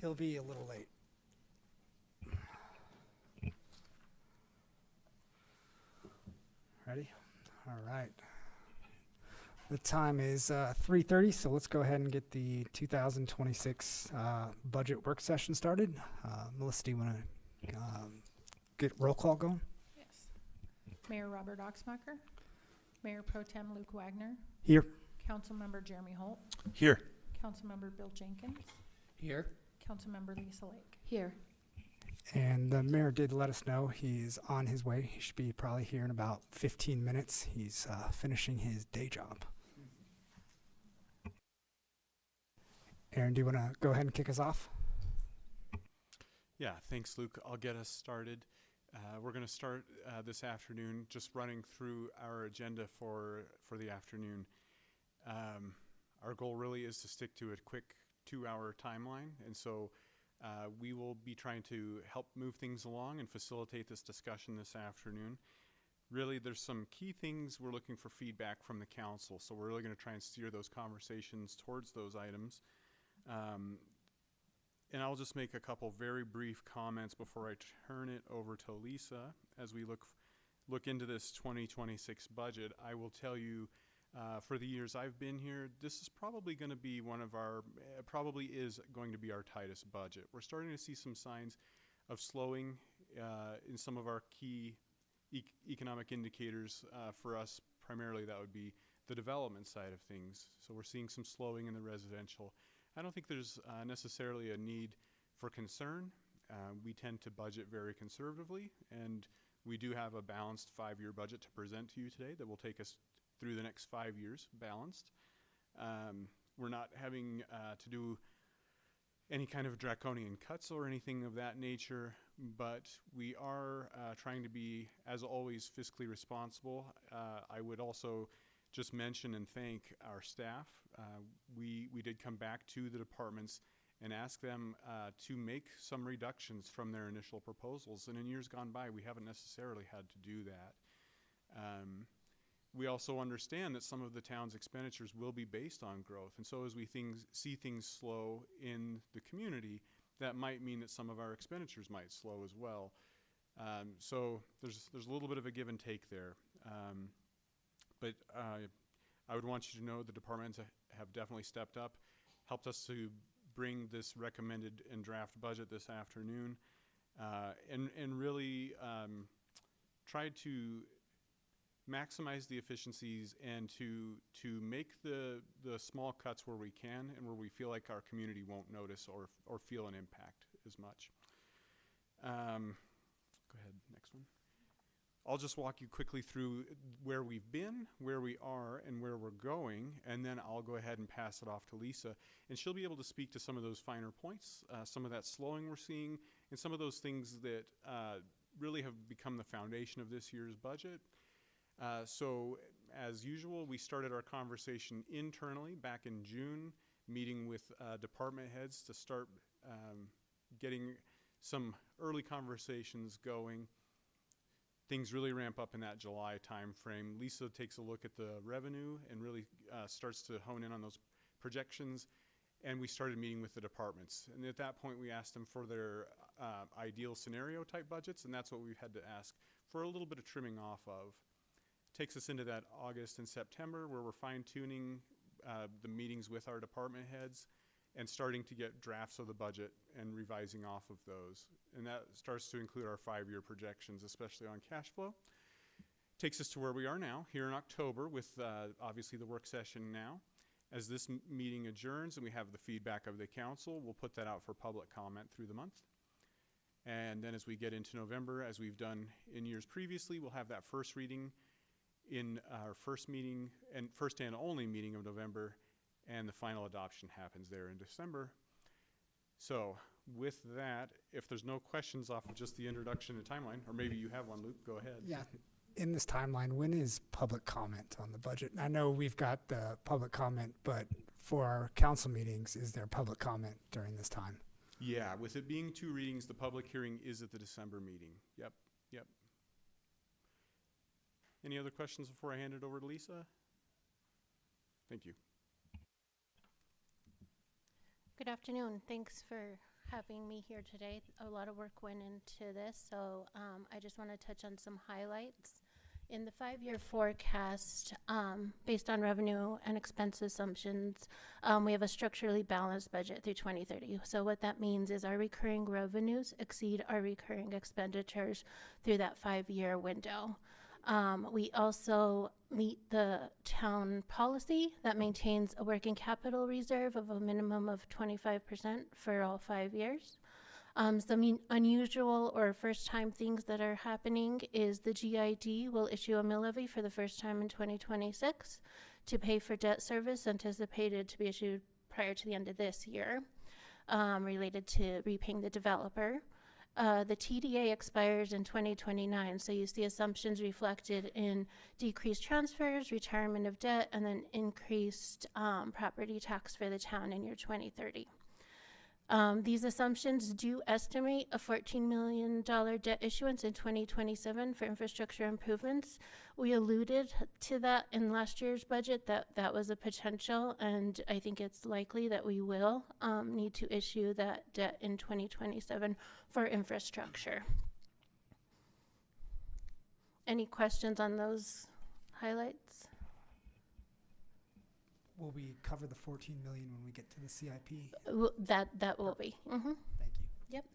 He'll be a little late. Ready? All right. The time is 3:30, so let's go ahead and get the 2026 budget work session started. Melissa, do you want to get roll call going? Yes. Mayor Robert Oxmacher, Mayor Pro Tem Luke Wagner, Here. Councilmember Jeremy Holt, Here. Councilmember Bill Jenkins, Here. Councilmember Lisa Lake. Here. And the mayor did let us know he's on his way. He should be probably here in about 15 minutes. He's finishing his day job. Aaron, do you want to go ahead and kick us off? Yeah, thanks, Luke. I'll get us started. We're going to start this afternoon just running through our agenda for the afternoon. Our goal really is to stick to a quick 2-hour timeline, and so we will be trying to help move things along and facilitate this discussion this afternoon. Really, there's some key things we're looking for feedback from the council, so we're really going to try and steer those conversations towards those items. And I'll just make a couple very brief comments before I turn it over to Lisa as we look into this 2026 budget. I will tell you, for the years I've been here, this is probably going to be probably is going to be our tightest budget. We're starting to see some signs of slowing in some of our key economic indicators. For us, primarily that would be the development side of things. So we're seeing some slowing in the residential. I don't think there's necessarily a need for concern. We tend to budget very conservatively, and we do have a balanced 5-year budget to present to you today that will take us through the next 5 years balanced. We're not having to do any kind of draconian cuts or anything of that nature, but we are trying to be, as always, fiscally responsible. I would also just mention and thank our staff. We did come back to the departments and ask them to make some reductions from their initial proposals. And in years gone by, we haven't necessarily had to do that. We also understand that some of the town's expenditures will be based on growth. And so as we see things slow in the community, that might mean that some of our expenditures might slow as well. So there's a little bit of a give and take there. But I would want you to know the departments have definitely stepped up, helped us to bring this recommended and draft budget this afternoon, and really tried to maximize the efficiencies and to make the small cuts where we can and where we feel like our community won't notice or feel an impact as much. Go ahead, next one. I'll just walk you quickly through where we've been, where we are, and where we're going, and then I'll go ahead and pass it off to Lisa, and she'll be able to speak to some of those finer points, some of that slowing we're seeing, and some of those things that really have become the foundation of this year's budget. So, as usual, we started our conversation internally back in June, meeting with department heads to start getting some early conversations going. Things really ramp up in that July timeframe. Lisa takes a look at the revenue and really starts to hone in on those projections, and we started meeting with the departments. And at that point, we asked them for their ideal scenario type budgets, and that's what we've had to ask for a little bit of trimming off of. Takes us into that August and September where we're fine-tuning the meetings with our department heads and starting to get drafts of the budget and revising off of those. And that starts to include our 5-year projections, especially on cash flow. Takes us to where we are now, here in October, with obviously the work session now. As this meeting adjourns and we have the feedback of the council, we'll put that out for public comment through the month. And then as we get into November, as we've done in years previously, we'll have that first reading in our first meeting and first and only meeting of November, and the final adoption happens there in December. So with that, if there's no questions off of just the introduction and timeline, or maybe you have one, Luke, go ahead. Yeah. In this timeline, when is public comment on the budget? I know we've got the public comment, but for our council meetings, is there public comment during this time? Yeah, with it being 2 readings, the public hearing is at the December meeting. Yep. Any other questions before I hand it over to Lisa? Thank you. Good afternoon. Thanks for having me here today. A lot of work went into this, so I just want to touch on some highlights. In the 5-year forecast, based on revenue and expense assumptions, we have a structurally balanced budget through 2030. So what that means is our recurring revenues exceed our recurring expenditures through that 5-year window. We also meet the town policy that maintains a working capital reserve of a minimum of 25% for all 5 years. Some unusual or first-time things that are happening is the GID will issue a mill levy for the first time in 2026 to pay for debt service anticipated to be issued prior to the end of this year, related to repaying the developer. The TDA expires in 2029, so you see assumptions reflected in decreased transfers, retirement of debt, and then increased property tax for the town in year 2030. These assumptions do estimate a $14 million debt issuance in 2027 for infrastructure improvements. We alluded to that in last year's budget, that was a potential, and I think it's likely that we will need to issue that debt in 2027 for infrastructure. Any questions on those highlights? Will we cover the 14 million when we get to the CIP? That will be. Mm-hmm. Thank you. Yep.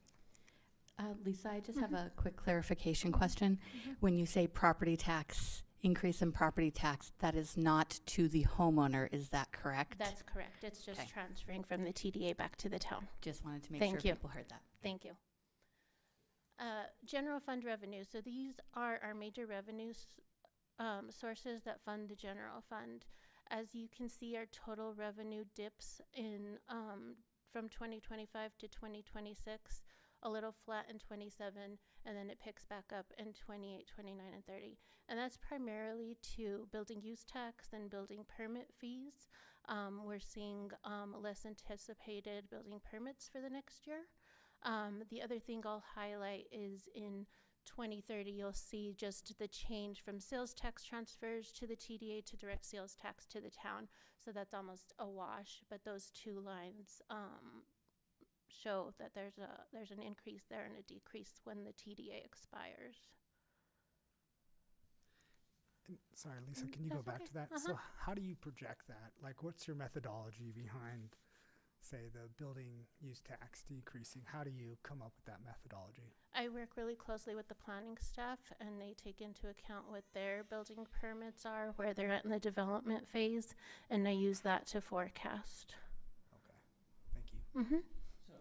Lisa, I just have a quick clarification question. When you say property tax, increase in property tax, that is not to the homeowner, is that correct? That's correct. It's just Okay. transferring from the TDA back to the town. Just wanted to make Thank sure you. people heard that. Thank you. General fund revenue. So these are our major revenue sources that fund the general fund. As you can see, our total revenue dips in from 2025 to 2026, a little flat in 27, and then it picks back up in 28, 29, and 30. And that's primarily to building use tax and building permit fees. We're seeing less anticipated building permits for the next year. The other thing I'll highlight is in 2030, you'll see just the change from sales tax transfers to the TDA to direct sales tax to the town. So that's almost a wash, but those two lines show that there's an increase there and a decrease when the TDA expires. And sorry, Lisa, can you go That's back okay. to that? So how do you project that? Like, what's your methodology behind, say, the building use tax decreasing? How do you come up with that methodology? I work really closely with the planning staff, and they take into account what their building permits are, where they're at in the development phase, and I use that to forecast. Okay, thank you. Mm-hmm. So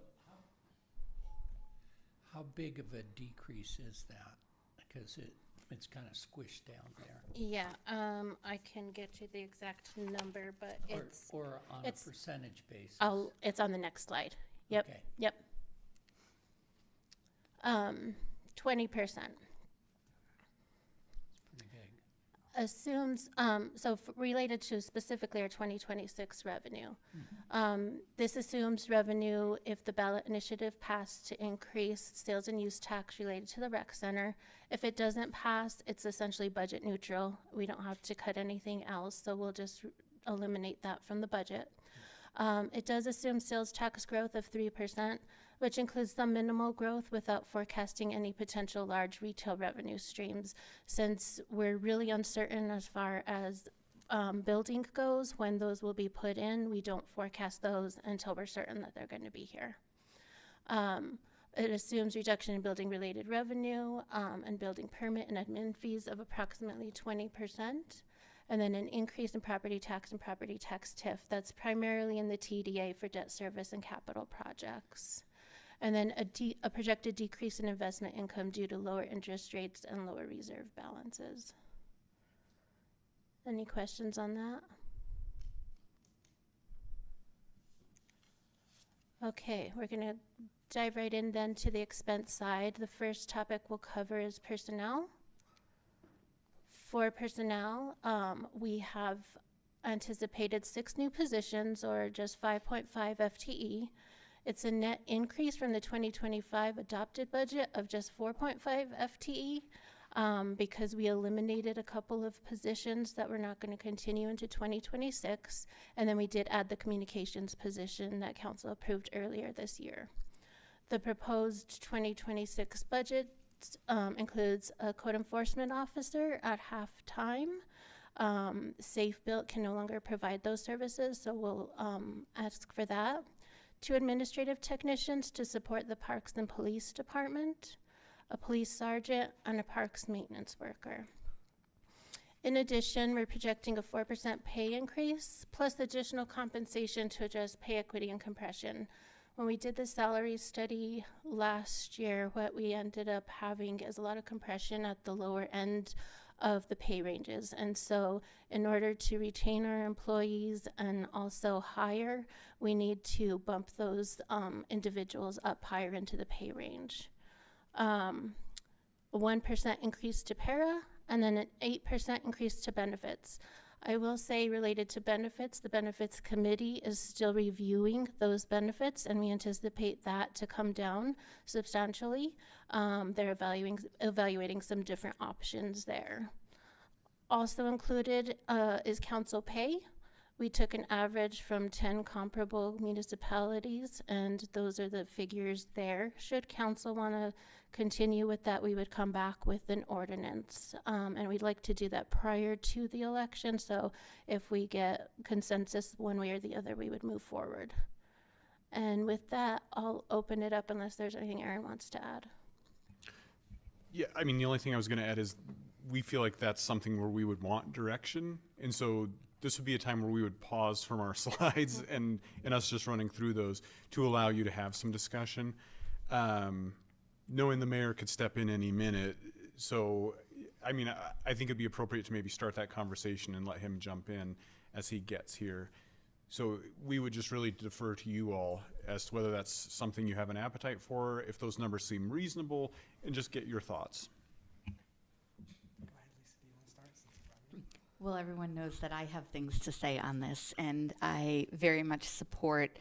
how big of a decrease is that? Because it's kind of squished down there. Yeah, I can get you the exact number, but Or on a it's- percentage basis. it's on the next slide. Yep. Okay. Yep. 20%. It's pretty big. Assumes, related to specifically our 2026 revenue. This assumes revenue if the ballot initiative passed to increase sales and use tax related to the rec center. If it doesn't pass, it's essentially budget neutral. We don't have to cut anything else, so we'll just eliminate that from the budget. It does assume sales tax growth of 3%, which includes some minimal growth without forecasting any potential large retail revenue streams. Since we're really uncertain as far as building goes, when those will be put in, we don't forecast those until we're certain that they're going to be here. It assumes reduction in building related revenue and building permit and admin fees of approximately 20%. And then an increase in property tax and property tax TIF. That's primarily in the TDA for debt service and capital projects. And then a projected decrease in investment income due to lower interest rates and lower reserve balances. Any questions on that? Okay, we're going to dive right in then to the expense side. The first topic we'll cover is personnel. For personnel, we have anticipated 6 new positions, or just 5.5 FTE. It's a net increase from the 2025 adopted budget of just 4.5 FTE because we eliminated a couple of positions that were not going to continue into 2026. And then we did add the communications position that council approved earlier this year. The proposed 2026 budget includes a code enforcement officer at half-time. Safe Built can no longer provide those services, so we'll ask for that. 2 administrative technicians to support the Parks and Police Department, a police sergeant, and a parks maintenance worker. In addition, we're projecting a 4% pay increase, plus additional compensation to address pay equity and compression. When we did the salary study last year, what we ended up having is a lot of compression at the lower end of the pay ranges. And so in order to retain our employees and also hire, we need to bump those individuals up higher into the pay range. 1% increase to para, and then an 8% increase to benefits. I will say, related to benefits, the benefits committee is still reviewing those benefits, and we anticipate that to come down substantially. They're evaluating some different options there. Also included is council pay. We took an average from 10 comparable municipalities, and those are the figures there. Should council want to continue with that, we would come back with an ordinance. And we'd like to do that prior to the election, so if we get consensus one way or the other, we would move forward. And with that, I'll open it up unless there's anything Aaron wants to add. Yeah, I mean, the only thing I was going to add is we feel like that's something where we would want direction. And so this would be a time where we would pause from our slides and us just running through those to allow you to have some discussion. Knowing the mayor could step in any minute. So, I mean, I think it'd be appropriate to maybe start that conversation and let him jump in as he gets here. So we would just really defer to you all as to whether that's something you have an appetite for, if those numbers seem reasonable, and just get your thoughts. Go ahead, Lisa. Do you want to start? Well, everyone knows that I have things to say on this, and I very much support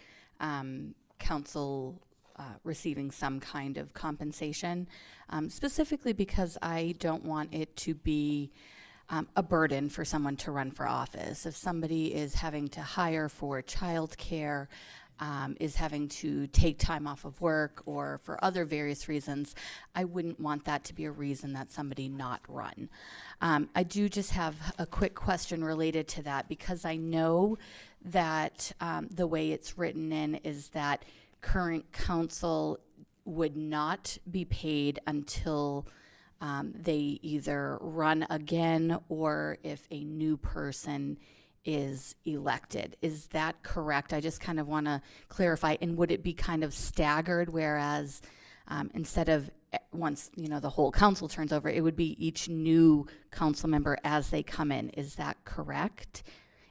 council receiving some kind of compensation, specifically because I don't want it to be a burden for someone to run for office. If somebody is having to hire for childcare, is having to take time off of work, or for other various reasons, I wouldn't want that to be a reason that somebody not run. I do just have a quick question related to that, because I know that the way it's written in is that current council would not be paid until they either run again or if a new person is elected. Is that correct? I just kind of want to clarify. And would it be kind of staggered, whereas instead of once the whole council turns over, it would be each new council member as they come in? Is that correct?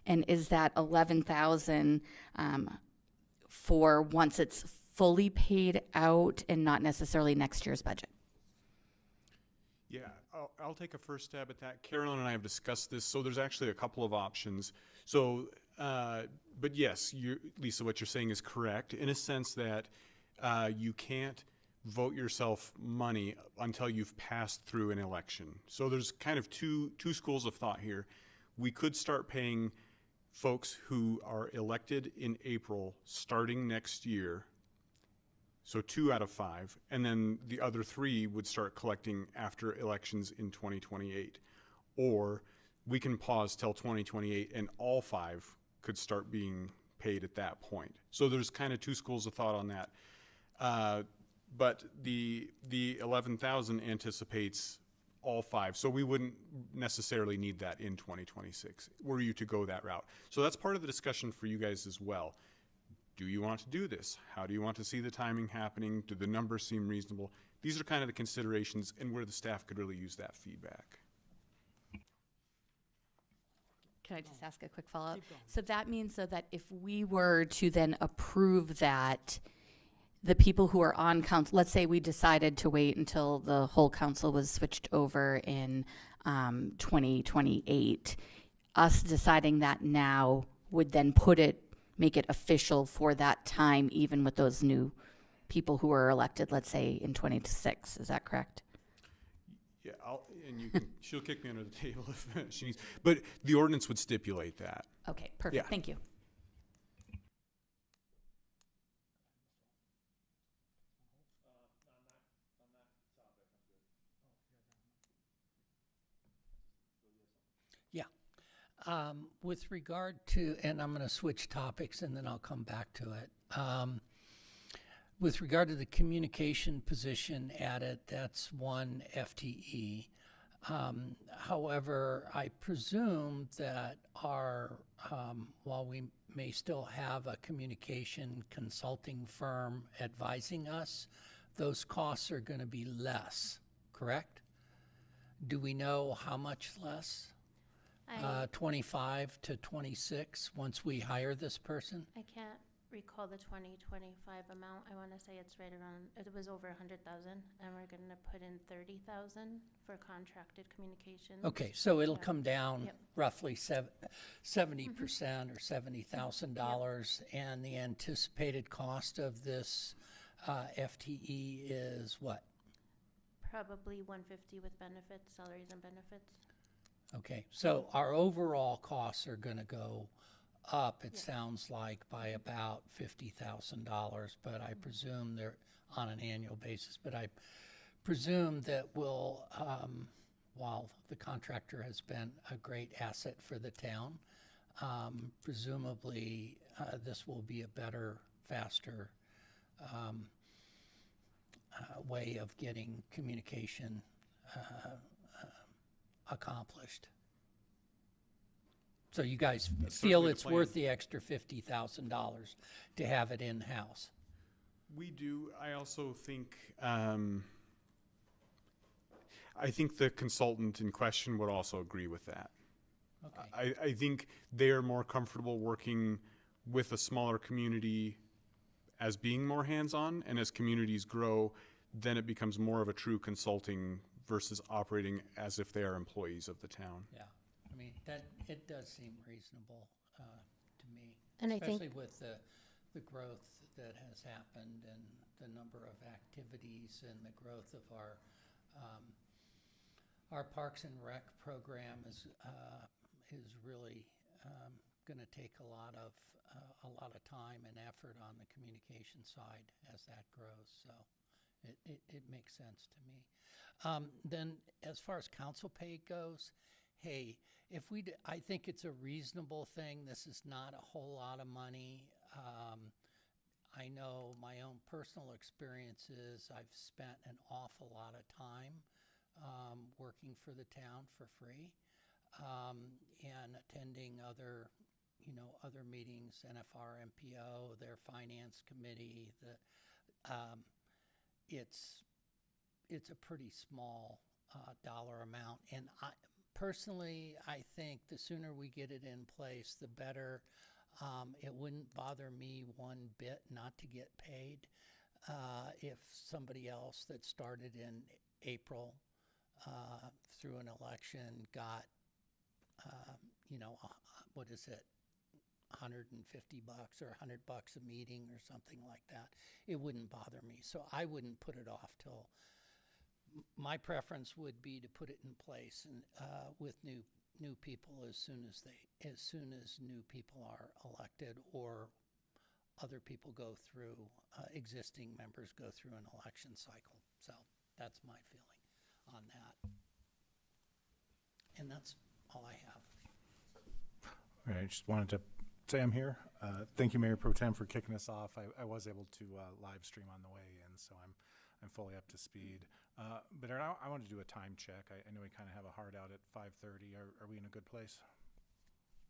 And is that 11,000 for once it's fully paid out and not necessarily next year's budget? Yeah, I'll take a first stab at that. Carolyn and I have discussed this, so there's actually a couple of options. So, but yes, Lisa, what you're saying is correct in a sense that you can't vote yourself money until you've passed through an election. So there's kind of two schools of thought here. We could start paying folks who are elected in April starting next year, so 2 out of 5, and then the other 3 would start collecting after elections in 2028. Or we can pause till 2028 and all 5 could start being paid at that point. So there's kind of 2 schools of thought on that. But the 11,000 anticipates all 5. So we wouldn't necessarily need that in 2026 were you to go that route. So that's part of the discussion for you guys as well. Do you want to do this? How do you want to see the timing happening? Do the numbers seem reasonable? These are kind of the considerations and where the staff could really use that feedback. Can I just ask a quick follow-up? So that means so that if we were to then approve that, the people who are on council, let's say we decided to wait until the whole council was switched over in 2028, us deciding that now would then make it official for that time, even with those new people who were elected, let's say in 26. Is that correct? Yeah, she'll kick me under the table if she needs, but the ordinance would stipulate that. Okay, perfect. Yeah. Thank you. With regard to, and I'm going to switch topics and then I'll come back to it. With regard to the communication position added, that's one FTE. However, I presume that while we may still have a communication consulting firm advising us, those costs are going to be less, correct? Do we know how much less? 25 to 26 once we hire this person? I can't recall the 2025 amount. I want to say it's right around, it was over 100,000, and we're going to put in 30,000 for contracted communications. Okay, so it'll Yeah. come down Yep. roughly 70% or $70,000, and the anticipated cost of this FTE is what? Probably 150 with benefits, salaries and benefits. Okay, so our overall costs are going to go up, it Yeah. sounds like, by about $50,000, but I presume they're on an annual basis. But I presume that we'll, while the contractor has been a great asset for the town, presumably this will be a better, faster way of getting communication accomplished. So you guys That's feel certainly the it's plan. worth the extra $50,000 to have it in-house? We do. I also think, I think the consultant in question would also agree with that. Okay. I think they are more comfortable working with a smaller community as being more hands-on, and as communities grow, then it becomes more of a true consulting versus operating as if they are employees of the town. Yeah, I mean, it does seem reasonable to me. And I think- especially with the growth that has happened and the number of activities and the growth of our Parks and Rec program is really going to take a lot of time and effort on the communication side as that grows. So it makes sense to me. Then, as far as council pay goes, hey, I think it's a reasonable thing. This is not a whole lot of money. I know my own personal experiences. I've spent an awful lot of time working for the town for free and attending other meetings, NFR, MPO, their finance committee. It's a pretty small dollar amount, and personally, I think the sooner we get it in place, the better. It wouldn't bother me one bit not to get paid if somebody else that started in April through an election got, what is it, $150 or $100 a meeting or something like that. It wouldn't bother me, so I wouldn't put it off till. My preference would be to put it in place and with new people as soon as new people are elected or other people go through, existing members go through an election cycle. So that's my feeling on that. And that's all I have. All right, I just wanted to say I'm here. Thank you, Mayor Pro Tem, for kicking us off. I was able to live stream on the way in, so I'm fully up to speed. But I want to do a time check. I know we kind of have a hard out at 5:30. Are we in a good place?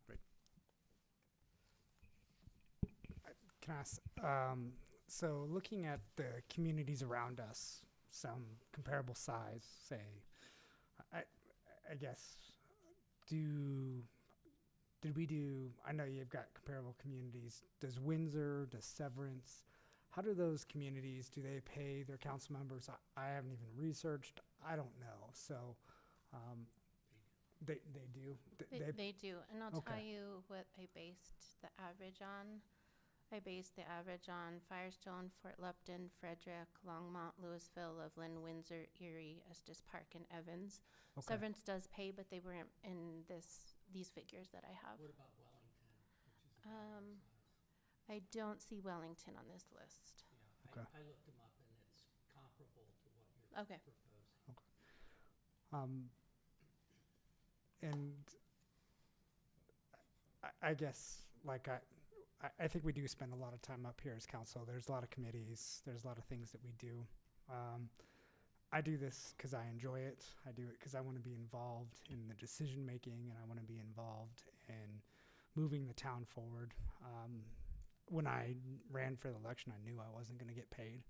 Great. Can I ask, so looking at the communities around us, some comparable size, say, I guess, I know you've got comparable communities. Does Windsor, does Severance, how do those communities, do they pay their council members? I haven't even researched. I don't know. So they do. They do, and I'll Okay. tell you what I based the average on. I based the average on Firestone, Fort Lupton, Frederick, Longmont, Louisville, Loveland, Windsor, Erie, Estes Park, and Evans. Okay. Severance does pay, but they weren't in these figures that I have. What about Wellington, which is a Um, I don't see Wellington on this list. yeah, Okay. I looked them up and it's comparable to what you're Okay. proposing. And I guess, like, I think we do spend a lot of time up here as council. There's a lot of committees. There's a lot of things that we do. I do this because I enjoy it. I do it because I want to be involved in the decision making, and I want to be involved in moving the town forward. When I ran for the election, I knew I wasn't going to get paid.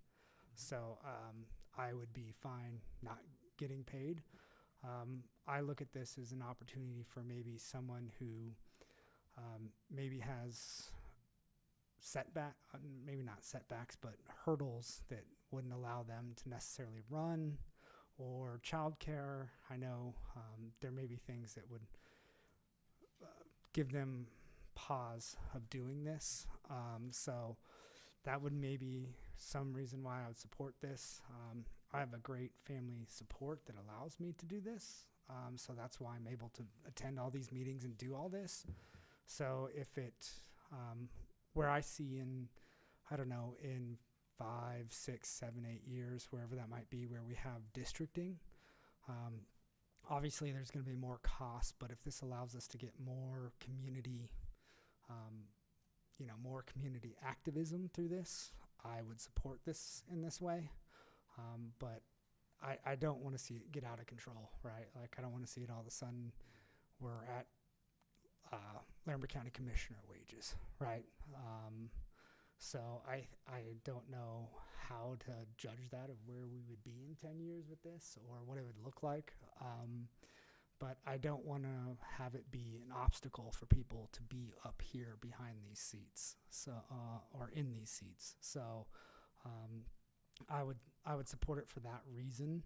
So I would be fine not getting paid. I look at this as an opportunity for maybe someone who maybe has maybe not setbacks, but hurdles that wouldn't allow them to necessarily run, or childcare. I know there may be things that would give them pause of doing this. So that would maybe some reason why I would support this. I have a great family support that allows me to do this. So that's why I'm able to attend all these meetings and do all this. So if it, where I see in, I don't know, in 5, 6, 7, 8 years, wherever that might be, where we have districting, obviously there's going to be more costs, but if this allows us to get more community, more community activism through this, I would support this in this way. But I don't want to see it get out of control, right? Like, I don't want to see it all of a sudden we're at Lambert County Commissioner wages, right? So I don't know how to judge that, of where we would be in 10 years with this, or what it would look like. But I don't want to have it be an obstacle for people to be up here behind these seats, so or in these seats. So I would support it for that reason.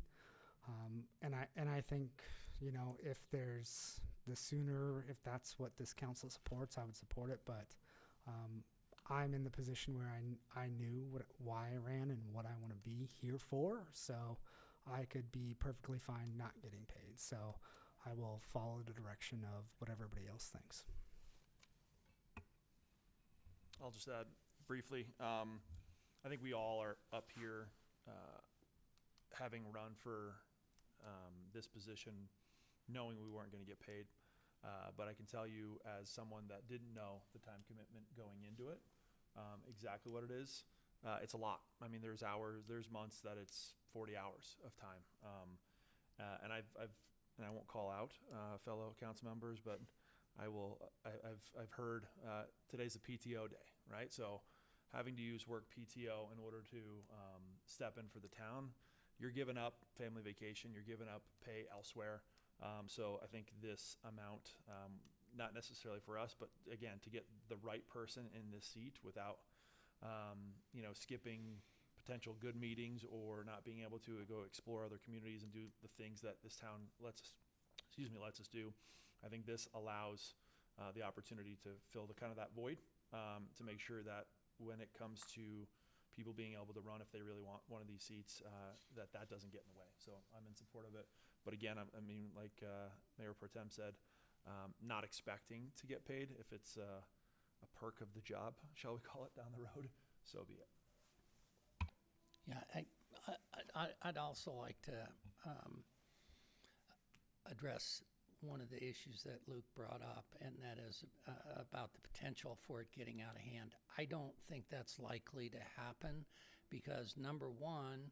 And I think, if there's the sooner, if that's what this council supports, I would support it. But I'm in the position where I knew why I ran and what I want to be here for. So I could be perfectly fine not getting paid. So I will follow the direction of what everybody else thinks. I'll just add briefly. I think we all are up here having run for this position knowing we weren't going to get paid. But I can tell you, as someone that didn't know the time commitment going into it, exactly what it is. It's a lot. I mean, there's hours, there's months that it's 40 hours of time. And I won't call out fellow council members, but I've heard today's a PTO day, right? So having to use work PTO in order to step in for the town, you're giving up family vacation, you're giving up pay elsewhere. So I think this amount, not necessarily for us, but again, to get the right person in this seat without, skipping potential good meetings or not being able to go explore other communities and do the things that this town lets us do. I think this allows the opportunity to fill the kind of that void, to make sure that when it comes to people being able to run, if they really want one of these seats, that doesn't get in the way. So I'm in support of it. But again, like Mayor Pro Tem said, not expecting to get paid. If it's a perk of the job, shall we call it, down the road, so be it. Yeah, I'd also like to address one of the issues that Luke brought up, and that is about the potential for it getting out of hand. I don't think that's likely to happen because, number one,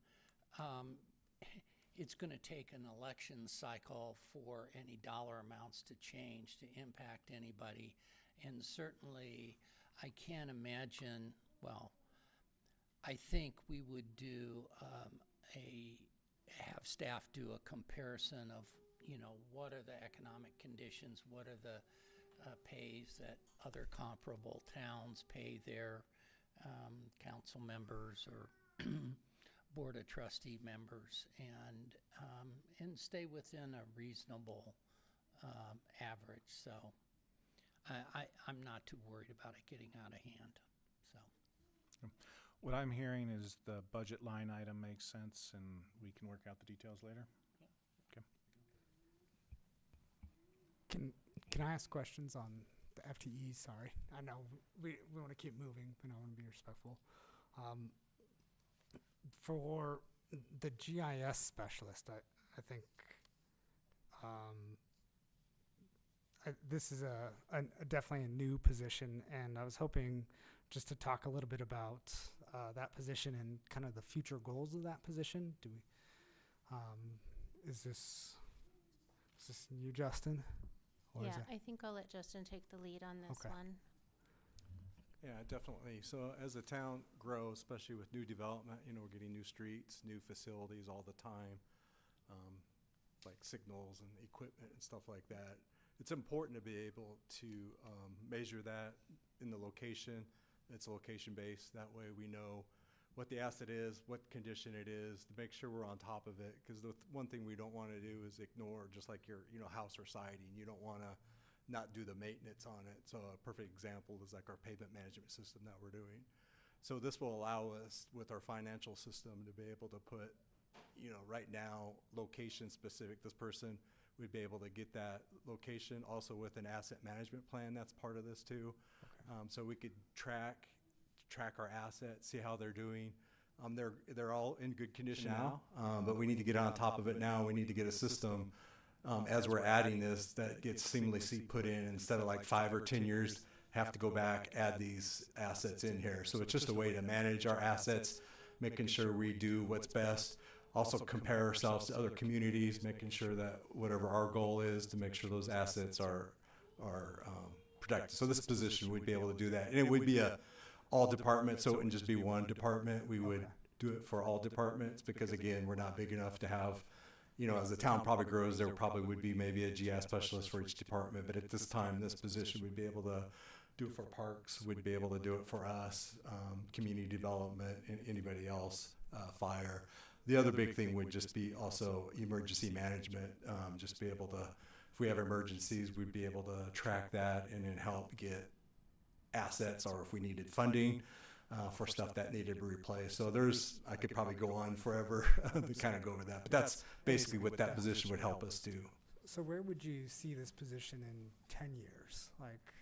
it's going to take an election cycle for any dollar amounts to change, to impact anybody. And certainly, I can't imagine, well, I think we would have staff do a comparison of, what are the economic conditions, what are the pays that other comparable towns pay their council members or board of trustee members, and stay within a reasonable average. So I'm not too worried about it getting out of hand. So. What I'm hearing is the budget line item makes sense, and we can work out the details later. Okay. Can I ask questions on the FTE? Sorry, I know we want to keep moving, but I want to be respectful. For the GIS specialist, I think this is definitely a new position, and I was hoping just to talk a little bit about that position and kind of the future goals of that position. Do we? Is this you, Justin? Or is Yeah, it- I think I'll let Justin take the lead on this Okay. one. Yeah, definitely. So as the town grows, especially with new development, you know, we're getting new streets, new facilities all the time, like signals and equipment and stuff like that. It's important to be able to measure that in the location. It's location-based. That way we know what the asset is, what condition it is, to make sure we're on top of it. Because the one thing we don't want to do is ignore, just like your, you know, house or siding. You don't want to not do the maintenance on it. So a perfect example is like our pavement management system that we're doing. So this will allow us with our financial system to be able to put, you know, right now, location specific, this person would be able to get that location also with an asset management plan. That's part of this too. So we could track our assets, see how they're doing. They're all in good condition now, but we need to get on top of it now. We need to get a system as we're adding this that gets seamlessly put in instead of like 5 or 10 years have to go back, add these assets in here. So it's just a way to manage our assets, making sure we do what's best. Also compare ourselves to other communities, making sure that whatever our goal is to make sure those assets are protected. So this position would be able to do that. And it would be all departments, so it wouldn't just be one department. We would do it for all departments because, again, we're not big enough to have, you know, as the town probably grows, there probably would be maybe a GI specialist for each department. But at this time, this position would be able to do it for parks, would be able to do it for us, community development, and anybody else, fire. The other big thing would just be also emergency management, just be able to, if we have emergencies, we'd be able to track that and then help get assets, or if we needed funding for stuff that needed to be replaced. So I could probably go on forever to kind of go over that, but that's basically what that position would help us do. So where would you see this position in 10 years? Like,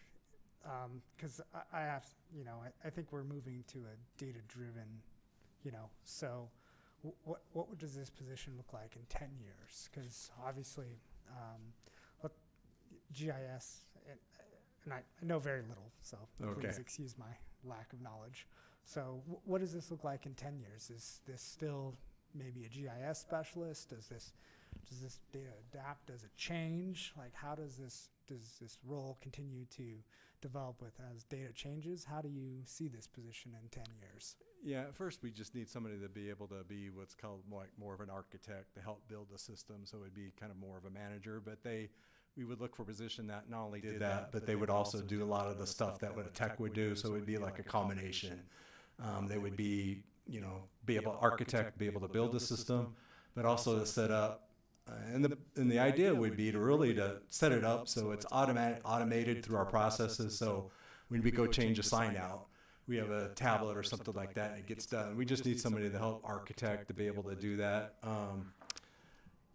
because I have, you know, I think we're moving to a data-driven, you know, so what does this position look like in 10 years? Because obviously, GIS, and I know very little, so please excuse my lack of knowledge. So what does this look like in 10 years? Is this still maybe a GIS specialist? Does this data adapt? Does it change? Like, how does this role continue to develop with as data changes? How do you see this position in 10 years? Yeah, at first we just need somebody to be able to be what's called more of an architect to help build the system. So it'd be kind of more of a manager, but we would look for a position that not only did that, but they would also do a lot of the stuff that what a tech would do. So it'd be like a combination. They would be, you know, be able to architect, be able to build the system, but also to set up. And the idea would be to set it up so it's automated through our processes. So when we go change a sign out, we have a tablet or something like that, and it gets done. We just need somebody to help architect to be able to do that.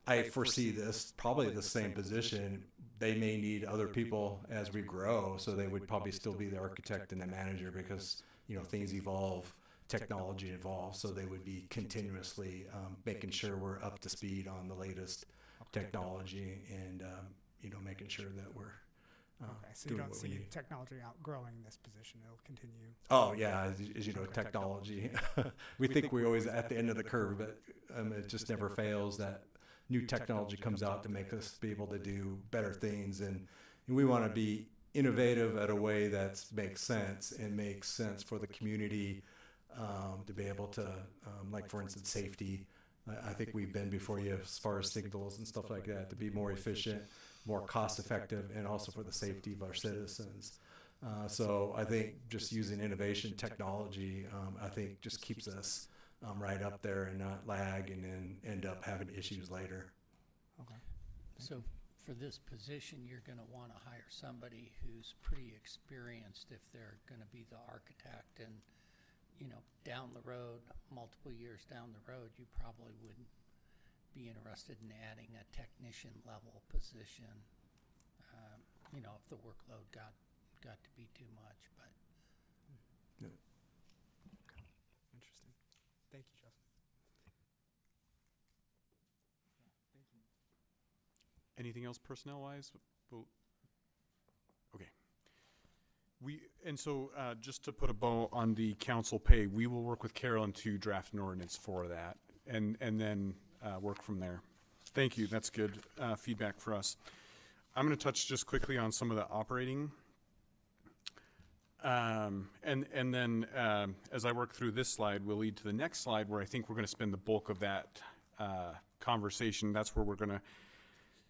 I foresee this probably the same position. They may need other people as we grow, so they would probably still be the architect and the manager because, you know, things evolve, technology evolves, so they would be continuously making sure we're up to speed on the latest technology and, you know, making sure that we're So you doing don't what we see need. technology outgrowing this position? It'll continue. Oh yeah, as you know, technology. We think we're always at the end of the curve, but it just never fails that new technology comes out to make us be able to do better things, and we want to be innovative at a way that makes sense for the community to be able to, like for instance, safety. I think we've been before you as far as signals and stuff like that to be more efficient, more cost effective, and also for the safety of our citizens. So I think just using innovation technology, I think just keeps us right up there and not lag and then end up having issues later. Okay. So for this position, you're going to want to hire somebody who's pretty experienced if they're going to be the architect. And, you know, down the road, multiple years down the road, you probably wouldn't be interested in adding a technician level position, you know, if the workload got to be too much. But Interesting. Thank you, Justin. Anything else personnel-wise? Just to put a bow on the council pay, we will work with Carolyn to draft an ordinance for that and then work from there. Thank you. That's good feedback for us. I'm going to touch just quickly on some of the operating. And then as I work through this slide, we'll lead to the next slide where I think we're going to spend the bulk of that conversation. That's where we're going to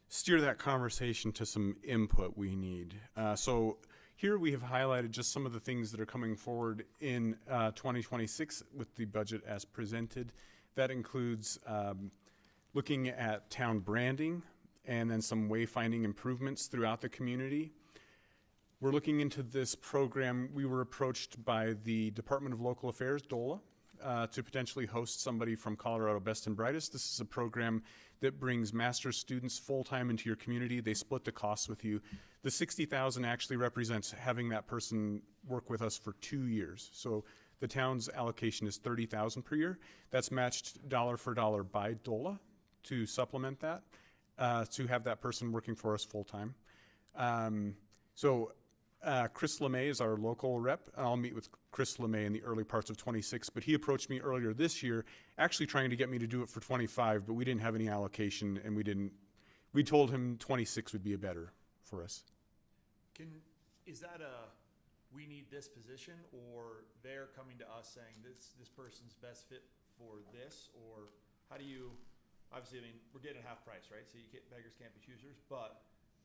steer that conversation to some input we need. So here we have highlighted just some of the things that are coming forward in 2026 with the budget as presented. That includes looking at town branding and then some wayfinding improvements throughout the community. We're looking into this program. We were approached by the Department of Local Affairs, DOLA, to potentially host somebody from Colorado Best and Brightest. This is a program that brings master's students full-time into your community. They split the costs with you. The $60,000 actually represents having that person work with us for 2 years. So the town's allocation is $30,000 per year. That's matched dollar for dollar by DOLA to supplement that, to have that person working for us full-time. Chris LeMay is our local rep. I'll meet with Chris LeMay in the early parts of 26, but he approached me earlier this year, actually trying to get me to do it for 25, but we didn't have any allocation and we told him 26 would be a better for us. Is that we need this position, or they're coming to us saying this person's best fit for this, or how do you, obviously, I mean, we're getting half price, right? So beggars can't be choosers, but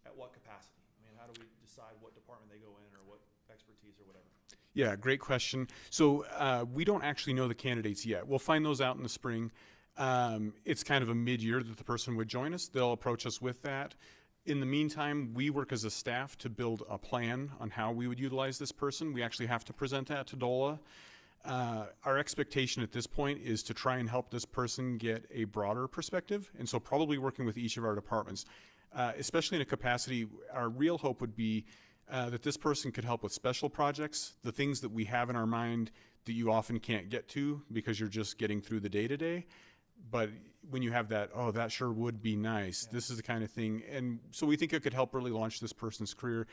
at what capacity? I mean, how do we decide what department they go in or what expertise or whatever? Yeah, great question. So we don't actually know the candidates yet. We'll find those out in the spring. It's kind of a mid-year that the person would join us. They'll approach us with that. In the meantime, we work as a staff to build a plan on how we would utilize this person. We actually have to present that to DOLA. Our expectation at this point is to try and help this person get a broader perspective, and so probably working with each of our departments. Especially in a capacity, our real hope would be that this person could help with special projects, the things that we have in our mind that you often can't get to because you're just getting through the day-to-day. But when you have that, oh, that sure would be nice. Yeah. This is the kind of thing. And so we think it could help really launch this person's career.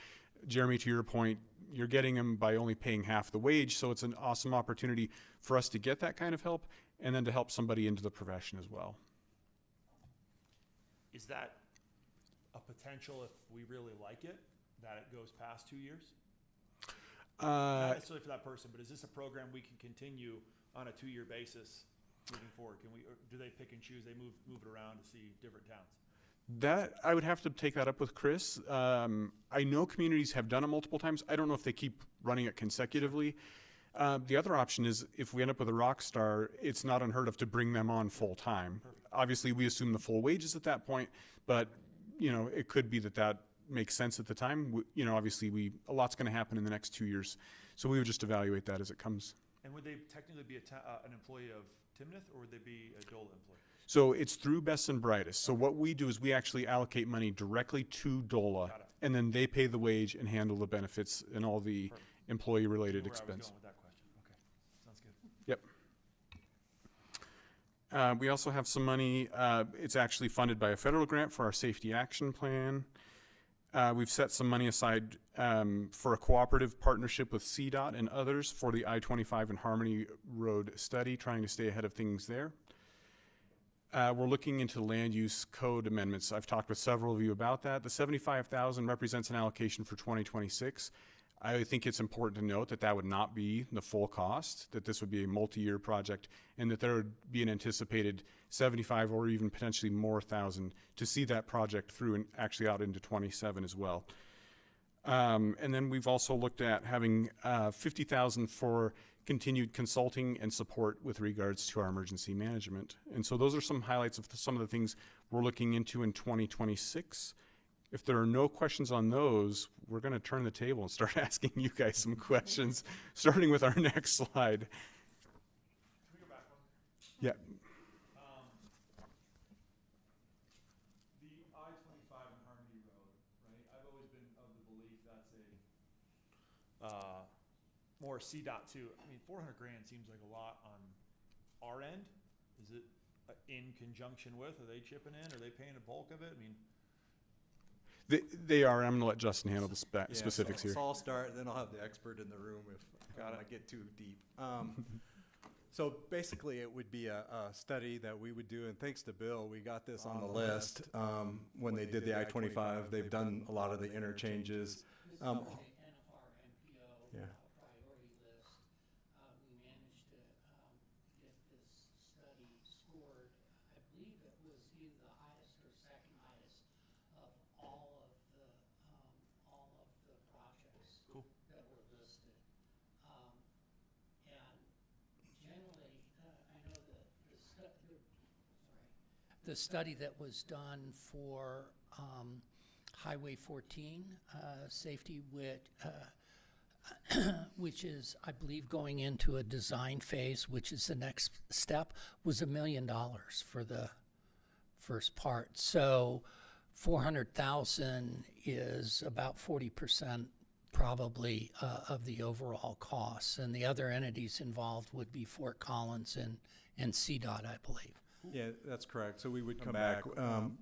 Jeremy, to your point, you're getting them by only paying half the wage. So it's an awesome opportunity for us to get that kind of help and then to help somebody into the profession as well. Is that a potential, if we really like it, that it goes past 2 years? Not necessarily for that person, but is this a program we can continue on a 2-year basis moving forward? Can we, or do they pick and choose? They move it around to see different towns? That I would have to take that up with Chris. I know communities have done it multiple times. I don't know if they keep running it consecutively. The other option is if we end up with a rock star, it's not unheard of to bring them on full time. Perfect. Obviously, we assume the full wages at that point, but you know, it could be that makes sense at the time. You know, obviously a lot's going to happen in the next 2 years. So we would just evaluate that as it comes. And would they technically be an employee of Timnath, or would they be a DOLA employee? So it's through Best and Brightest. So what we do is we actually allocate money directly to DOLA, and then they pay the wage and handle the benefits and all the employee-related expense. I was going with that question. Okay, sounds good. Yep. We also have some money. It's actually funded by a federal grant for our safety action plan. We've set some money aside for a cooperative partnership with CDOT and others for the I-25 and Harmony Road study, trying to stay ahead of things there. We're looking into land use code amendments. I've talked with several of you about that. The $75,000 represents an allocation for 2026. I think it's important to note that that would not be the full cost, that this would be a multi-year project, and that there would be an anticipated 75 or even potentially more thousand to see that project through and actually out into 27 as well. And then we've also looked at having $50,000 for continued consulting and support with regards to our emergency management. And so those are some highlights of some of the things we're looking into in 2026. If there are no questions on those, we're going to turn the table and start asking you guys some questions, starting with our next slide. Can we go back one? Yeah. The I-25 and Harmony Road, right? I've always been of the belief that's a more CDOT too. I mean, $400,000 seems like a lot on our end. Is it in conjunction with? Are they chipping in? Are they paying a bulk of it? I mean, They are. I'm gonna let Justin handle the Yeah, specifics so, here. So I'll start, then I'll have the expert in the room if Got it. I get too deep. So basically, it would be a study that we would do, and thanks to Bill, we got this on the list. When they did the I-25, they've done a lot of the interchanges. Yeah. Priority list. We managed to get this study scored. I believe it was either the highest or second highest of all of the projects Cool. that were listed. And generally, I know the study that was done for Highway 14 safety, which is, I believe, going into a design phase, which is the next step, was $1 million for the first part. So 400,000 is about 40% probably of the overall costs. And the other entities involved would be Fort Collins and CDOT, I believe. Yeah, that's correct. So we would come back.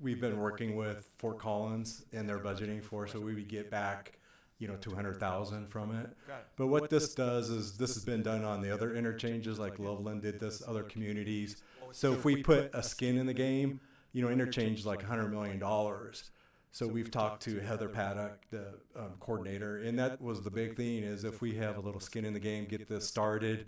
We've been working with Fort Collins and their budgeting for, so we would get back, 200,000 from it. Got it. But what this does is this has been done on the other interchanges, like Loveland did this, other communities. So if we put a skin in the game, interchange is like $100 million. So we've talked to Heather Paddock, the coordinator, and that was the big thing is if we have a little skin in the game, get this started,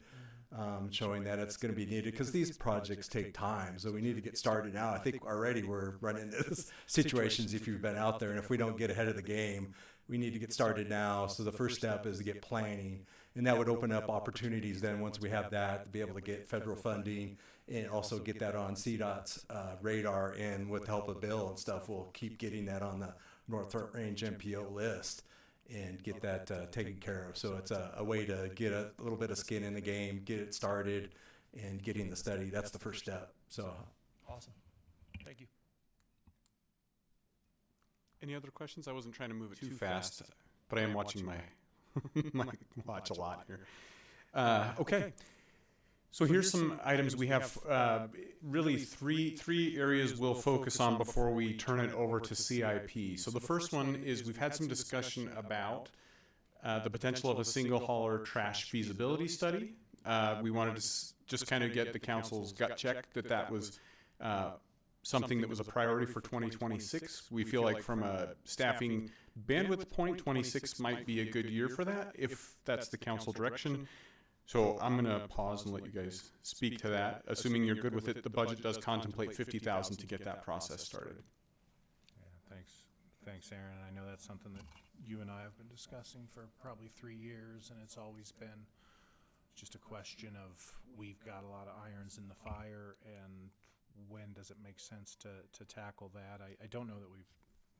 showing that it's going to be needed because these projects take time. So we need to get started now. I think already we're running into situations if you've been out there, and if we don't get ahead of the game, we need to get started now. So the first step is to get planning, and that would open up opportunities then once we have that to be able to get federal funding and also get that on CDOT's radar. And with the help of Bill and stuff, we'll keep getting that on the North Front Range MPO list and get that taken care of. So it's a way to get a little bit of skin in the game, get it started, and getting the study. That's the first step. So Awesome. Thank you. Any other questions? I wasn't trying to move it too fast, but I am watching my my watch a lot here. Okay. So here's some items we have. Really, three areas we'll focus on before we turn it over to CIP. So the first one is we've had some discussion about the potential of a single hauler trash feasibility study. We wanted to just kind of get the council's gut check that was something that was a priority for 2026. We feel like from a staffing bandwidth point, 26 might be a good year for that, if that's the council direction. So I'm going to pause and let you guys speak to that. Assuming you're good with it, the budget does contemplate 50,000 to get that process started. Yeah, thanks, Aaron. I know that's something that you and I have been discussing for probably 3 years, and it's always been just a question of we've got a lot of irons in the fire, and when does it make sense to tackle that? I don't know that we've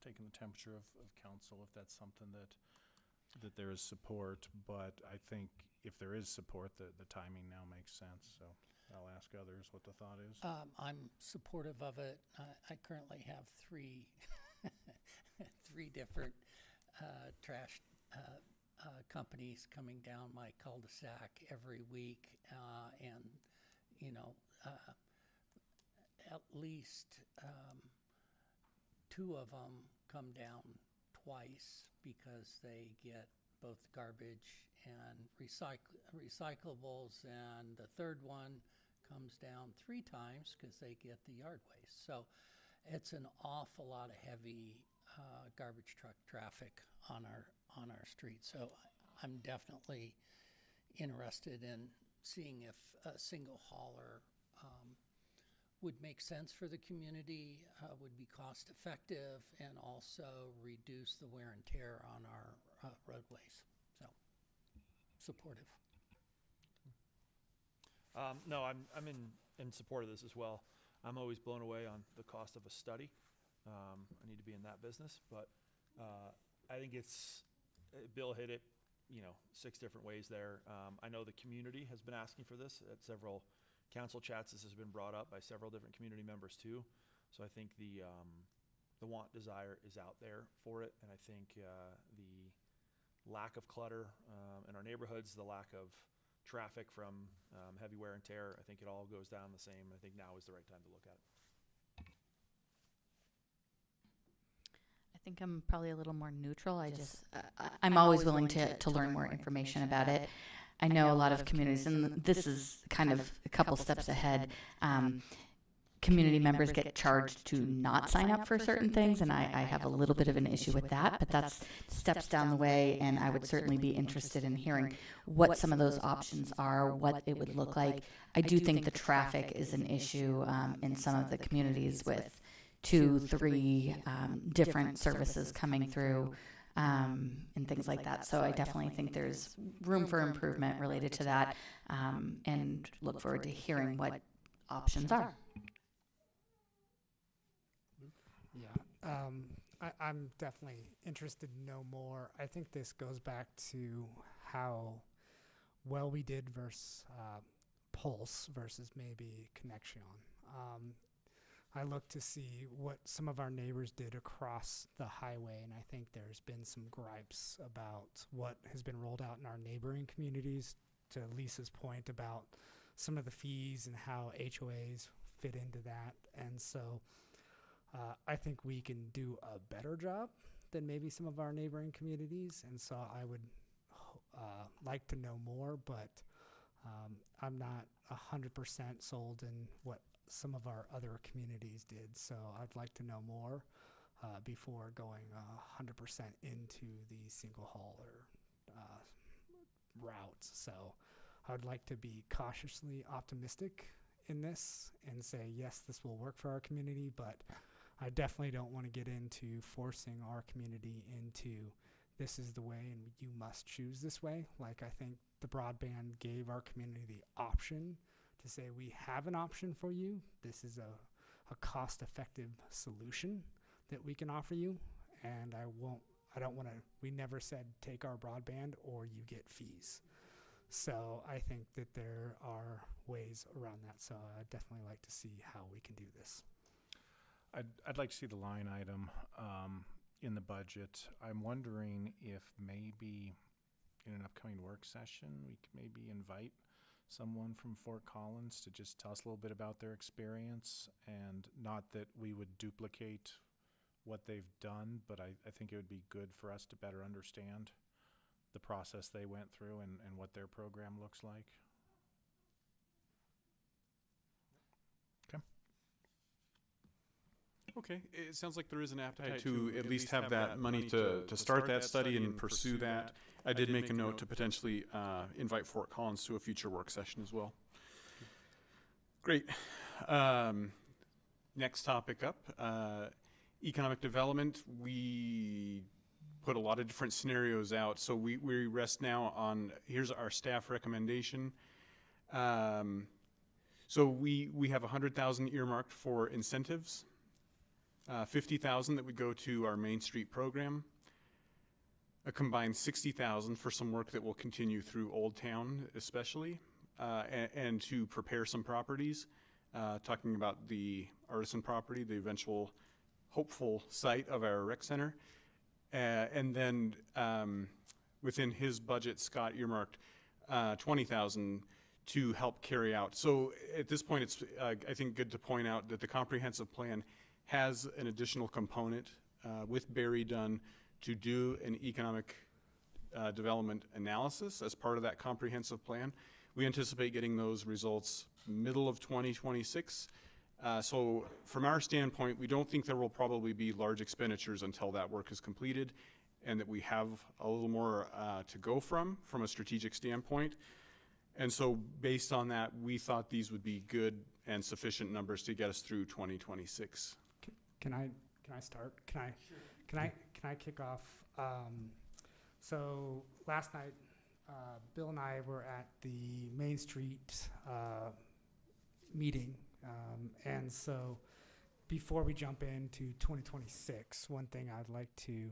taken the temperature of council, if that's something that there is support, but I think if there is support, the timing now makes sense. So I'll ask others what the thought is. I'm supportive of it. I currently have three different trash companies coming down my cul-de-sac every week, and at least two of them come down twice because they get both garbage and recyclables, and the third one comes down 3 times because they get the yard waste. So it's an awful lot of heavy garbage truck traffic on our street. So I'm definitely interested in seeing if a single hauler would make sense for the community, would be cost effective, and also reduce the wear and tear on our roadways. So supportive. No, I'm in support of this as well. I'm always blown away on the cost of a study. I need to be in that business, but I think Bill hit it, 6 different ways there. I know the community has been asking for this at several council chats. This has been brought up by several different community members too. So I think the desire is out there for it, and I think the lack of clutter in our neighborhoods, the lack of traffic from heavy wear and tear, I think it all goes down the same. I think now is the right time to look at it. I think I'm probably a little more neutral. I'm always willing to learn more information about it. I know a lot of communities, and this is kind of a couple steps ahead. Community members get charged to not sign up for certain things, and I have a little bit of an issue with that, but that's steps down the way, and I would certainly be interested in hearing what some of those options are, what it would look like. I do think the traffic is an issue in some of the communities with 2, 3 different services coming through and things like that. So I definitely think there's room for improvement related to that, and look forward to hearing what options are. Yeah, I'm definitely interested to know more. I think this goes back to how well we did versus Pulse versus maybe Connection. I look to see what some of our neighbors did across the highway, and I think there's been some gripes about what has been rolled out in our neighboring communities, to Lisa's point about some of the fees and how HOAs fit into that. And so I think we can do a better job than maybe some of our neighboring communities, and so I would like to know more, but I'm not 100% sold in what some of our other communities did, so I'd like to know more before going 100% into the single hauler routes. So I would like to be cautiously optimistic in this and say, yes, this will work for our community, but I definitely don't want to get into forcing our community into this is the way and you must choose this way. Like, I think the broadband gave our community the option to say, we have an option for you. This is a cost-effective solution that we can offer you. And I don't want to, we never said take our broadband or you get fees. So I think that there are ways around that. So I'd definitely like to see how we can do this. I'd like to see the line item in the budget. I'm wondering if maybe in an upcoming work session, we could maybe invite someone from Fort Collins to just tell us a little bit about their experience, and not that we would duplicate what they've done, but I think it would be good for us to better understand the process they went through and what their program looks like. Okay, it sounds like there is an appetite to at least have that money to start that study and pursue that. I did make a note to potentially invite Fort Collins to a future work session as well. Great. Next topic up, economic development. We put a lot of different scenarios out, so we rest now on, here's our staff recommendation. So we have 100,000 earmarked for incentives. 50,000 that would go to our Main Street program, a combined 60,000 for some work that will continue through Old Town especially, and to prepare some properties, talking about the Artisan property, the eventual hopeful site of our rec center. And then within his budget, Scott earmarked 20,000 to help carry out. So at this point, it's I think good to point out that the comprehensive plan has an additional component with Barry done to do an economic development analysis as part of that comprehensive plan. We anticipate getting those results middle of 2026. So from our standpoint, we don't think there will probably be large expenditures until that work is completed, and that we have a little more to go from a strategic standpoint. And so based on that, we thought these would be good and sufficient numbers to get us through 2026. Can I start? Can I kick off? So last night, Bill and I were at the Main Street meeting, and so before we jump into 2026, one thing I'd like to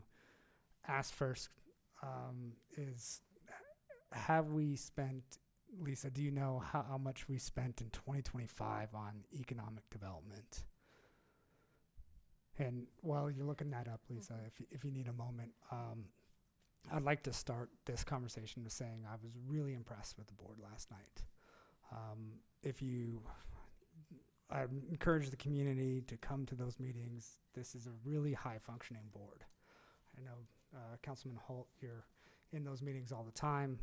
ask first is, have we spent, Lisa, do you know how much we spent in 2025 on economic development? And while you're looking that up, Lisa, if you need a moment, I'd like to start this conversation with saying I was really impressed with the board last night. I encourage the community to come to those meetings. This is a really high functioning board. I know Councilman Holt, you're in those meetings all the time.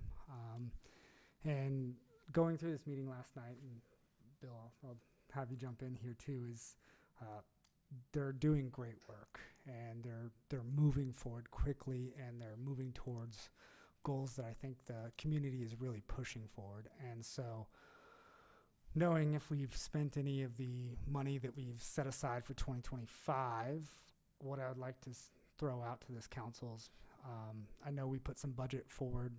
And going through this meeting last night, and Bill, I'll have you jump in here too, is they're doing great work, and they're moving forward quickly, and they're moving towards goals that I think the community is really pushing forward. And so knowing if we've spent any of the money that we've set aside for 2025, what I would like to throw out to this council is, I know we put some budget forward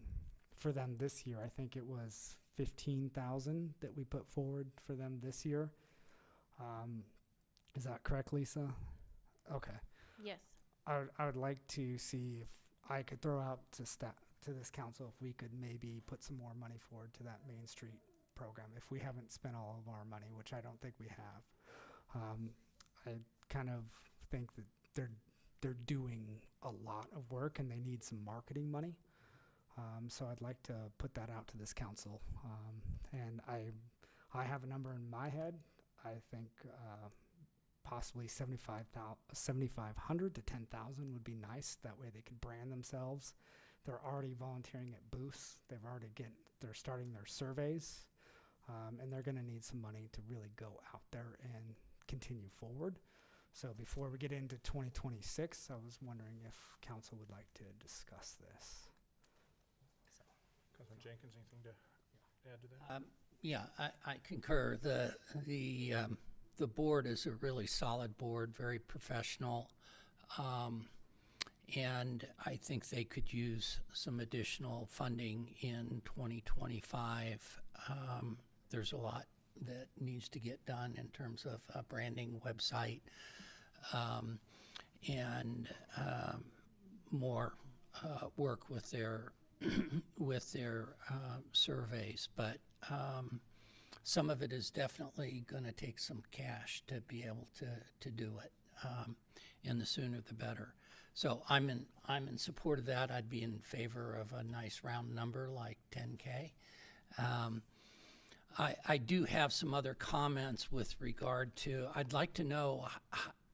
for them this year. I think it was 15,000 that we put forward for them this year. Is that correct, Lisa? Okay. Yes. I would like to see if I could throw out to this council if we could maybe put some more money forward to that Main Street program if we haven't spent all of our money, which I don't think we have. I kind of think that they're doing a lot of work and they need some marketing money. So I'd like to put that out to this council. And I have a number in my head. I think possibly 7,500 to 10,000 would be nice. That way they could brand themselves. They're already volunteering at booths. They're starting their surveys, and they're going to need some money to really go out there and continue forward. So before we get into 2026, I was wondering if council would like to discuss this. Councilman Jenkins, anything to add to that? Yeah, I concur. The board is a really solid board, very professional. And I think they could use some additional funding in 2025. There's a lot that needs to get done in terms of a branding website, and more work with their surveys. But some of it is definitely going to take some cash to be able to do it, and the sooner the better. So I'm in support of that. I'd be in favor of a nice round number like 10K. I do have some other comments with regard to, I'd like to know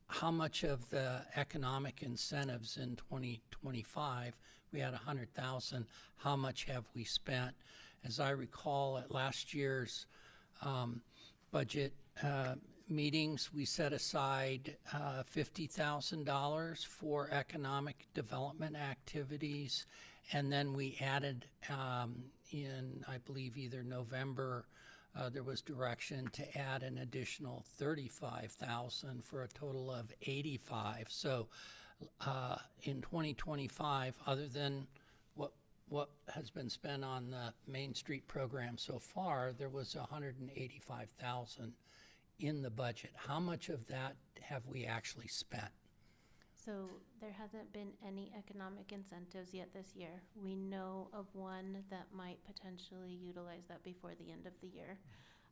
how much of the economic incentives in 2025, we had 100,000, how much have we spent? As I recall, at last year's budget meetings, we set aside $50,000 for economic development activities, and then we added in, I believe, either November, there was direction to add an additional 35,000 for a total of 85. So in 2025, other than what has been spent on the Main Street program so far, there was 185,000 in the budget. How much of that have we actually spent? So there hasn't been any economic incentives yet this year. We know of one that might potentially utilize that before the end of the year.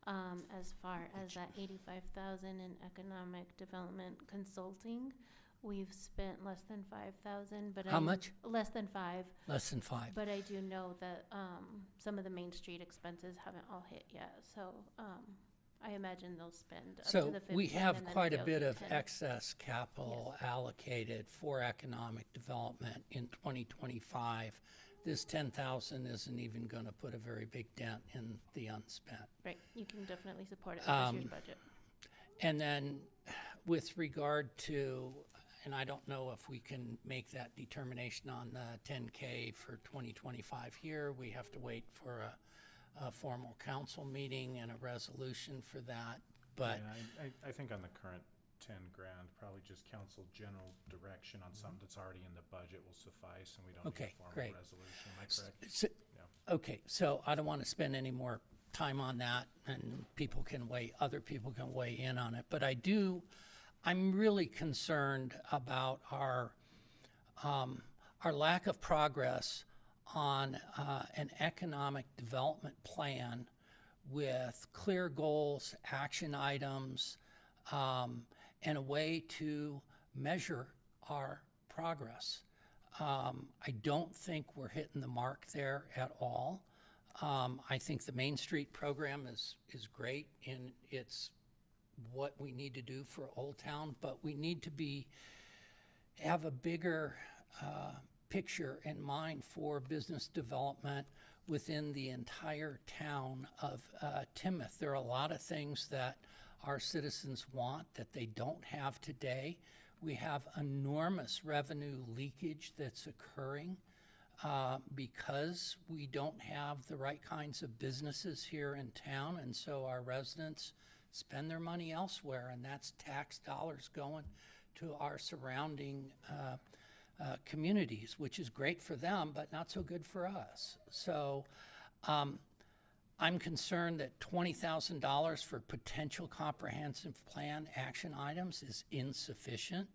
As far as that 85,000 in economic development consulting, we've spent less than 5,000. But How much? Less than 5. Less than 5. But I do know that some of the Main Street expenses haven't all hit yet. So I imagine they'll spend up to So the 15. we have and then quite a they'll bit do of 10. excess capital allocated for economic development in 2025. This 10,000 isn't even going to put a very big dent in the unspent. Right, you can definitely support it with this year's budget. And then with regard to, and I don't know if we can make that determination on the 10K for 2025 here. We have to wait for a formal council meeting and a resolution for that. But Yeah, I think on the current 10 grand, probably just council general direction on something that's already in the budget will suffice, and we don't need Okay, a formal great. resolution. Am I correct? So, okay, so I don't want to spend any more time on that, and other people can weigh in on it. But I'm really concerned about our lack of progress on an economic development plan with clear goals, action items, and a way to measure our progress. I don't think we're hitting the mark there at all. I think the Main Street program is great, and it's what we need to do for Old Town, but we need to have a bigger picture in mind for business development within the entire town of Timnath. There are a lot of things that our citizens want that they don't have today. We have enormous revenue leakage that's occurring because we don't have the right kinds of businesses here in town, and so our residents spend their money elsewhere, and that's tax dollars going to our surrounding communities, which is great for them, but not so good for us. So I'm concerned that $20,000 for potential comprehensive plan action items is insufficient.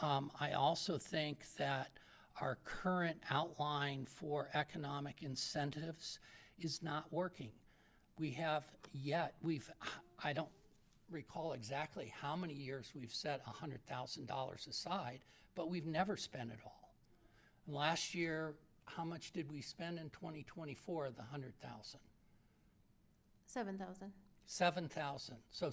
I also think that our current outline for economic incentives is not working. I don't recall exactly how many years we've set $100,000 aside, but we've never spent it all. Last year, how much did we spend in 2024 of the 100,000? 7,000. 7,000. So,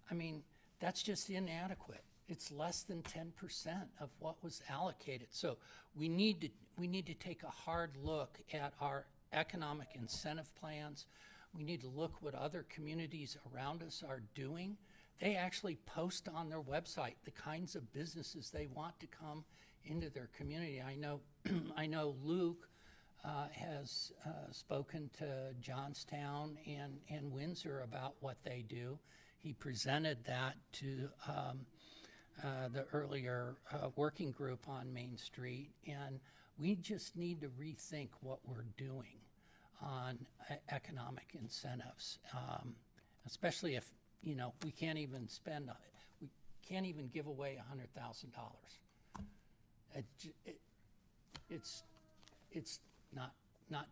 I mean, that's just inadequate. It's less than 10% of what was allocated. So we need to take a hard look at our economic incentive plans. We need to look what other communities around us are doing. They actually post on their website the kinds of businesses they want to come into their community. I know Luke has spoken to Johnstown and Windsor about what they do. He presented that to the earlier working group on Main Street, and we just need to rethink what we're doing on economic incentives, especially if, we can't even give away $100,000. It's not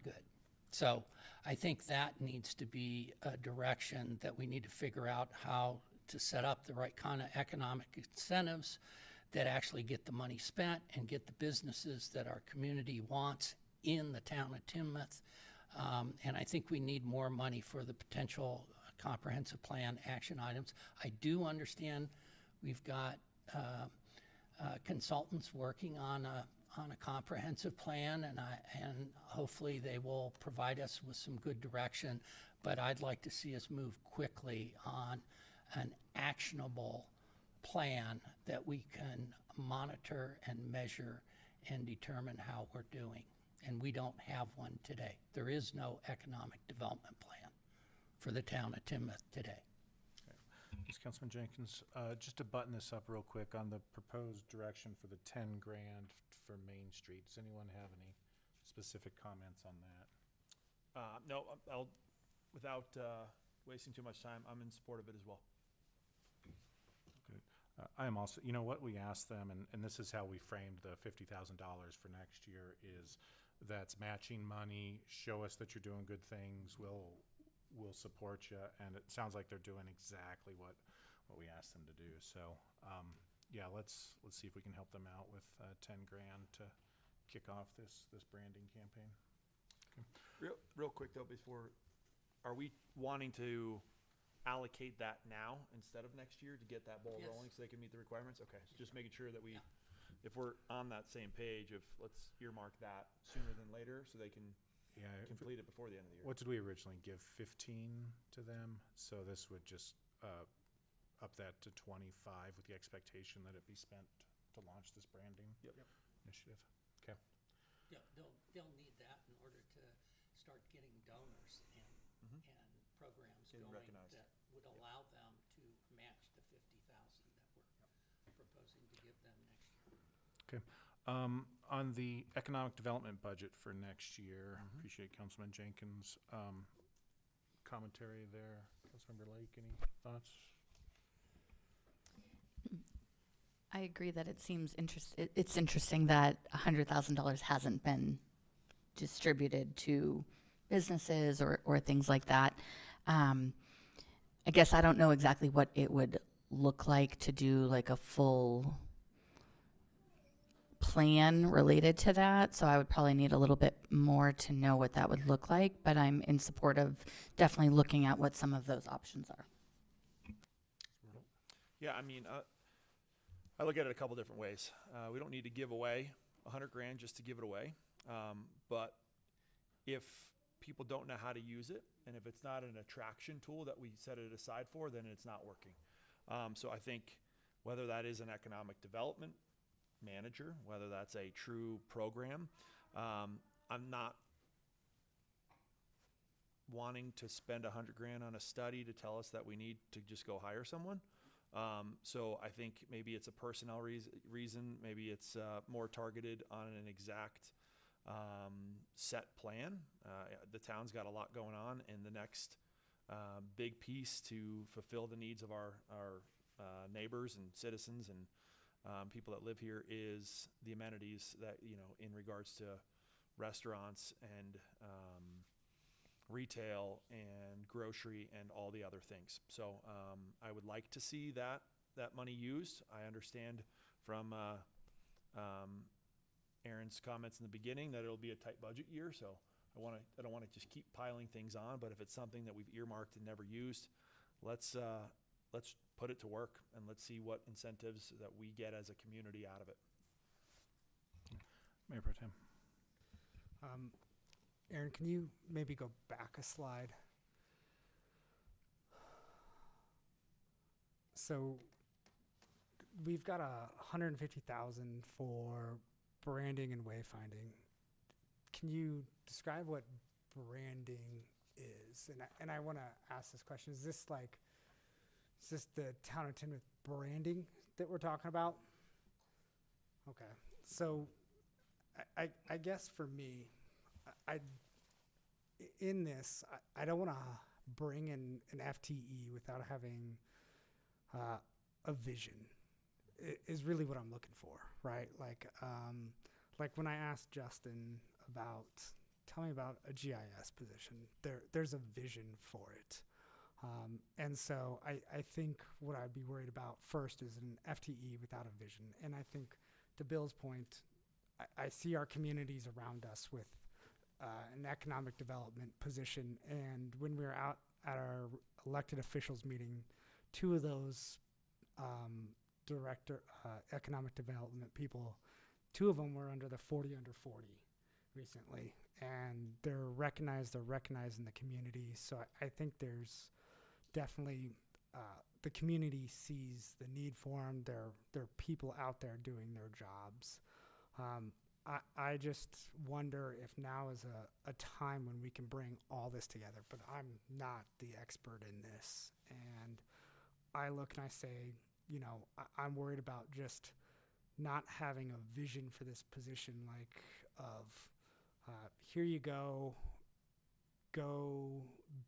good. So I think that needs to be a direction that we need to figure out how to set up the right kind of economic incentives that actually get the money spent and get the businesses that our community wants in the town of Timnath. And I think we need more money for the potential comprehensive plan action items. I do understand we've got consultants working on a comprehensive plan, and hopefully they will provide us with some good direction. But I'd like to see us move quickly on an actionable plan that we can monitor and measure and determine how we're doing. And we don't have one today. There is no economic development plan for the town of Timnath today. Thanks, Councilman Jenkins. Just to button this up real quick on the proposed direction for the 10 grand for Main Street. Does anyone have any specific comments on that? No, without wasting too much time, I'm in support of it as well. Good. I am also, you know what we asked them, and this is how we framed the $50,000 for next year, is that's matching money. Show us that you're doing good things. We'll support you. And it sounds like they're doing exactly what we asked them to do. So, yeah, let's see if we can help them out with 10 grand to kick off this branding campaign. Okay. Real quick though, are we wanting to allocate that now instead of next year to get that ball Yes. rolling so they can meet the requirements? Okay, so just making sure that if we're on that same page, let's earmark that sooner than later so they can complete it before the end of the year. What did we originally give? 15 to them? So this would just up that to 25 with the expectation that it be spent to launch this branding initiative. Okay. Yeah, they'll need that in order to start getting donors and programs Getting going recognized. that would allow them to match the 50,000 that we're proposing to give them next year. Okay. On the economic development budget for next year, appreciate Councilman Jenkins' commentary there. Councilmember Lake, any thoughts? I agree that it seems it's interesting that $100,000 hasn't been distributed to businesses or things like that. I guess I don't know exactly what it would look like to do like a full plan related to that. So I would probably need a little bit more to know what that would look like, but I'm in support of definitely looking at what some of those options are. Yeah, I mean, I look at it a couple different ways. We don't need to give away $100,000 just to give it away. But if people don't know how to use it, and if it's not an attraction tool that we set it aside for, then it's not working. So I think whether that is an economic development manager, whether that's a true program, I'm not wanting to spend $100,000 on a study to tell us that we need to just go hire someone. So I think maybe it's a personnel reason, maybe it's more targeted on an exact set plan. The town's got a lot going on, and the next big piece to fulfill the needs of our neighbors and citizens and people that live here is the amenities that, in regards to restaurants and retail and grocery and all the other things. So I would like to see that money used. I understand from Aaron's comments in the beginning that it'll be a tight budget year, so I don't want to just keep piling things on. But if it's something that we've earmarked and never used, let's put it to work, and let's see what incentives that we get as a community out of it. Mayor Pro Tem. Aaron, can you maybe go back a slide? So we've got $150,000 for branding and wayfinding. Can you describe what branding is? And I want to ask this question: is this the town of Timnath branding that we're talking about? Okay, so I guess for me, in this, I don't want to bring in an FTE without having a vision. Is really what I'm looking for, right? Like when I asked Justin about, tell me about a GIS position, there's a vision for it. And so I think what I'd be worried about first is an FTE without a vision. And I think, to Bill's point, I see our communities around us with an economic development position. And when we were out at our elected officials meeting, two of those economic development people, two of them were under the 40 under 40 recently. And they're recognized in the community. So I think there's definitely the community sees the need for them. There are people out there doing their jobs. I just wonder if now is a time when we can bring all this together, but I'm not the expert in this. And I look and I say, I'm worried about just not having a vision for this position, like of here you go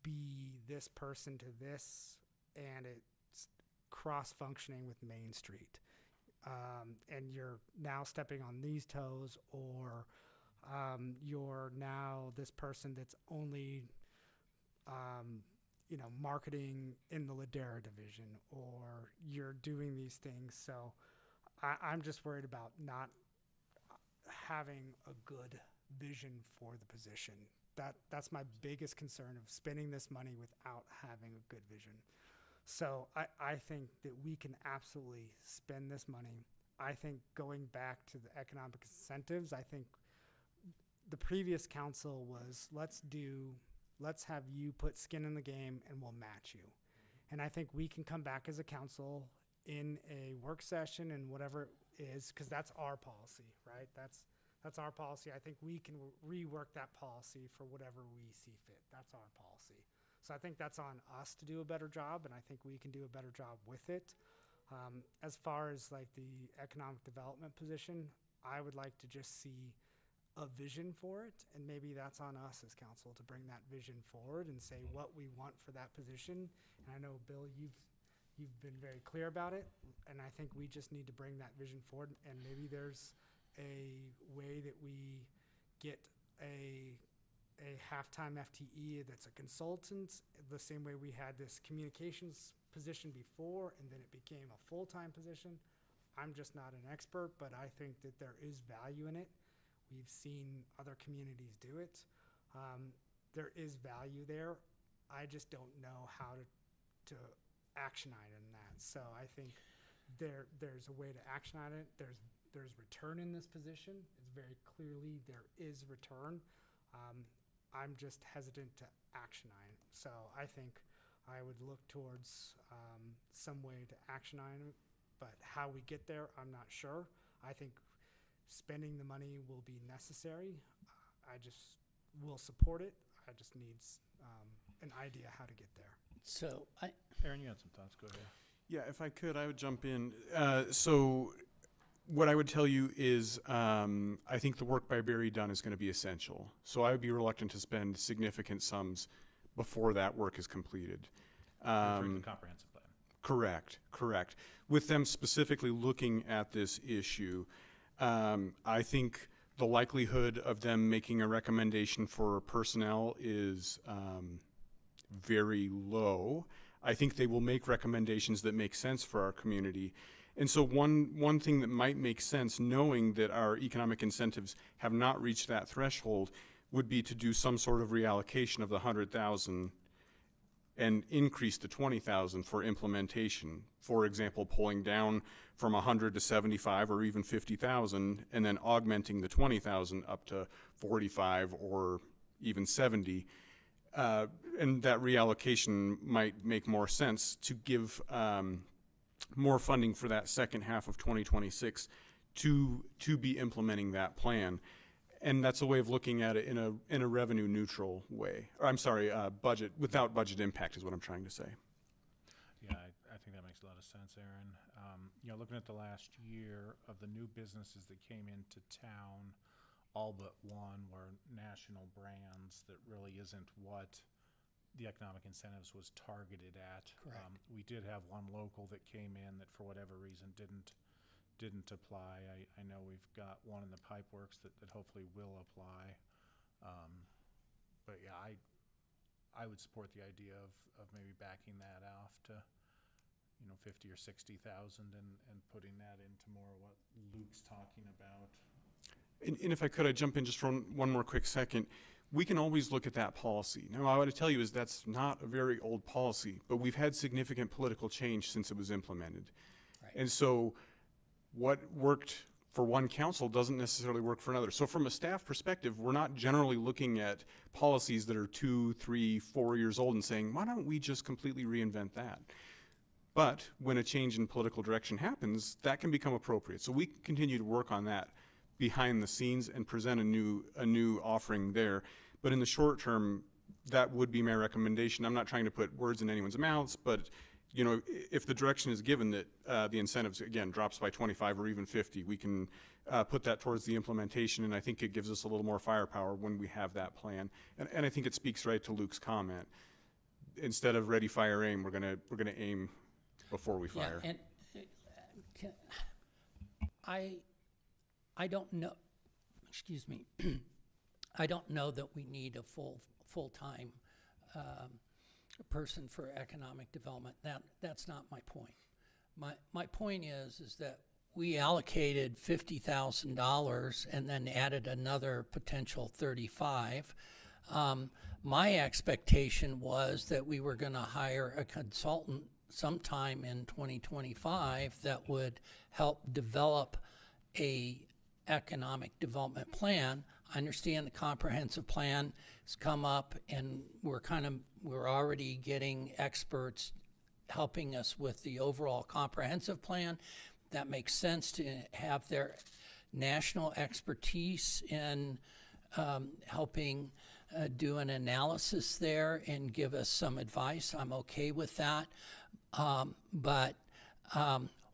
be this person to this, and it's cross-functioning with Main Street. And you're now stepping on these toes, or you're now this person that's only, marketing in the Ladera division, or you're doing these things. So I'm just worried about not having a good vision for the position. That's my biggest concern, of spending this money without having a good vision. So I think that we can absolutely spend this money. I think going back to the economic incentives, I think the previous council was, let's have you put skin in the game and we'll match you. And I think we can come back as a council in a work session and whatever it is, because that's our policy, right? That's our policy. I think we can rework that policy for whatever we see fit. That's our policy. So I think that's on us to do a better job, and I think we can do a better job with it. As far as like the economic development position, I would like to just see a vision for it, and maybe that's on us as council to bring that vision forward and say what we want for that position. And I know, Bill, you've been very clear about it, and I think we just need to bring that vision forward, and maybe there's a way that we get a half-time FTE that's a consultant, the same way we had this communications position before, and then it became a full-time position. I'm just not an expert, but I think that there is value in it. We've seen other communities do it. There is value there. I just don't know how to action item that. So I think there's a way to action item it. there's return in this position. It's very clearly there is return. I'm just hesitant to action item. So I think I would look towards some way to action item, but how we get there, I'm not sure. I think spending the money will be necessary. I just will support it. I just need an idea how to get there. So Aaron, you had some thoughts, go ahead. Yeah, if I could, I would jump in. So what I would tell you is I think the work by Barry Dunn is going to be essential. So I would be reluctant to spend significant sums before that work is completed. Referring to the comprehensive plan. Correct. With them specifically looking at this issue, I think the likelihood of them making a recommendation for personnel is very low. I think they will make recommendations that make sense for our community. And so one thing that might make sense, knowing that our economic incentives have not reached that threshold, would be to do some sort of reallocation of the 100,000 and increase to 20,000 for implementation. For example, pulling down from 100 to 75 or even 50,000, and then augmenting the 20,000 up to 45 or even 70. And that reallocation might make more sense to give more funding for that second half of 2026 to be implementing that plan. And that's a way of looking at it in a revenue neutral way. Or I'm sorry, budget, without budget impact is what I'm trying to say. Yeah, I think that makes a lot of sense, Aaron. Looking at the last year of the new businesses that came into town, all but one were national brands that really isn't what the economic incentives was targeted at. Correct. We did have one local that came in that for whatever reason didn't apply. I know we've got one in the pipe works that hopefully will apply. But yeah, I would support the idea of maybe backing that off to 50 or 60,000 and putting that into more what Luke's talking about. And if I could, I'd jump in just for one more quick second. We can always look at that policy. Now, what I want to tell you is that's not a very old policy, but we've had significant political change since it was implemented. Right. And so what worked for one council doesn't necessarily work for another. So from a staff perspective, we're not generally looking at policies that are 2, 3, 4 years old and saying, why don't we just completely reinvent that? But when a change in political direction happens, that can become appropriate. So we continue to work on that behind the scenes and present a new offering there. But in the short term, that would be my recommendation. I'm not trying to put words in anyone's mouths, but if the direction is given that the incentives, again, drops by 25 or even 50, we can put that towards the implementation, and I think it gives us a little more firepower when we have that plan. And I think it speaks right to Luke's comment. Instead of ready, fire, aim, we're gonna aim before we fire. Yeah, and I don't know, excuse me, I don't know that we need a full-time person for economic development. That's not my point. My point is that we allocated $50,000 and then added another potential 35. My expectation was that we were going to hire a consultant sometime in 2025 that would help develop a economic development plan. I understand the comprehensive plan has come up, and we're already getting experts helping us with the overall comprehensive plan. That makes sense to have their national expertise in helping do an analysis there and give us some advice. I'm okay with that. But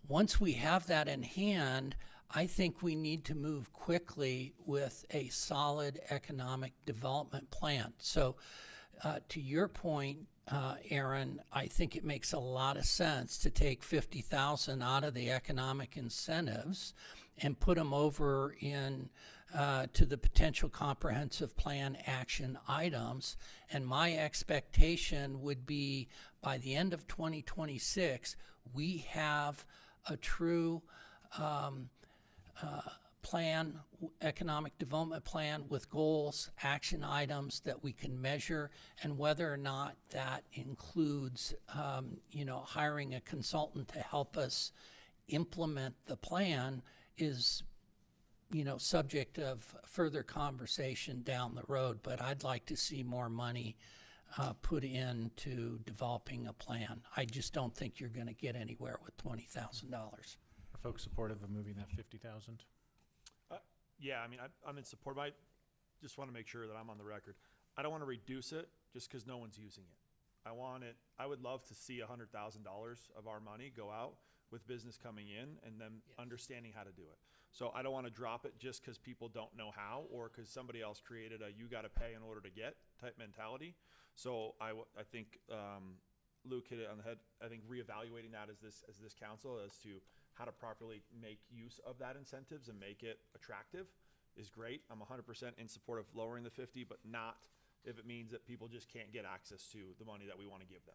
once we have that in hand, I think we need to move quickly with a solid economic development plan. So to your point, Aaron, I think it makes a lot of sense to take 50,000 out of the economic incentives and put them over in to the potential comprehensive plan action items. And my expectation would be by the end of 2026, we have a true plan, economic development plan with goals, action items that we can measure, and whether or not that includes, hiring a consultant to help us implement the plan is, subject of further conversation down the road, but I'd like to see more money put into developing a plan. I just don't think you're going to get anywhere with $20,000. Are folks supportive of moving that 50,000? Yeah, I mean, I'm in support, but I just want to make sure that I'm on the record. I don't want to reduce it just because no one's using it. I would love to see $100,000 of our money go out with business coming in and them understanding how to do it. So I don't want to drop it just because people don't know how, or because somebody else created a you got to pay in order to get type mentality. So I think Luke hit it on the head. I think reevaluating that as this council as to how to properly make use of that incentives and make it attractive is great. I'm 100% in support of lowering the 50, but not if it means that people just can't get access to the money that we want to give them.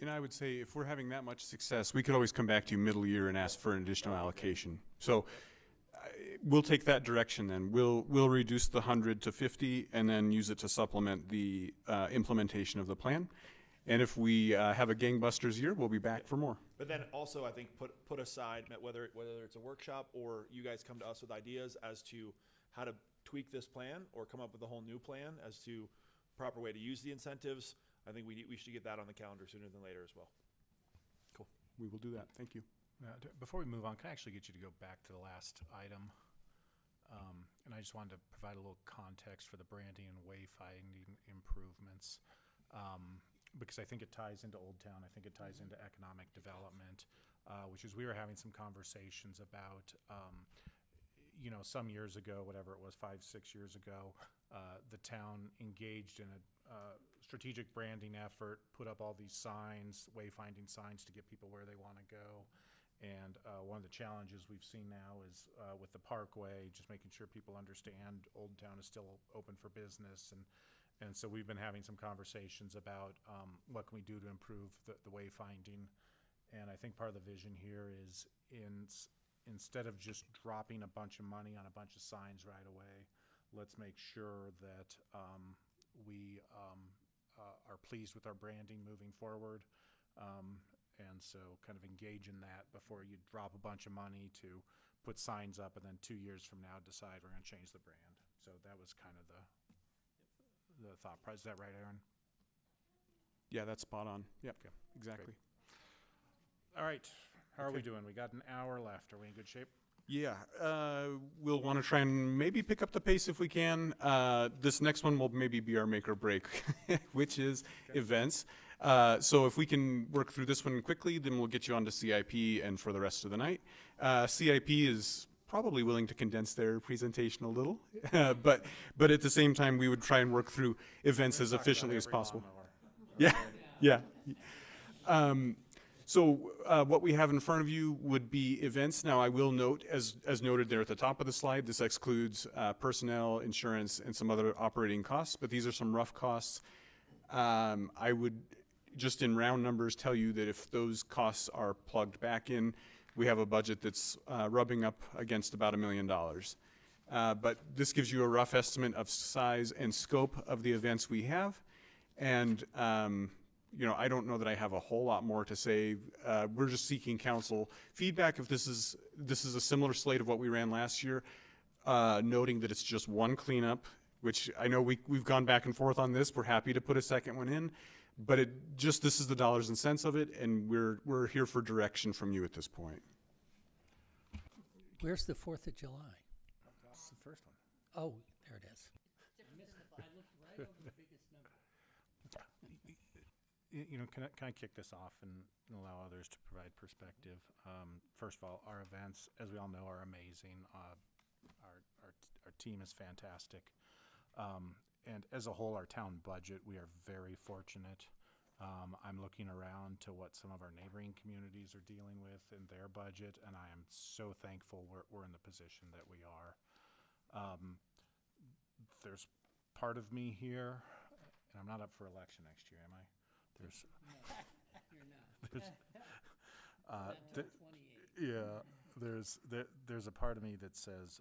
And I would say if we're having that much success, we could always come back to you middle year and ask for an additional allocation. So we'll take that direction then. We'll reduce the 100 to 50 and then use it to supplement the implementation of the plan. And if we have a gangbusters year, we'll be back for more. But then also, I think put aside whether it's a workshop or you guys come to us with ideas as to how to tweak this plan or come up with a whole new plan as to proper way to use the incentives. I think we should get that on the calendar sooner than later as well. Cool. We will do that. Thank you. Before we move on, can I actually get you to go back to the last item? And I just wanted to provide a little context for the branding and wayfinding improvements. Because I think it ties into Old Town. I think it ties into economic development, which is we were having some conversations about, some years ago, whatever it was, 5-6 years ago, the town engaged in a strategic branding effort, put up all these signs, wayfinding signs to get people where they want to go. And one of the challenges we've seen now is with the Parkway, just making sure people understand Old Town is still open for business. And so we've been having some conversations about what can we do to improve the wayfinding. And I think part of the vision here is instead of just dropping a bunch of money on a bunch of signs right away, let's make sure that we are pleased with our branding moving forward. And so kind of engage in that before you drop a bunch of money to put signs up and then 2 years from now decide we're going to change the brand. So that was kind of the thought process. Is that right, Aaron? Yeah, that's spot on. Yep, Okay. exactly. All right. How are we Okay. doing? We got an hour left. Are we in good shape? Yeah, we'll want to try and maybe pick up the pace if we can. This next one will maybe be our make or break, which is events. So if we can work through this one quickly, then we'll get you onto CIP and for the rest of the night. CIP is probably willing to condense their presentation a little, but at the same time, we would try and work through events as efficiently as possible. Yeah, yeah. So what we have in front of you would be events. Now, I will note, as noted there at the top of the slide, this excludes personnel, insurance, and some other operating costs, but these are some rough costs. I would, just in round numbers, tell you that if those costs are plugged back in, we have a budget that's rubbing up against about $1 million. But this gives you a rough estimate of size and scope of the events we have. And I don't know that I have a whole lot more to say. We're just seeking council feedback if this is a similar slate of what we ran last year, noting that it's just one cleanup, which I know we've gone back and forth on this. We're happy to put a second one in, but this is the dollars and cents of it, and we're here for direction from you at this point. Where's the 4th of July? That's the first one. Oh, there it is. I looked right over the biggest number. Can I kick this off and allow others to provide perspective? First of all, our events, as we all know, are amazing. Our team is fantastic. And as a whole, our town budget, we are very fortunate. I'm looking around to what some of our neighboring communities are dealing with in their budget, and I am so thankful we're in the position that we are. There's part of me here, and I'm not up for election next year, am I? There's there's a part of me that says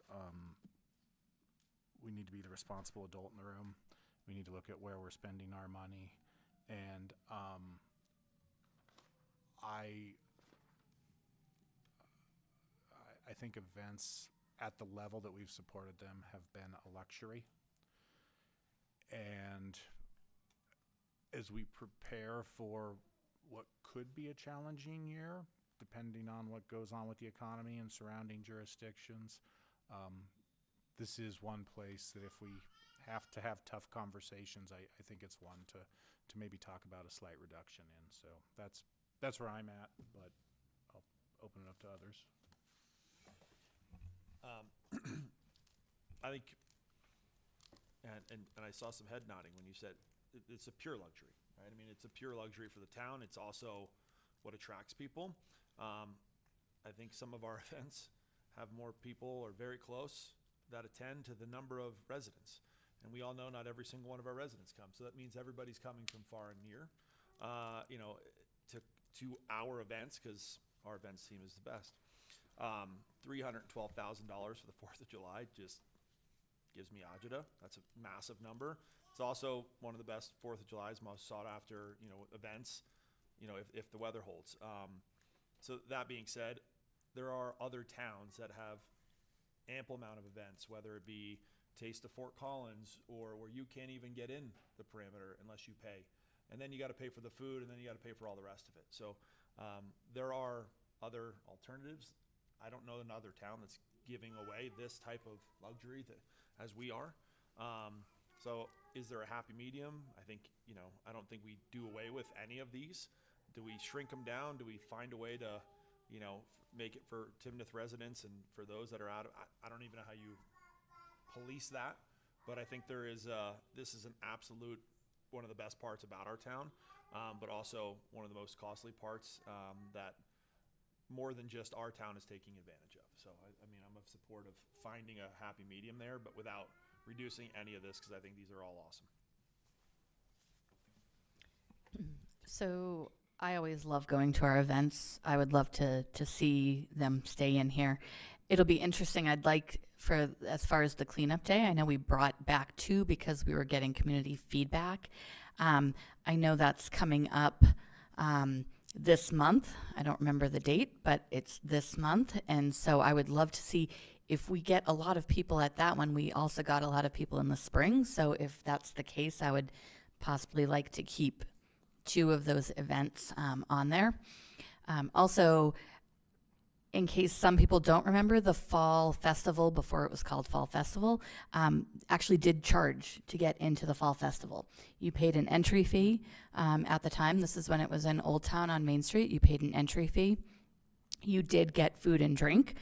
we need to be the responsible adult in the room. We need to look at where we're spending our money, and I think events at the level that we've supported them, have been a luxury. And as we prepare for what could be a challenging year, depending on what goes on with the economy and surrounding jurisdictions, this is one place that if we have to have tough conversations, I think it's one to maybe talk about a slight reduction in. So that's where I'm at, but I'll open it up to others. I think, and I saw some head nodding when you said it's a pure luxury, right? I mean, it's a pure luxury for the town. It's also what attracts people. I think some of our events have more people or very close that attend to the number of residents. And we all know not every single one of our residents comes. So that means everybody's coming from far and near, to our events, because our events team is the best. $312,000 for the 4th of July just gives me agita. That's a massive number. It's also one of the best 4th of July's most sought after, events, if the weather holds. So that being said, there are other towns that have ample amount of events, whether it be Taste of Fort Collins or where you can't even get in the perimeter unless you pay. And then you got to pay for the food, and then you got to pay for all the rest of it. So there are other alternatives. I don't know another town that's giving away this type of luxury as we are. So is there a happy medium? I think, I don't think we do away with any of these. Do we shrink them down? Do we find a way to, make it for Timnath residents and for those that are out of, I don't even know how you police that, but I think this is an absolute, one of the best parts about our town, but also one of the most costly parts that more than just our town is taking advantage of. So, I mean, I'm of support of finding a happy medium there, but without reducing any of this, because I think these are all awesome. So I always love going to our events. I would love to see them stay in here. It'll be interesting. I'd like for, as far as the cleanup day, I know we brought back 2 because we were getting community feedback. I know that's coming up this month. I don't remember the date, but it's this month. And so I would love to see if we get a lot of people at that one. We also got a lot of people in the spring. So if that's the case, I would possibly like to keep 2 of those events on there. Also, in case some people don't remember, the Fall Festival, before it was called Fall Festival, actually did charge to get into the Fall Festival. You paid an entry fee at the time. This is when it was in Old Town on Main Street. You paid an entry fee. You did get food and drink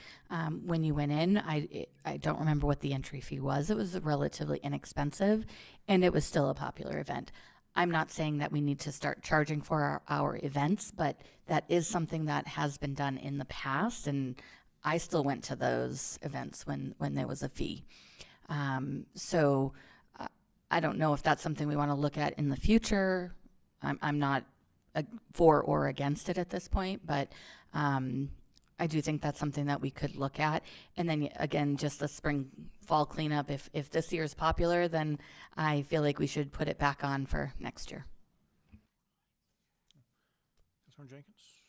when you went in. I don't remember what the entry fee was. It was relatively inexpensive, and it was still a popular event. I'm not saying that we need to start charging for our events, but that is something that has been done in the past, and I still went to those events when there was a fee. So I don't know if that's something we want to look at in the future. I'm not for or against it at this point, but I do think that's something that we could look at. And then again, just the spring fall cleanup. If this year is popular, then I feel like we should put it back on for next year. Councilmember Jenkins?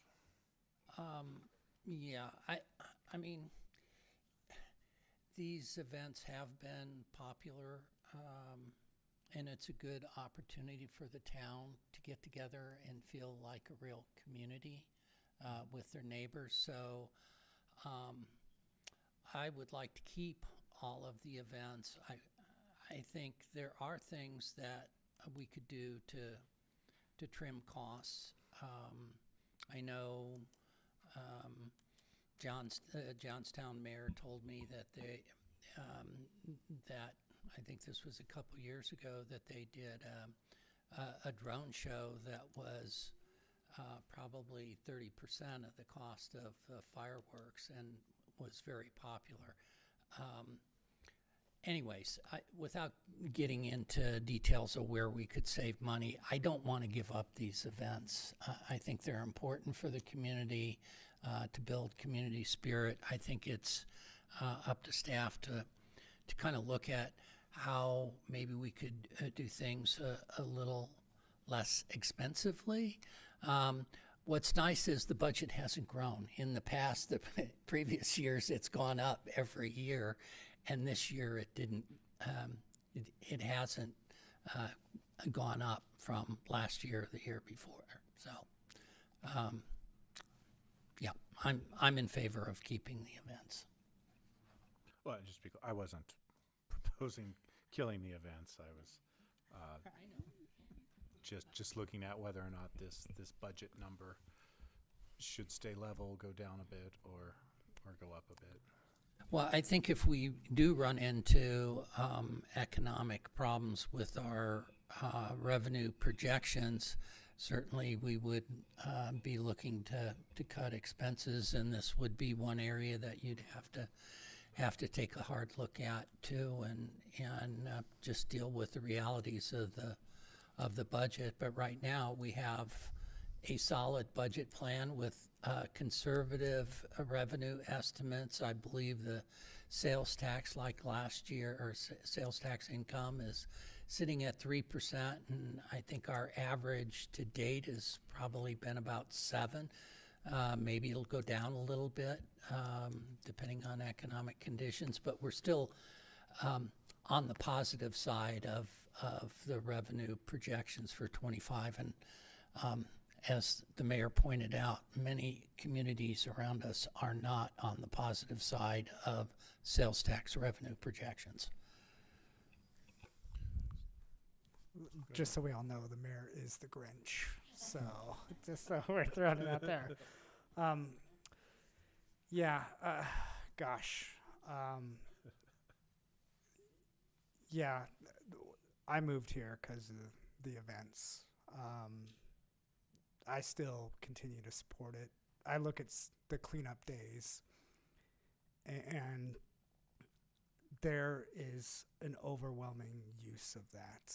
Yeah, I mean, these events have been popular, and it's a good opportunity for the town to get together and feel like a real community with their neighbors. So I would like to keep all of the events. I think there are things that we could do to trim costs. I know Johnstown mayor told me that they that I think this was a couple years ago that they did a drone show that was probably 30% of the cost of fireworks and was very popular. Anyways, without getting into details of where we could save money, I don't want to give up these events. I think they're important for the community to build community spirit. I think it's up to staff to kind of look at how maybe we could do things a little less expensively. What's nice is the budget hasn't grown. In the past, the previous years, it's gone up every year, and this year it didn't. It hasn't gone up from last year or the year before. So, yeah, I'm in favor of keeping the events. Well, just because I wasn't proposing killing the events, I was just looking at whether or not this budget number should stay level, go down a bit, or go up a bit. Well, I think if we do run into economic problems with our revenue projections, certainly we would be looking to cut expenses, and this would be one area that you'd have to take a hard look at too, and just deal with the realities of the budget. But right now we have a solid budget plan with conservative revenue estimates. I believe the sales tax, like last year, or sales tax income is sitting at 3%, and I think our average to date has probably been about 7%. Maybe it'll go down a little bit depending on economic conditions, but we're still on the positive side of the revenue projections for 25. And as the mayor pointed out, many communities around us are not on the positive side of sales tax revenue projections. Just so we all know, the mayor is the Grinch. So just so we're throwing it out there. Yeah, gosh. Yeah, I moved here because of the events. I still continue to support it. I look at the cleanup days, and there is an overwhelming use of that.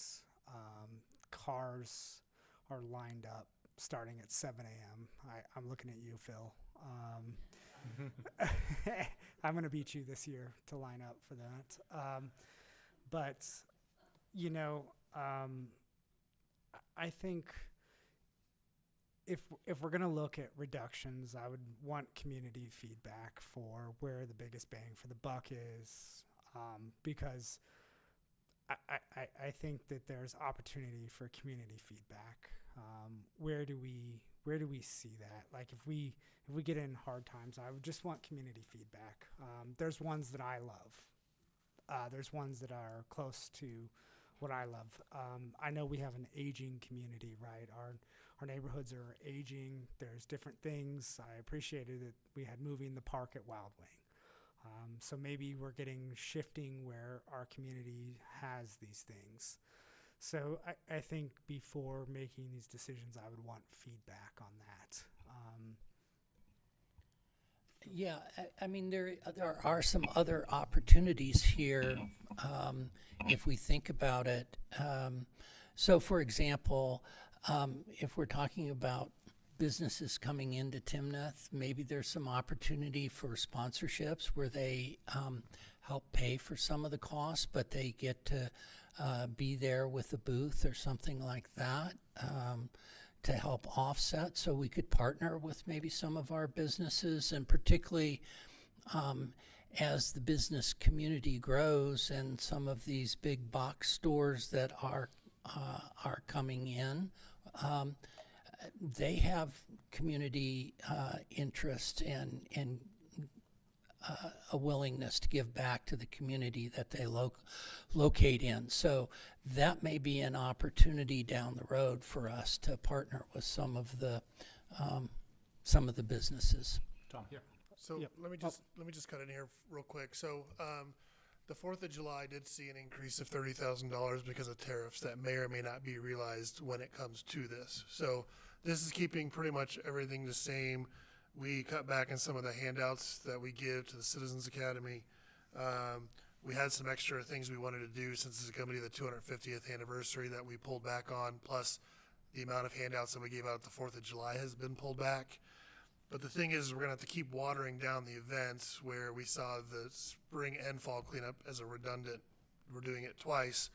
Cars are lined up starting at 7 a.m. I'm looking at you, Phil. I'm going to beat you this year to line up for that. But, you know, I think if we're going to look at reductions, I would want community feedback for where the biggest bang for the buck is, because I think that there's opportunity for community feedback. Where do we see that? Like if we get in hard times, I would just want community feedback. There's ones that I love. There's ones that are close to what I love. I know we have an aging community, right? Our neighborhoods are aging. There's different things. I appreciated that we had moving the park at Wild Wing. So maybe we're shifting where our community has these things. So I think before making these decisions, I would want feedback on that. Yeah, I mean, there are some other opportunities here if we think about it. So, for example, if we're talking about businesses coming into Timnath, maybe there's some opportunity for sponsorships where they help pay for some of the costs, but they get to be there with a booth or something like that to help offset. So we could partner with maybe some of our businesses, and particularly as the business community grows and some of these big box stores that are coming in, they have community interest and a willingness to give back to the community that they locate in. So that may be an opportunity down the road for us to partner with some of the businesses. Tom, here. So Yep. let me just cut in here real quick. So the 4th of July did see an increase of $30,000 because of tariffs that may or may not be realized when it comes to this. So this is keeping pretty much everything the same. We cut back on some of the handouts that we give to the Citizens Academy. We had some extra things we wanted to do since it's going to be the 250th anniversary that we pulled back on, plus the amount of handouts that we gave out at the 4th of July has been pulled back. But the thing is, we're going to have to keep watering down the events where we saw the spring and fall cleanup as a redundant. We're doing it twice.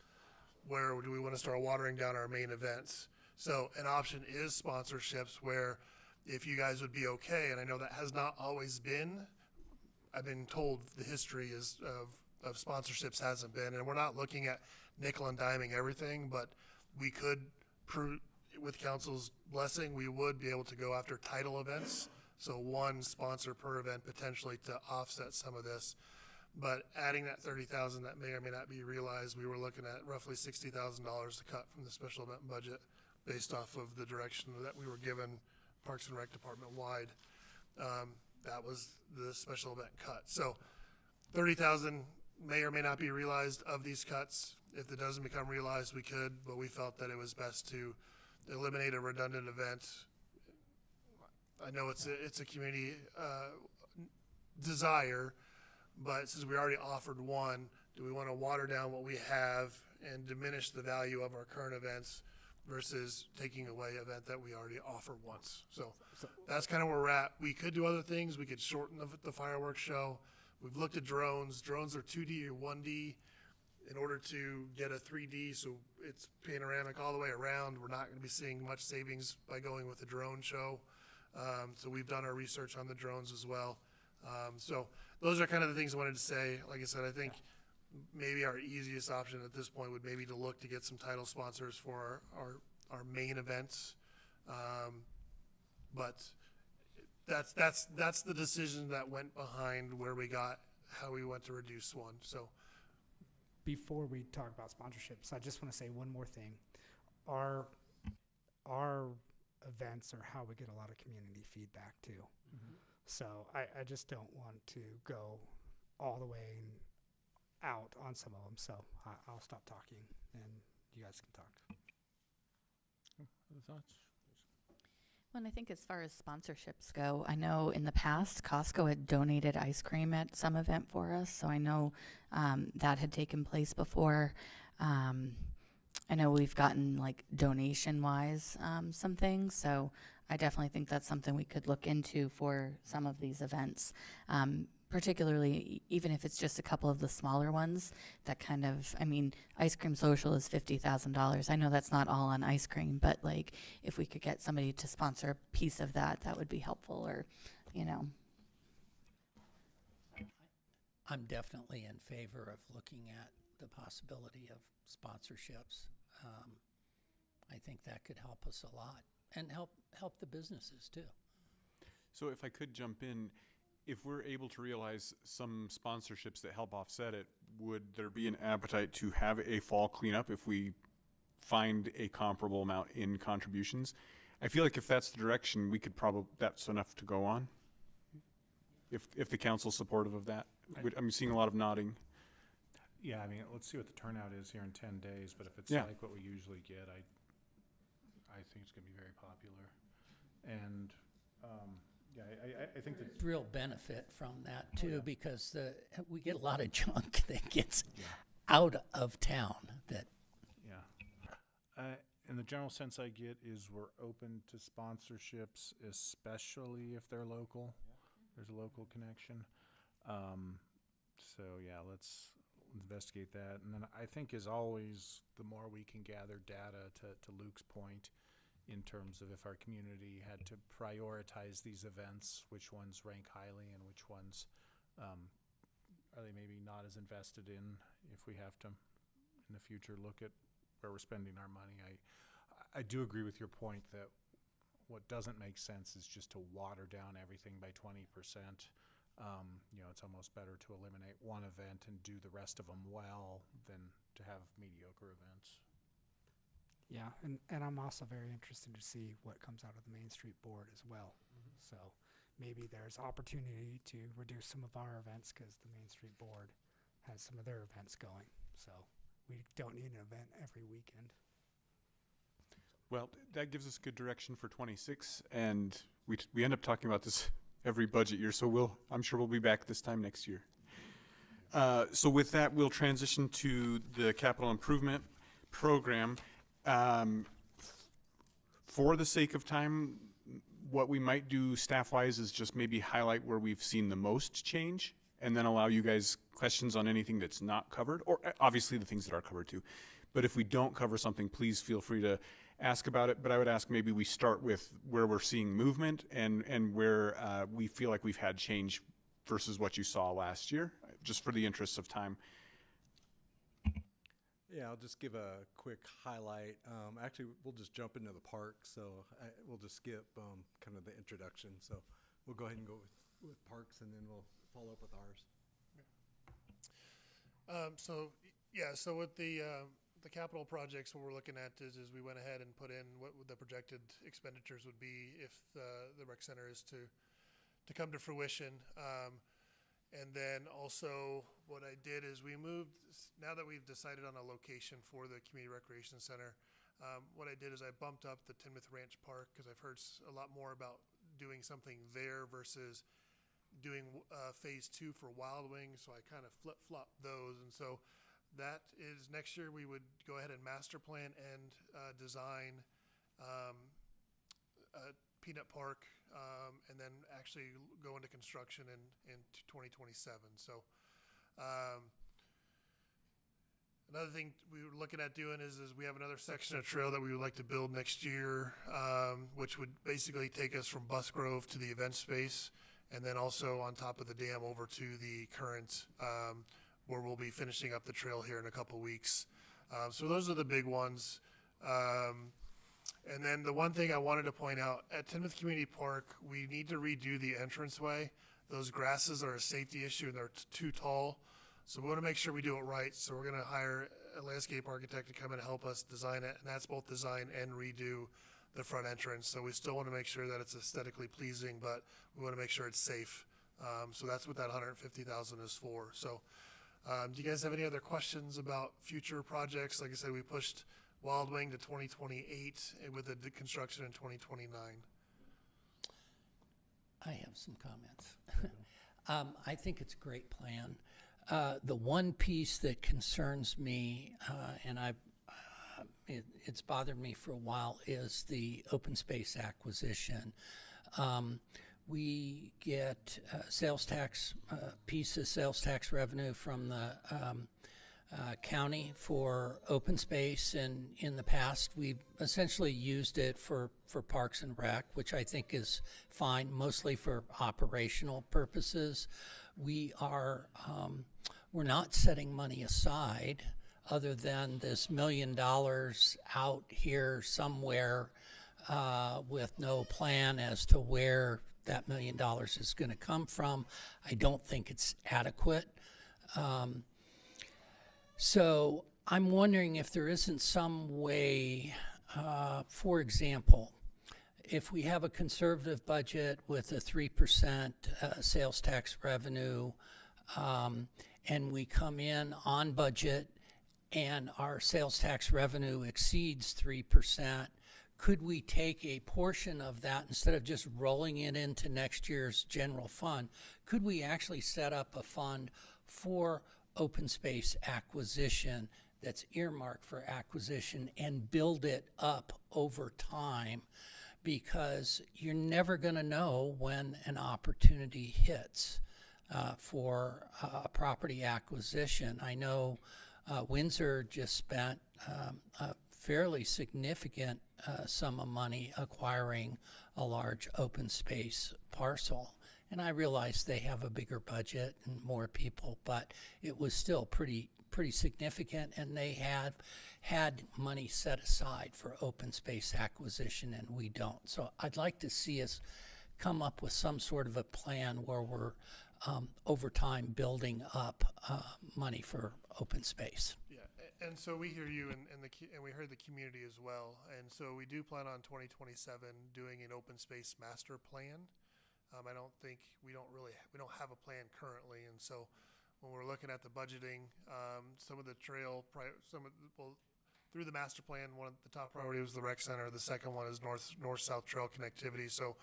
Where do we want to start watering down our main events? So an option is sponsorships where if you guys would be okay, and I know that has not always been, I've been told the history is of sponsorships hasn't been, and we're not looking at nickel and diming everything, but we could, with council's blessing, we would be able to go after title events. So one sponsor per event potentially to offset some of this. But adding that 30,000 that may or may not be realized, we were looking at roughly $60,000 to cut from the special event budget based off of the direction that we were given Parks and Rec Department wide. That was the special event cut. So 30,000 may or may not be realized of these cuts. If it doesn't become realized, we could, but we felt that it was best to eliminate a redundant event. I know it's a community desire, but since we already offered one, do we want to water down what we have and diminish the value of our current events versus taking away an event that we already offer once? So that's kind of where we're at. We could do other things. We could shorten the fireworks show. We've looked at drones. Drones are 2D or 1D. In order to get a 3D, so it's panoramic all the way around, we're not going to be seeing much savings by going with a drone show. So we've done our research on the drones as well. So those are kind of the things I wanted to say. Like I said, I think maybe our easiest option at this point would maybe to look to get some title sponsors for our main events. But that's the decision that went behind where we got, how we went to reduce one. So Before we talk about sponsorships, I just want to say one more thing. Our events are how we get a lot of community feedback too. So I just don't want to go all the way out on some of them. So I'll stop talking and you guys can talk. Other thoughts? Well, and I think as far as sponsorships go, I know in the past Costco had donated ice cream at some event for us, so I know that had taken place before. I know we've gotten like donation-wise some things, so I definitely think that's something we could look into for some of these events. Particularly, even if it's just a couple of the smaller ones, that kind of, I mean, Ice Cream Social is $50,000. I know that's not all on ice cream, but like if we could get somebody to sponsor a piece of that, that would be helpful, or, you know. I'm definitely in favor of looking at the possibility of sponsorships. I think that could help us a lot and help the businesses too. So if I could jump in, if we're able to realize some sponsorships that help offset it, would there be an appetite to have a fall cleanup if we find a comparable amount in contributions? I feel like if that's the direction, we could probably, that's enough to go on. If the council's supportive of that. I'm seeing a lot of nodding. Yeah, I mean, let's see what the turnout is here in 10 days, but if it's Yeah. like what we usually get, I think it's going to be very popular. And, yeah, I think that, There's real benefit from that Oh, too, yeah. because we get a lot of junk that gets out of town that yeah. And the general sense I get is we're open to sponsorships, especially if they're local. There's a local connection. So yeah, let's investigate that. And then I think, as always, the more we can gather data, to Luke's point, in terms of if our community had to prioritize these events, which ones rank highly and which ones are they maybe not as invested in, if we have to in the future look at where we're spending our money. I do agree with your point that what doesn't make sense is just to water down everything by 20%. You know, it's almost better to eliminate one event and do the rest of them well than to have mediocre events. Yeah, and I'm also very interested to see what comes out of the Main Street Board as well. So maybe there's opportunity to reduce some of our events because the Main Street Board has some of their events going. So we don't need an event every weekend. Well, that gives us good direction for 26, and we end up talking about this every budget year, so I'm sure we'll be back this time next year. So with that, we'll transition to the capital improvement program. For the sake of time, what we might do staff-wise is just maybe highlight where we've seen the most change and then allow you guys questions on anything that's not covered, or obviously the things that are covered too. But if we don't cover something, please feel free to ask about it. But I would ask maybe we start with where we're seeing movement and where we feel like we've had change versus what you saw last year, just for the interests of time. Yeah, I'll just give a quick highlight. Actually, we'll just jump into the park, so we'll just skip kind of the introduction. So we'll go ahead and go with parks, and then we'll follow up with ours. So with the capital projects, what we're looking at is we went ahead and put in what the projected expenditures would be if the rec center is to come to fruition. And then also what I did is we moved, now that we've decided on a location for the community recreation center, what I did is I bumped up the Timnath Ranch Park because I've heard a lot more about doing something there versus doing phase 2 for Wild Wings. So I kind of flip-flopped those. And so that is next year we would go ahead and master plan and design Peanut Park, and then actually go into construction in 2027. So another thing we were looking at doing is we have another section of trail that we would like to build next year, which would basically take us from Bus Grove to the event space, and then also on top of the dam over to the current, where we'll be finishing up the trail here in a couple weeks. So those are the big ones. And then the one thing I wanted to point out, at Timnath Community Park, we need to redo the entranceway. Those grasses are a safety issue and they're too tall. So we want to make sure we do it right. So we're going to hire a landscape architect to come and help us design it. And that's both design and redo the front entrance. So we still want to make sure that it's aesthetically pleasing, but we want to make sure it's safe. So that's what that $150,000 is for. So do you guys have any other questions about future projects? Like I said, we pushed Wild Wing to 2028 with the construction in 2029. I have some comments. I think it's a great plan. The one piece that concerns me, and it's bothered me for a while, is the open space acquisition. We get sales tax, piece of sales tax revenue from the county for open space, and in the past we've essentially used it for Parks and Rec, which I think is fine, mostly for operational purposes. We're not setting money aside other than this $1 million out here somewhere with no plan as to where that $1 million is going to come from. I don't think it's adequate. So I'm wondering if there isn't some way, for example, if we have a conservative budget with a 3% sales tax revenue, and we come in on budget and our sales tax revenue exceeds 3%, could we take a portion of that, instead of just rolling it into next year's general fund, could we actually set up a fund for open space acquisition that's earmarked for acquisition and build it up over time? Because you're never going to know when an opportunity hits for a property acquisition. I know Windsor just spent a fairly significant sum of money acquiring a large open space parcel. And I realize they have a bigger budget and more people, but it was still pretty significant, and they had money set aside for open space acquisition, and we don't. So I'd like to see us come up with some sort of a plan where we're over time building up money for open space. Yeah, and so we hear you, and we heard the community as well. And so we do plan on 2027 doing an open space master plan. We don't have a plan currently, and so when we're looking at the budgeting, some of the through the master plan, one of the top priority was the rec center. The second one is north-south trail connectivity. So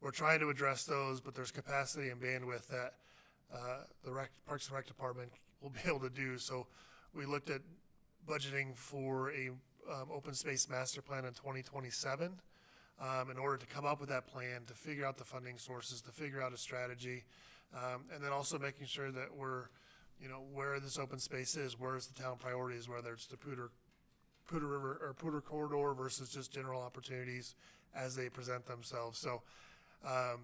we're trying to address those, but there's capacity and bandwidth that the Parks and Rec department will be able to do. So we looked at budgeting for a open space master plan in 2027. In order to come up with that plan, to figure out the funding sources, to figure out a strategy, And then also making sure that we're, where this open space is, where's the town priorities, whether it's the Poudre River or Poudre corridor versus just general opportunities as they present themselves. So, I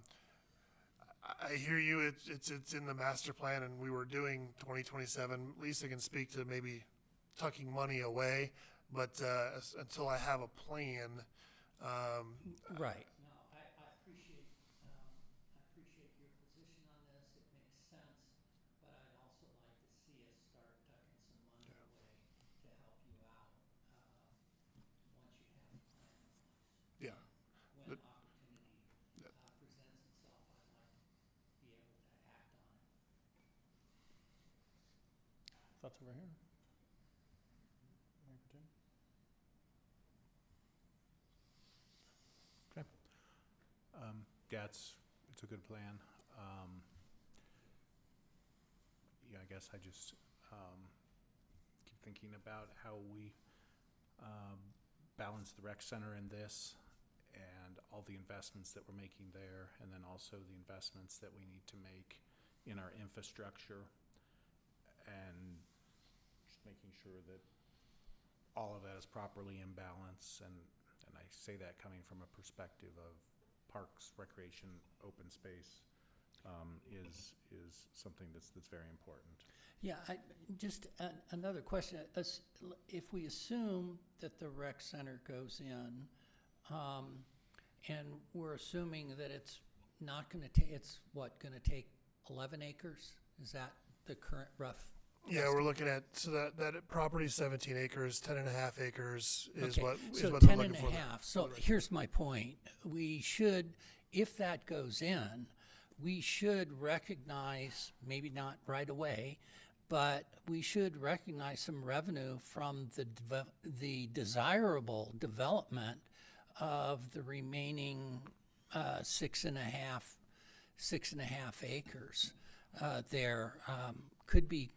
hear you. It's in the master plan, and we were doing 2027. Lisa can speak to maybe tucking money away, but until I have a plan, Right. No, I appreciate your position on this. It makes sense, but I'd also like to see us start tucking some money away to help you out, once you have a plan in place. Yeah. When But- opportunity, presents itself, I'd like to be able to act on it. Thoughts over here? Mayor Pro Tem? Yeah, it's a good plan. Yeah, I guess I just keep thinking about how we balance the rec center in this and all the investments that we're making there, and then also the investments that we need to make in our infrastructure, and just making sure that all of that is properly in balance. And I say that coming from a perspective of parks, recreation, open space, is something that's very important. Yeah, just another question. If we assume that the rec center goes in, and we're assuming that it's not going to take, it's what, going to take 11 acres? Is that the current rough? Yeah, we're looking at, so that property is 17 acres, 10 and a half acres is Okay, what so they're 10 looking and for. a half. So here's my point. We should, if that goes in, we should recognize, maybe not right away, but we should recognize some revenue from the desirable development of the remaining 6.5 acres there. Could be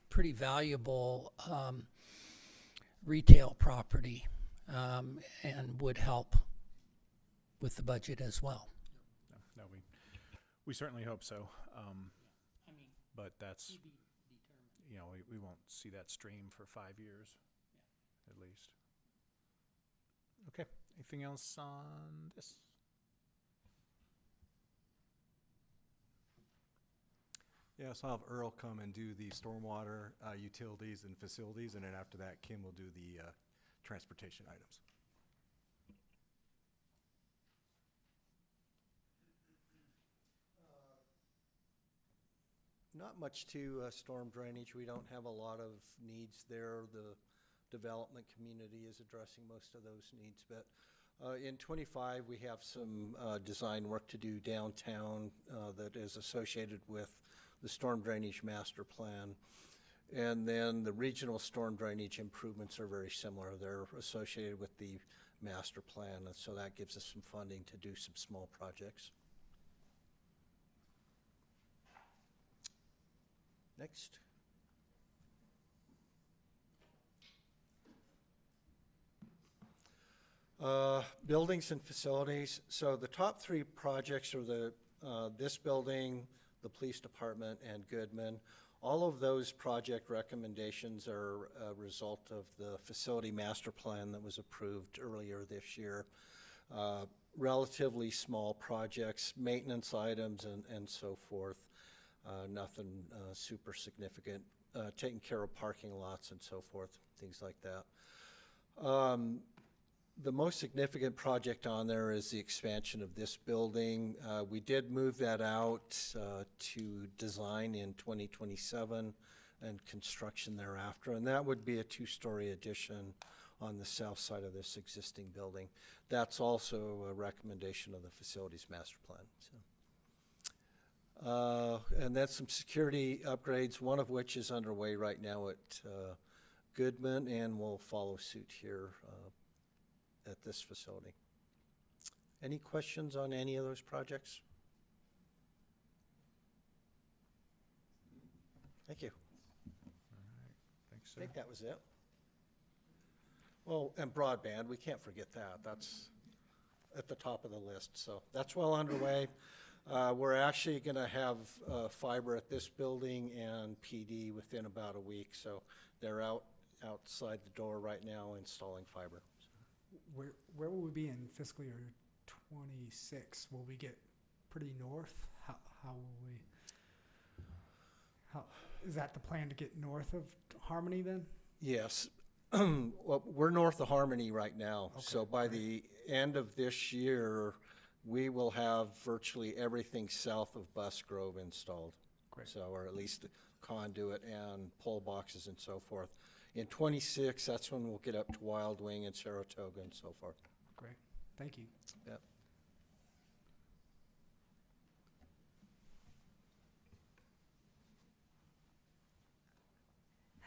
pretty valuable retail property, and would help with the budget as well. No, we certainly hope so. I mean, But that's, to be determined. you know, we won't see that stream for 5 years, at least. Okay, anything else on this? Yeah, so I'll have Earl come and do the stormwater, utilities and facilities, and then after that, Kim will do the transportation items. Not much to storm drainage. We don't have a lot of needs there. The development community is addressing most of those needs. But in '25, we have some design work to do downtown that is associated with the storm drainage master plan. And then the regional storm drainage improvements are very similar. They're associated with the master plan, and so that gives us some funding to do some small projects. Next. Buildings and facilities. So the top three projects are this building, the police department, and Goodman. All of those project recommendations are a result of the facility master plan that was approved earlier this year. Relatively small projects, maintenance items, and so forth. Nothing super significant. Taking care of parking lots and so forth, things like that. The most significant project on there is the expansion of this building. We did move that out to design in 2027 and construction thereafter, and that would be a 2-story addition on the south side of this existing building. That's also a recommendation of the facilities master plan. So. And then some security upgrades, one of which is underway right now at Goodman, and will follow suit here at this facility. Any questions on any of those projects? Thank you. Thanks, I sir. think that was it. Well, and broadband, we can't forget that. That's at the top of the list. So that's well underway. We're actually gonna have fiber at this building and PD within about a week, so they're outside the door right now installing fiber. Where will we be in fiscal year 26? Will we get pretty north? How will we? How is that the plan, to get north of Harmony then? Yes. Well, we're north of Harmony right now, so Okay, by great. the end of this year, we will have virtually everything south of Bus Grove installed. Great. So, or at least conduit and pole boxes and so forth. In 26, that's when we'll get up to Wild Wing and Saratoga and so forth. Great. Thank you. Yep.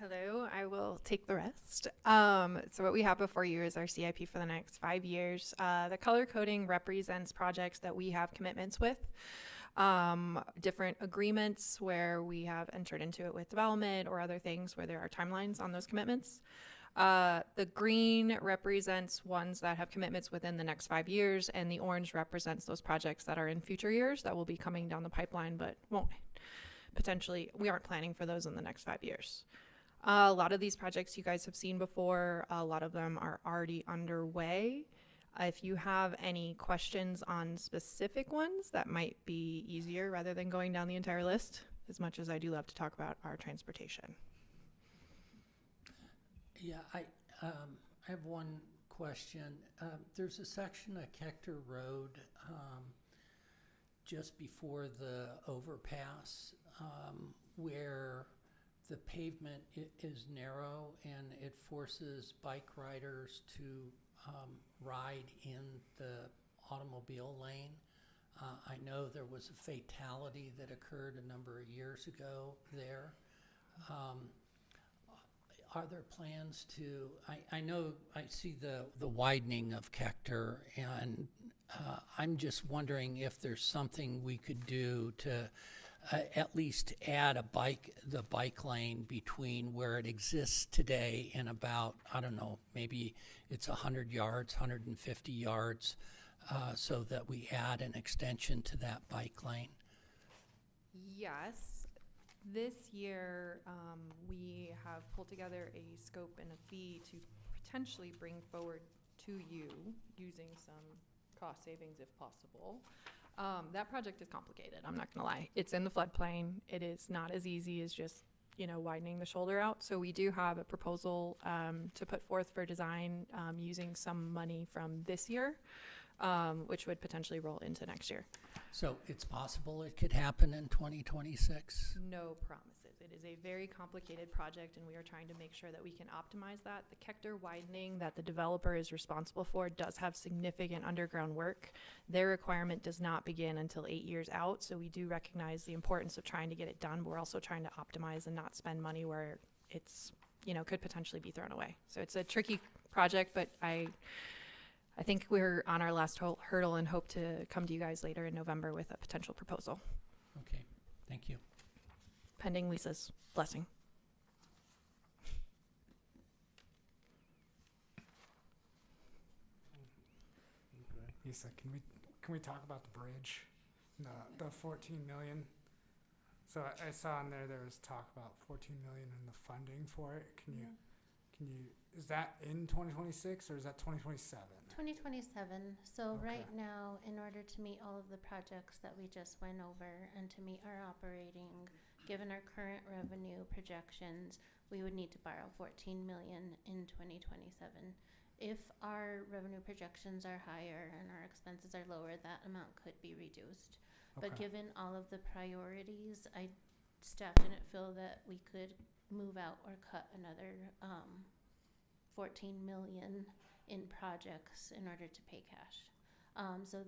Hello, I will take the rest. So what we have before you is our CIP for the next 5 years. The color coding represents projects that we have commitments with, different agreements where we have entered into it with development or other things where there are timelines on those commitments. The green represents ones that have commitments within the next 5 years, and the orange represents those projects that are in future years that will be coming down the pipeline, but won't potentially, we aren't planning for those in the next 5 years. A lot of these projects you guys have seen before, a lot of them are already underway. If you have any questions on specific ones, that might be easier rather than going down the entire list, as much as I do love to talk about our transportation. Yeah, I have one question. There's a section of Kechter Road just before the overpass where the pavement is narrow and it forces bike riders to ride in the automobile lane. I know there was a fatality that occurred a number of years ago there. Are there plans to, I know I see the widening of Kechter, and I'm just wondering if there's something we could do to at least add the bike lane between where it exists today and about, I don't know, maybe it's 100 yards, 150 yards, so that we add an extension to that bike lane. Yes. This year, we have pulled together a scope and a fee to potentially bring forward to you using some cost savings if possible. That project is complicated, I'm not gonna lie. It's in the floodplain. It is not as easy as just, widening the shoulder out. So we do have a proposal to put forth for design using some money from this year, which would potentially roll into next year. So it's possible it could happen in 2026? No promises. It is a very complicated project, and we are trying to make sure that we can optimize that. The Kechter widening that the developer is responsible for does have significant underground work. Their requirement does not begin until 8 years out, so we do recognize the importance of trying to get it done, but we're also trying to optimize and not spend money where it's, could potentially be thrown away. So it's a tricky project, but I think we're on our last hurdle and hope to come to you guys later in November with a potential proposal, Okay, thank you. pending Lisa's blessing. Lisa, can we talk about the bridge? The 14 million. So I saw in there was talk about 14 million in the funding for it. Can you, is that in 2026 or is that 2027? 2027. So Okay. right now, in order to meet all of the projects that we just went over and to meet our operating, given our current revenue projections, we would need to borrow 14 million in 2027. If our revenue projections are higher and our expenses are lower, that amount could be reduced. But Okay. given all of the priorities, staff didn't feel that we could move out or cut another 14 million in projects in order to pay cash. So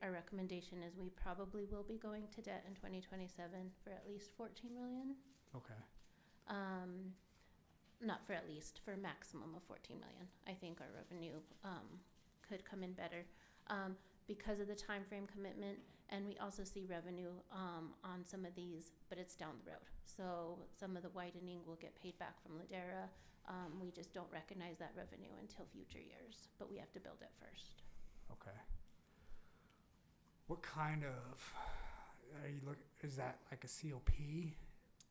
our recommendation is we probably will be going to debt in 2027 for at least 14 million. Okay. Not for at least, for a maximum of 14 million. I think our revenue could come in better because of the time frame commitment, and we also see revenue on some of these, but it's down the road. So some of the widening will get paid back from Ladera. We just don't recognize that revenue until future years, but we have to build it first. Okay. What kind of is that like a COP?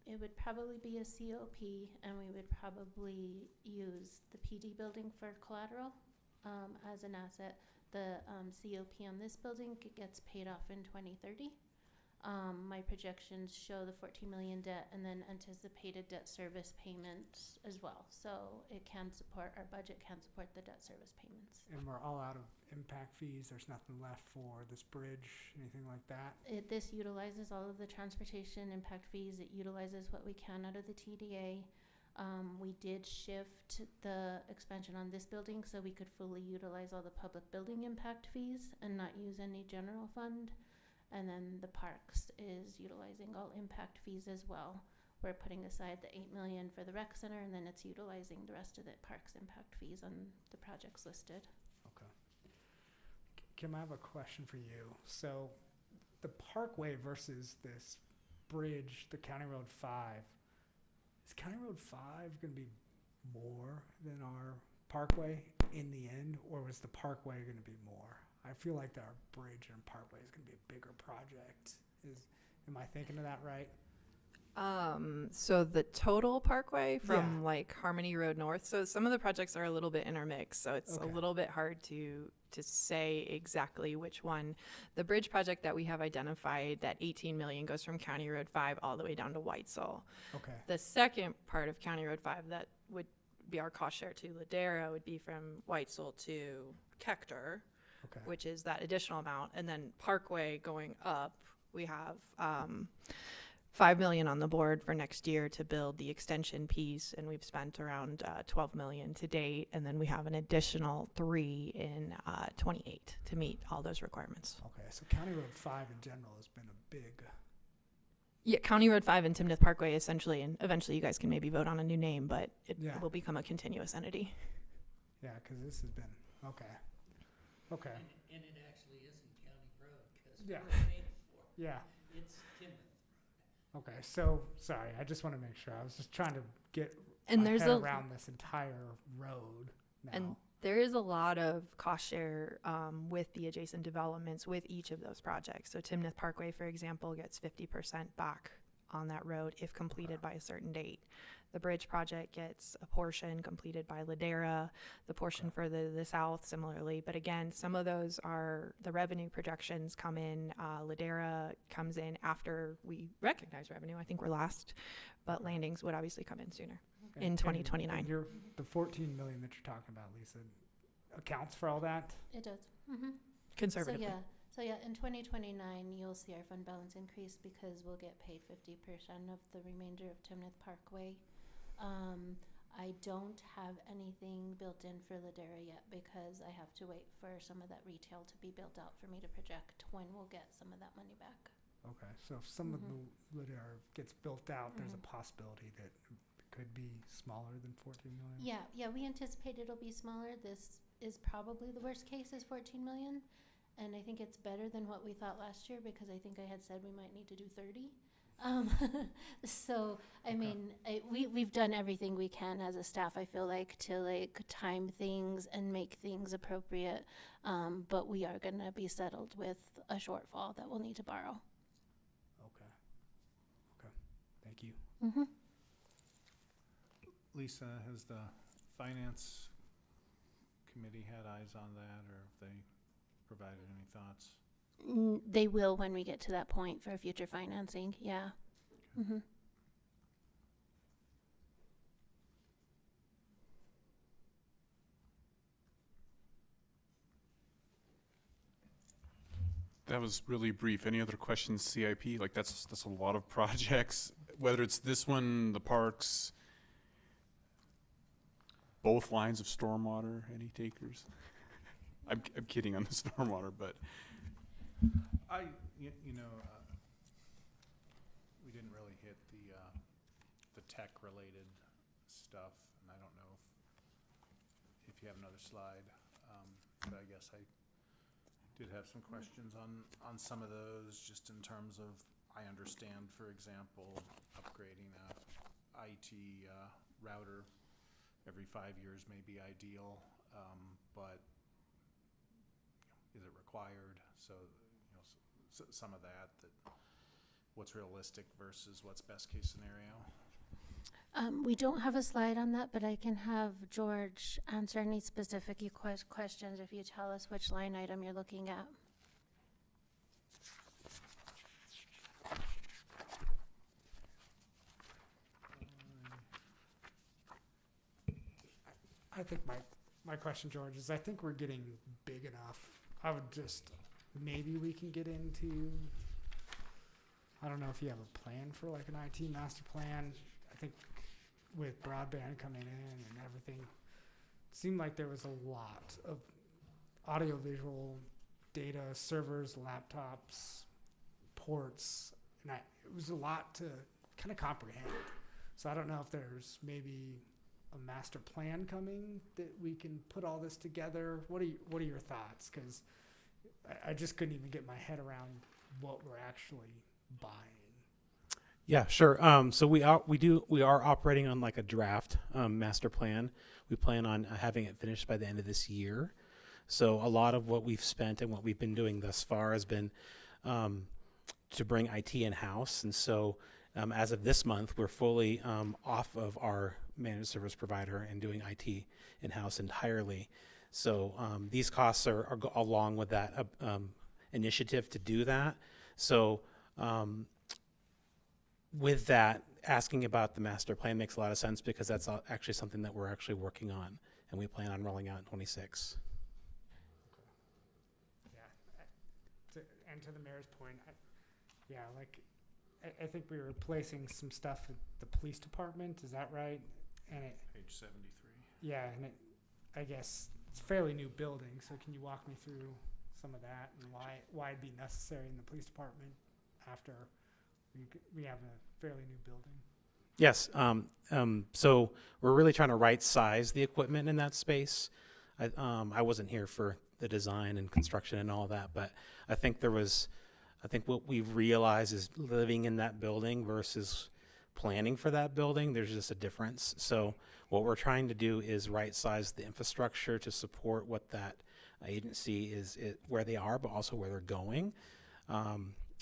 It would probably be a COP, and we would probably use the PD building for collateral as an asset. The COP on this building gets paid off in 2030. My projections show the 14 million debt and then anticipated debt service payments as well. So it can support, our budget can support the debt service payments. And we're all out of impact fees. There's nothing left for this bridge, anything like that. This utilizes all of the transportation impact fees. It utilizes what we can out of the TDA. We did shift the expansion on this building so we could fully utilize all the public building impact fees and not use any general fund. And then the parks is utilizing all impact fees as well. We're putting aside the 8 million for the rec center, and then it's utilizing the rest of the parks impact fees on the projects listed. Okay. Kim, I have a question for you. So the parkway versus this bridge, the County Road 5, is County Road 5 going to be more than our parkway in the end, or was the parkway going to be more? I feel like our bridge and parkway is going to be a bigger project. Am I thinking of that right? So the total parkway from like Harmony Road North. So some of the projects are a little bit intermixed. So it's a little bit hard to say exactly which one. The bridge project that we have identified, that 18 million, goes from County Road 5 all the way down to Whitesell. Okay. The second part of County Road 5 that would be our cost share to Ladera would be from Whitesell to Kector. Okay. Which is that additional amount. And then Parkway going up, we have 5 million on the board for next year to build the extension piece, and we've spent around 12 million to date, and then we have an additional 3 in 28 to meet all those requirements. Okay, so County Road 5 in general has been a big... Yeah, County Road 5 and Timnath Parkway essentially, and eventually you guys can maybe vote on a new name, but it will become a continuous entity. Yeah, because this has been... Okay. Okay. And it actually isn't County Road, because Yeah. we're paid for it. Yeah. It's Timnath. Okay, so, sorry, I just want to make sure. I was just trying to get And my there's head a- around this entire road now. And there is a lot of cost share with the adjacent developments with each of those projects. So Timnath Parkway, for example, gets 50% back on that road if completed by a certain date. The bridge project gets a portion completed by Ladera, the portion further to the south similarly. But again, some of those are the revenue projections come in. Ladera comes in after we recognize revenue. I think we're last, but landings would obviously come in sooner in 2029. And the 14 million that you're talking about, Lisa, accounts for all that? It does. Mm-hmm. Conservatively. So yeah, in 2029, you'll see our fund balance increase because we'll get paid 50% of the remainder of Timnath Parkway. I don't have anything built in for Ladera yet because I have to wait for some of that retail to be built out for me to project when we'll get some of that money back. Okay, so if some of the Ladera gets built out, there's a possibility that it could be smaller than 14 million? Yeah, we anticipate it'll be smaller. This is probably the worst case is 14 million. And I think it's better than what we thought last year because I think I had said we might need to do 30. So, I mean, we've done everything we can as a staff, I feel like, to like time things and make things appropriate. But we are going to be settled with a shortfall that we'll need to borrow. Okay, thank you. Mm-hmm. Lisa, has the finance committee had eyes on that, or have they provided any thoughts? They will when we get to that point for future financing, yeah. Okay. Mm-hmm. That was really brief. Any other questions, CIP? Like that's a lot of projects, whether it's this one, the parks, both lines of stormwater. Any takers? I'm kidding on the stormwater, but we didn't really hit the tech-related stuff, and I don't know if you have another slide, but I guess I did have some questions on some of those, just in terms of, I understand, for example, upgrading a IT router every 5 years may be ideal, but is it required? So, some of that what's realistic versus what's best case scenario. We don't have a slide on that, but I can have George answer any specific questions if you tell us which line item you're looking at. I think my question, George, is I think we're getting big enough. I would just, maybe we can get into, I don't know if you have a plan for like an IT master plan. I think with broadband coming in and everything, it seemed like there was a lot of audiovisual data, servers, laptops, ports, and it was a lot to kind of comprehend. So I don't know if there's maybe a master plan coming that we can put all this together. What are your thoughts? Because I just couldn't even get my head around what we're actually buying. Yeah, sure. So we are operating on like a draft master plan. We plan on having it finished by the end of this year. So a lot of what we've spent and what we've been doing thus far has been to bring IT in-house. And so as of this month, we're fully off of our managed service provider and doing IT in-house entirely. So these costs are along with that initiative to do that. So with that, asking about the master plan makes a lot of sense because that's actually something that we're actually working on and we plan on rolling out in 26. Yeah. And to the mayor's point, I think we were replacing some stuff at the police department. Is that right? And Page 73. Yeah, and I guess it's a fairly new building. So can you walk me through some of that and why it'd be necessary in the police department after we have a fairly new building? Yes. So we're really trying to right size the equipment in that space. I wasn't here for the design and construction and all that, but I think what we've realized is living in that building versus planning for that building, there's just a difference. So what we're trying to do is right size the infrastructure to support what that agency is where they are, but also where they're going.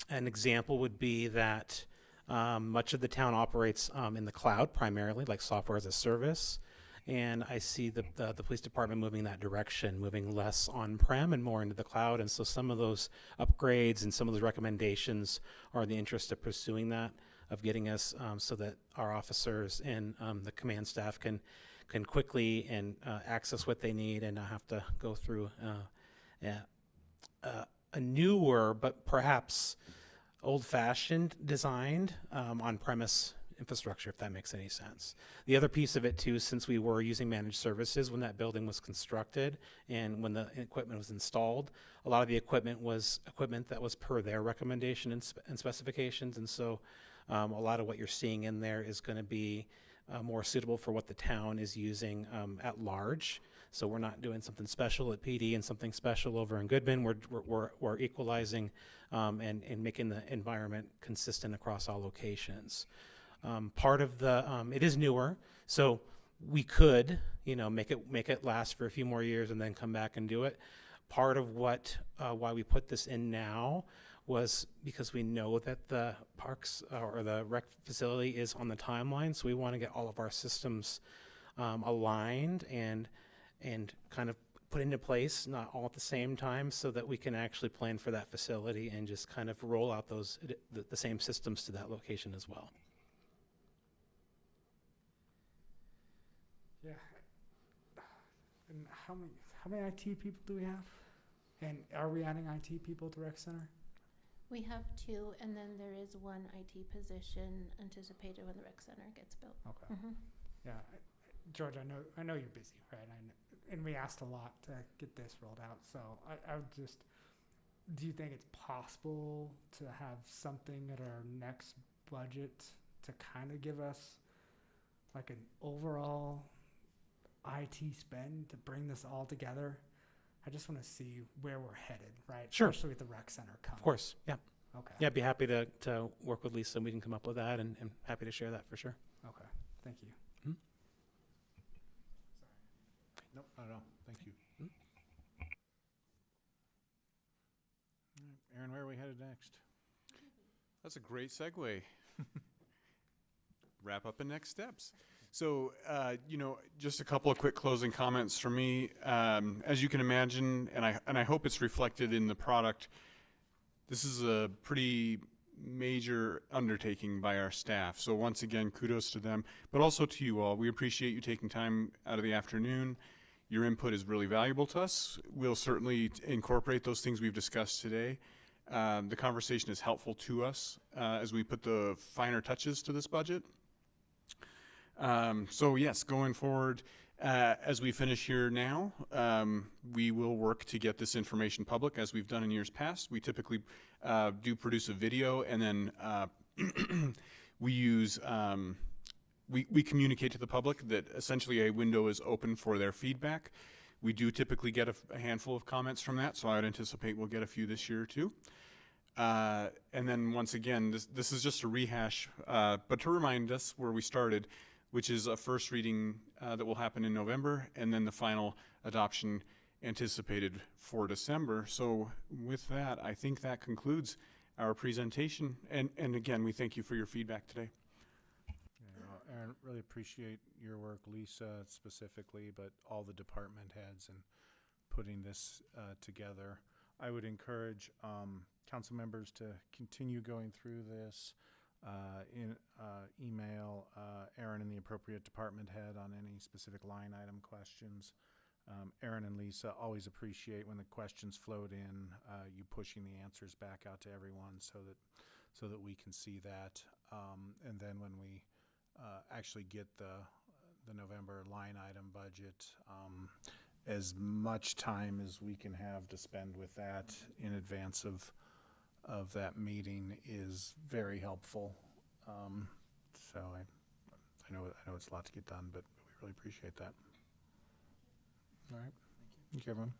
An example would be that much of the town operates in the cloud primarily, like software as a service. And I see the police department moving that direction, moving less on-prem and more into the cloud. And so some of those upgrades and some of those recommendations are in the interest of pursuing that, of getting us so that our officers and the command staff can quickly and access what they need and not have to go through a newer but perhaps old-fashioned designed on-premise infrastructure, if that makes any sense. The other piece of it too, since we were using managed services when that building was constructed and when the equipment was installed, a lot of the equipment was equipment that was per their recommendation and specifications. And so a lot of what you're seeing in there is going to be more suitable for what the town is using at large. So we're not doing something special at PD and something special over in Goodman. We're equalizing and making the environment consistent across all locations. Part of it is newer, so we could, make it last for a few more years and then come back and do it. Part of why we put this in now was because we know that the parks or the rec facility is on the timeline, so we want to get all of our systems aligned and kind of put into place, not all at the same time, so that we can actually plan for that facility and just kind of roll out the same systems to that location as well. Yeah. And how many IT people do we have? And are we adding IT people to Rec Center? We have 2, and then there is one IT position anticipated when the rec center gets built. Okay. Yeah, George, I know you're busy, right? And we asked a lot to get this rolled out. So I would just, do you think it's possible to have something at our next budget to kind of give us like an overall IT spend to bring this all together? I just want to see where we're headed, right? Sure. Especially with the rec center coming. Of course, yeah. Okay. Yeah, I'd be happy to work with Lisa and we can come up with that and happy to share that for sure. Okay. Thank you. Nope, not at all. Thank you. All right, Aaron, where are we headed next? That's a great segue. Wrap up and next steps. So, just a couple of quick closing comments from me. As you can imagine, and I hope it's reflected in the product, this is a pretty major undertaking by our staff. So once again, kudos to them, but also to you all. We appreciate you taking time out of the afternoon. Your input is really valuable to us. We'll certainly incorporate those things we've discussed today. The conversation is helpful to us as we put the finer touches to this budget. So yes, going forward, as we finish here now, we will work to get this information public as we've done in years past. We typically do produce a video, and then we use we communicate to the public that essentially a window is open for their feedback. We do typically get a handful of comments from that, so I would anticipate we'll get a few this year too. And then once again, this is just a rehash, but to remind us where we started, which is a first reading that will happen in November, and then the final adoption anticipated for December. So with that, I think that concludes our presentation. And again, we thank you for your feedback today. Aaron, really appreciate your work, Lisa specifically, but all the department heads in putting this together. I would encourage council members to continue going through this, email Aaron and the appropriate department head on any specific line item questions. Aaron and Lisa always appreciate when the questions float in, you pushing the answers back out to everyone so that we can see that. And then when we actually get the November line item budget, as much time as we can have to spend with that in advance of that meeting is very helpful. So I know it's a lot to get done, but we really appreciate that. All right. Thank you, everyone.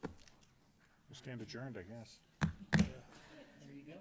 We stand adjourned, I guess. There you go.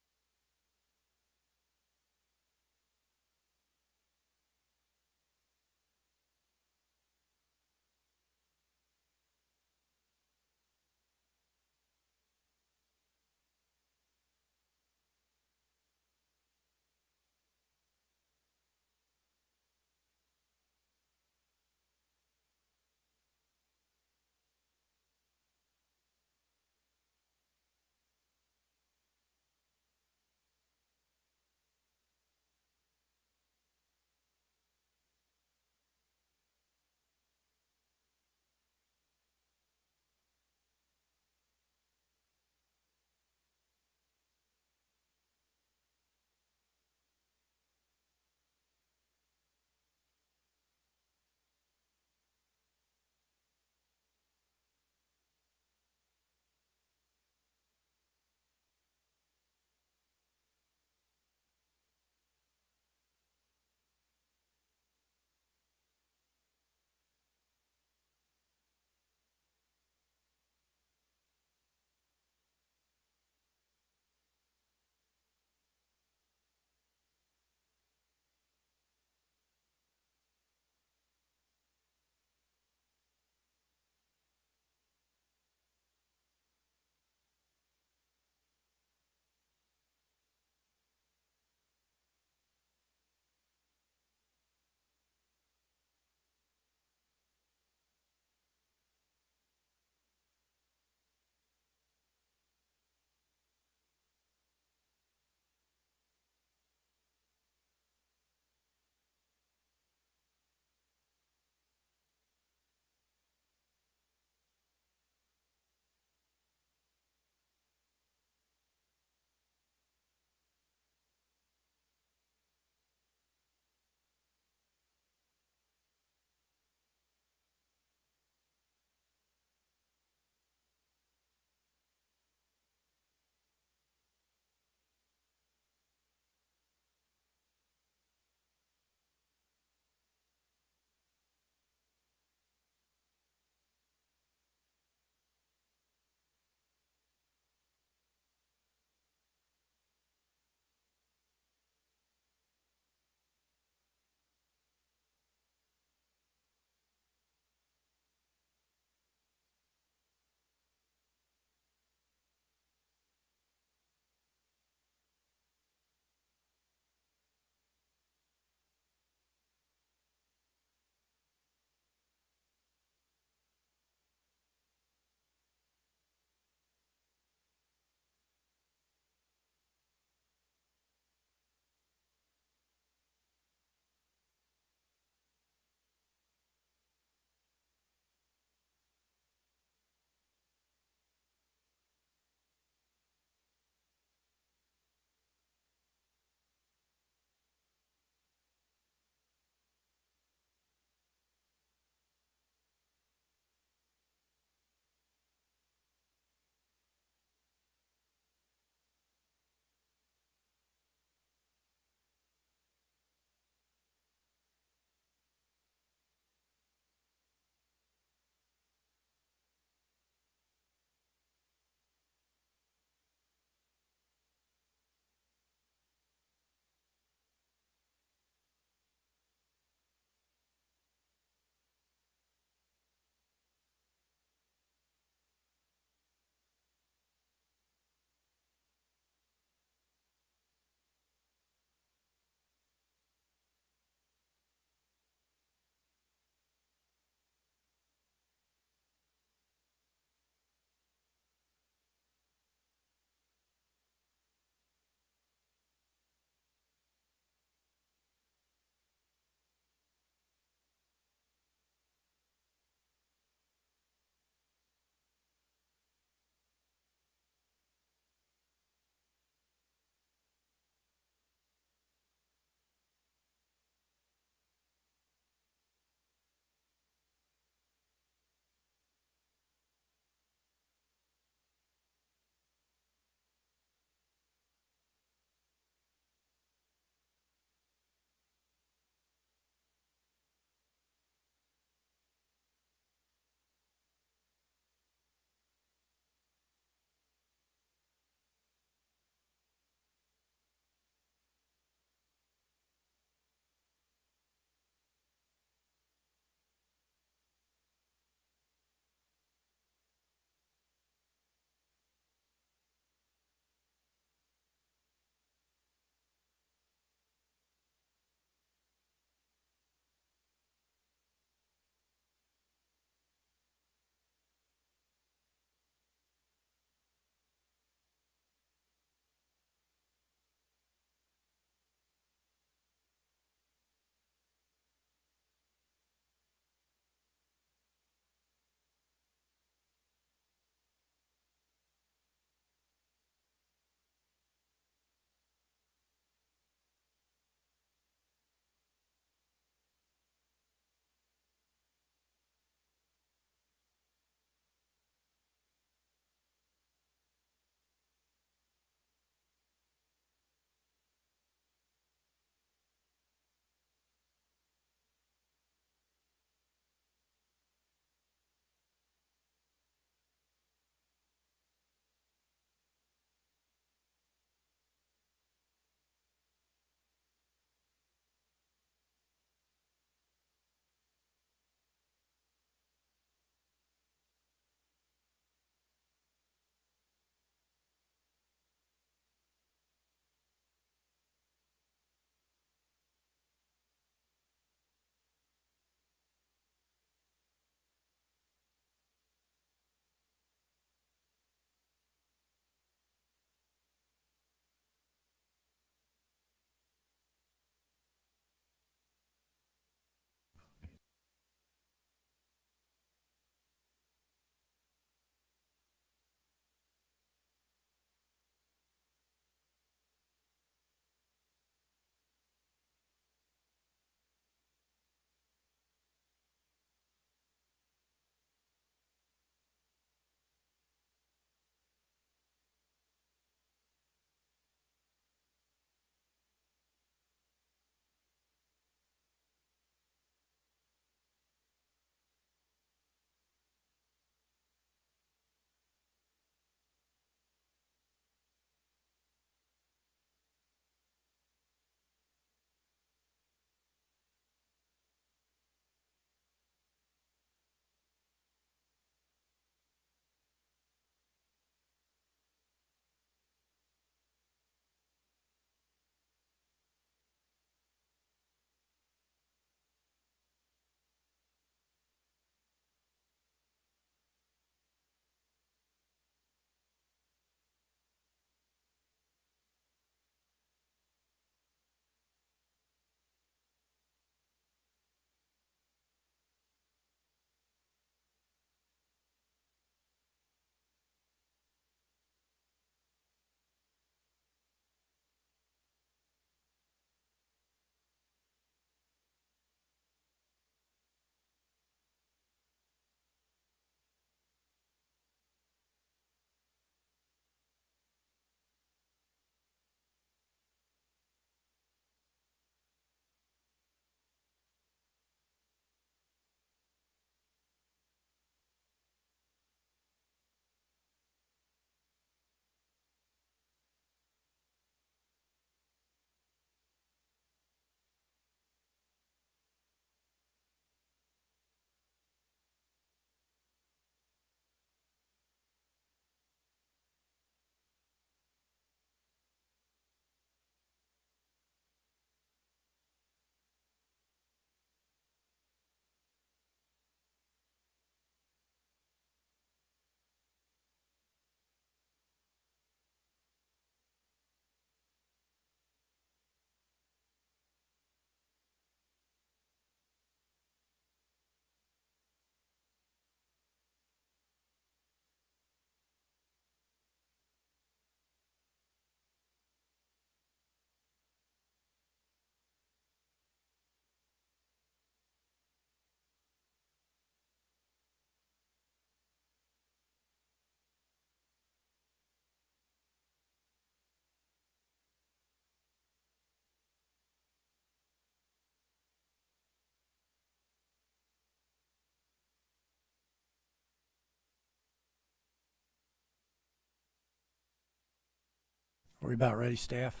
We about ready, staff?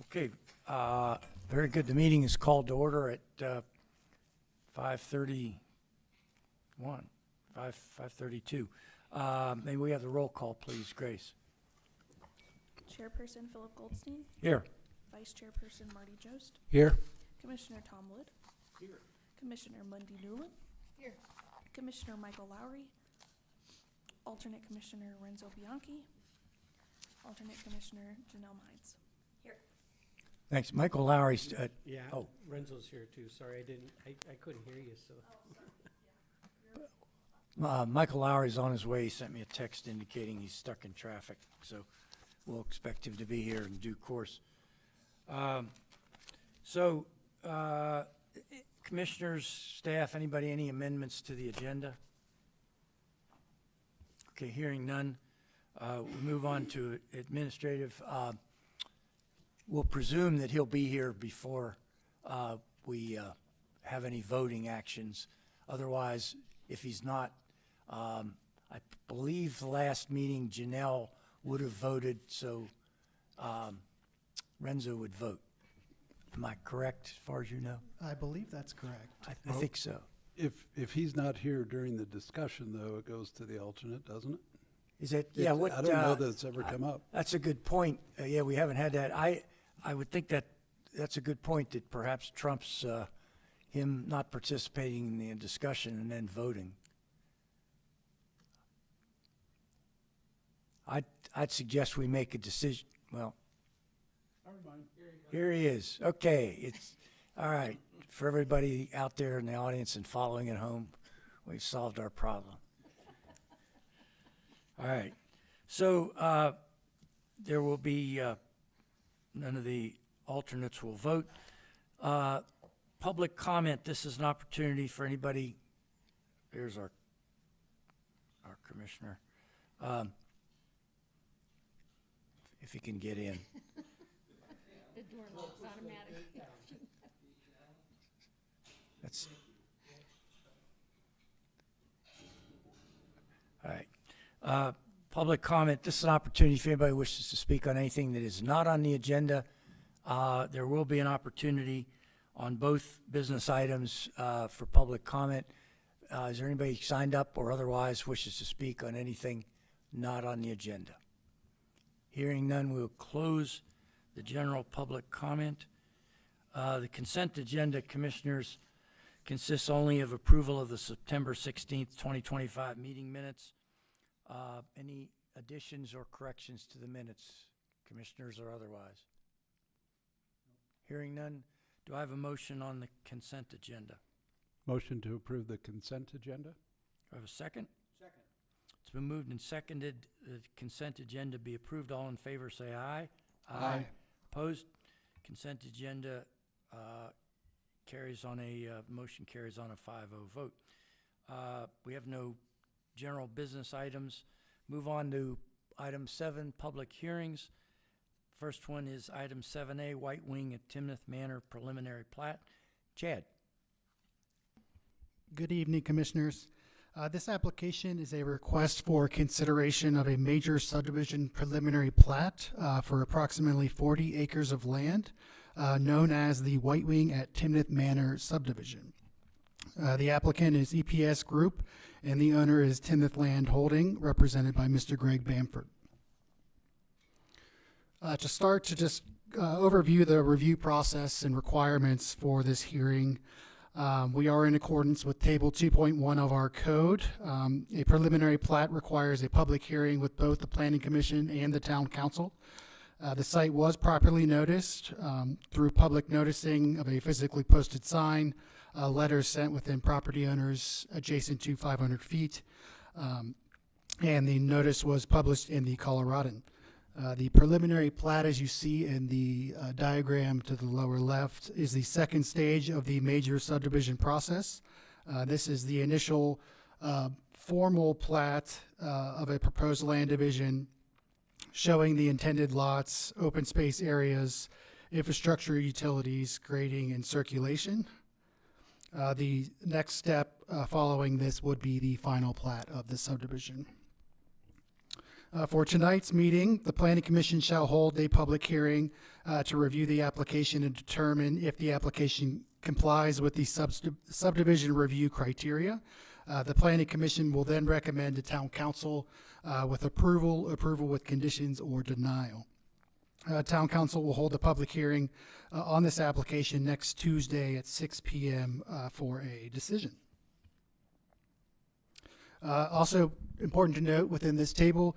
Okay, very good. The meeting is called to order at 5:31, 5:32. May we have the roll call, please, Grace? Chairperson Philip Goldstein, Here. Vice Chairperson Marty Jost, Here. Commissioner Tom Wood. Here. Commissioner Mundy Newland. Here. Commissioner Michael Lowry. Alternate Commissioner Renzo Bianchi. Alternate Commissioner Janelle Mines. Here. Thanks. Michael Lowry's, Yeah, oh. Renzo's here too. Sorry, I couldn't hear you, so. Michael Lowry's on his way. He sent me a text indicating he's stuck in traffic, so we'll expect him to be here in due course. Commissioners, staff, anybody, any amendments to the agenda? Okay, hearing none, we move on to administrative. We'll presume that he'll be here before we have any voting actions. Otherwise, if he's not, I believe the last meeting Janelle would have voted, so Renzo would vote. Am I correct, as far as you know? I believe that's correct. I think so. If he's not here during the discussion, though, it goes to the alternate, doesn't it? Is it? Yeah. What? I don't know that it's ever come up. That's a good point. Yeah, we haven't had that. I would think that that's a good point that perhaps trumps him not participating in the discussion and then voting. I'd suggest we make a decision. Well, here he is. Okay, it's all right for everybody out there in the audience and following at home. We've solved our problem. All right, so there will be none of the alternates will vote. Public comment. This is an opportunity for anybody. There's our commissioner. If he can get in. The door locks automatic. That's all right. Public comment. This is an opportunity if anybody wishes to speak on anything that is not on the agenda. There will be an opportunity on both business items for public comment. Is there anybody signed up or otherwise wishes to speak on anything not on the agenda? Hearing none, we'll close the general public comment. The consent agenda, Commissioners, consists only of approval of the September 16th, 2025 meeting minutes. Any additions or corrections to the minutes, Commissioners, or otherwise? Hearing none, do I have a motion on the consent agenda? Motion to approve the consent agenda? Do I have a second? Second. It's been moved and seconded. The consent agenda be approved. All in favor say aye. Aye. Opposed? Consent agenda carries on a motion carries on a 5-0 vote. We have no general business items. Move on to item 7, public hearings. First one is item 7A, White Wing at Timnath Manor preliminary plat. Chad. Good evening, Commissioners. This application is a request for consideration of a major subdivision preliminary plat for approximately 40 acres of land known as the White Wing at Timnath Manor subdivision. The applicant is EPS Group and the owner is Timnath Land Holding, represented by Mr. Greg Bamford. To start, to just overview the review process and requirements for this hearing. We are in accordance with Table 2.1 of our code. A preliminary plat requires a public hearing with both the Planning Commission and the Town Council. The site was properly noticed through public noticing of a physically posted sign, letters sent within property owners adjacent to 500 feet, and the notice was published in the Coloradan. The preliminary plat, as you see in the diagram to the lower left, is the second stage of the major subdivision process. This is the initial formal plat of a proposed land division showing the intended lots, open space areas, infrastructure, utilities, grading, and circulation. The next step following this would be the final plat of the subdivision. For tonight's meeting, the Planning Commission shall hold a public hearing to review the application and determine if the application complies with the subdivision review criteria. The Planning Commission will then recommend to Town Council with approval with conditions, or denial. Town Council will hold a public hearing on this application next Tuesday at 6 p.m. For a decision. Also important to note within this table,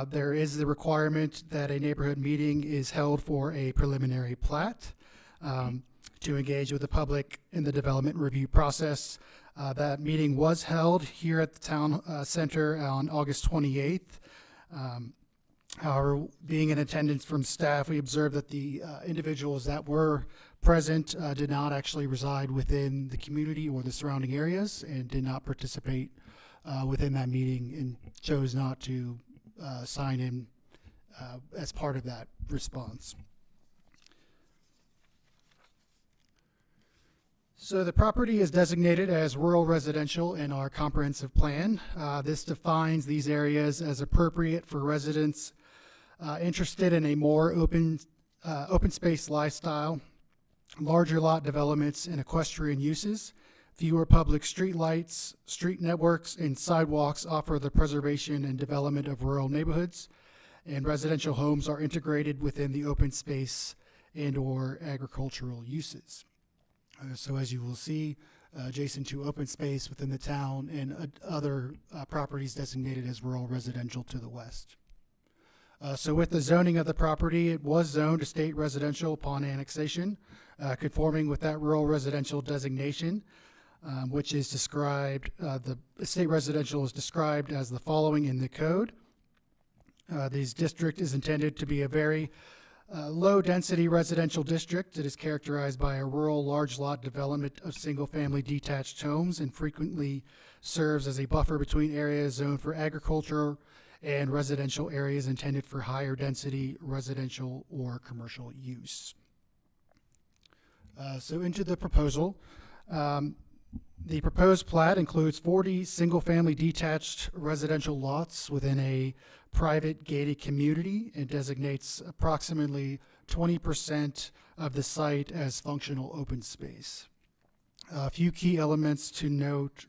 there is the requirement that a neighborhood meeting is held for a preliminary plat to engage with the public in the development review process. That meeting was held here at the Town Center on August 28th. However, being in attendance from staff, we observed that the individuals that were present did not actually reside within the community or the surrounding areas and did not participate within that meeting and chose not to sign in as part of that response. So the property is designated as rural residential in our comprehensive plan. This defines these areas as appropriate for residents interested in a more open space lifestyle, larger lot developments, and equestrian uses. Fewer public street lights, street networks, and sidewalks offer the preservation and development of rural neighborhoods, and residential homes are integrated within the open space and/or agricultural uses. So as you will see, adjacent to open space within the town and other properties designated as rural residential to the west. So with the zoning of the property, it was zoned estate residential upon annexation, conforming with that rural residential designation, which is described, the estate residential is described as the following in the code. This district is intended to be a very low-density residential district. It is characterized by a rural large lot development of single-family detached homes and frequently serves as a buffer between areas zoned for agriculture and residential areas intended for higher density residential or commercial use. So into the proposal. The proposed plat includes 40 single-family detached residential lots within a private gated community and designates approximately 20% of the site as functional open space. A few key elements to note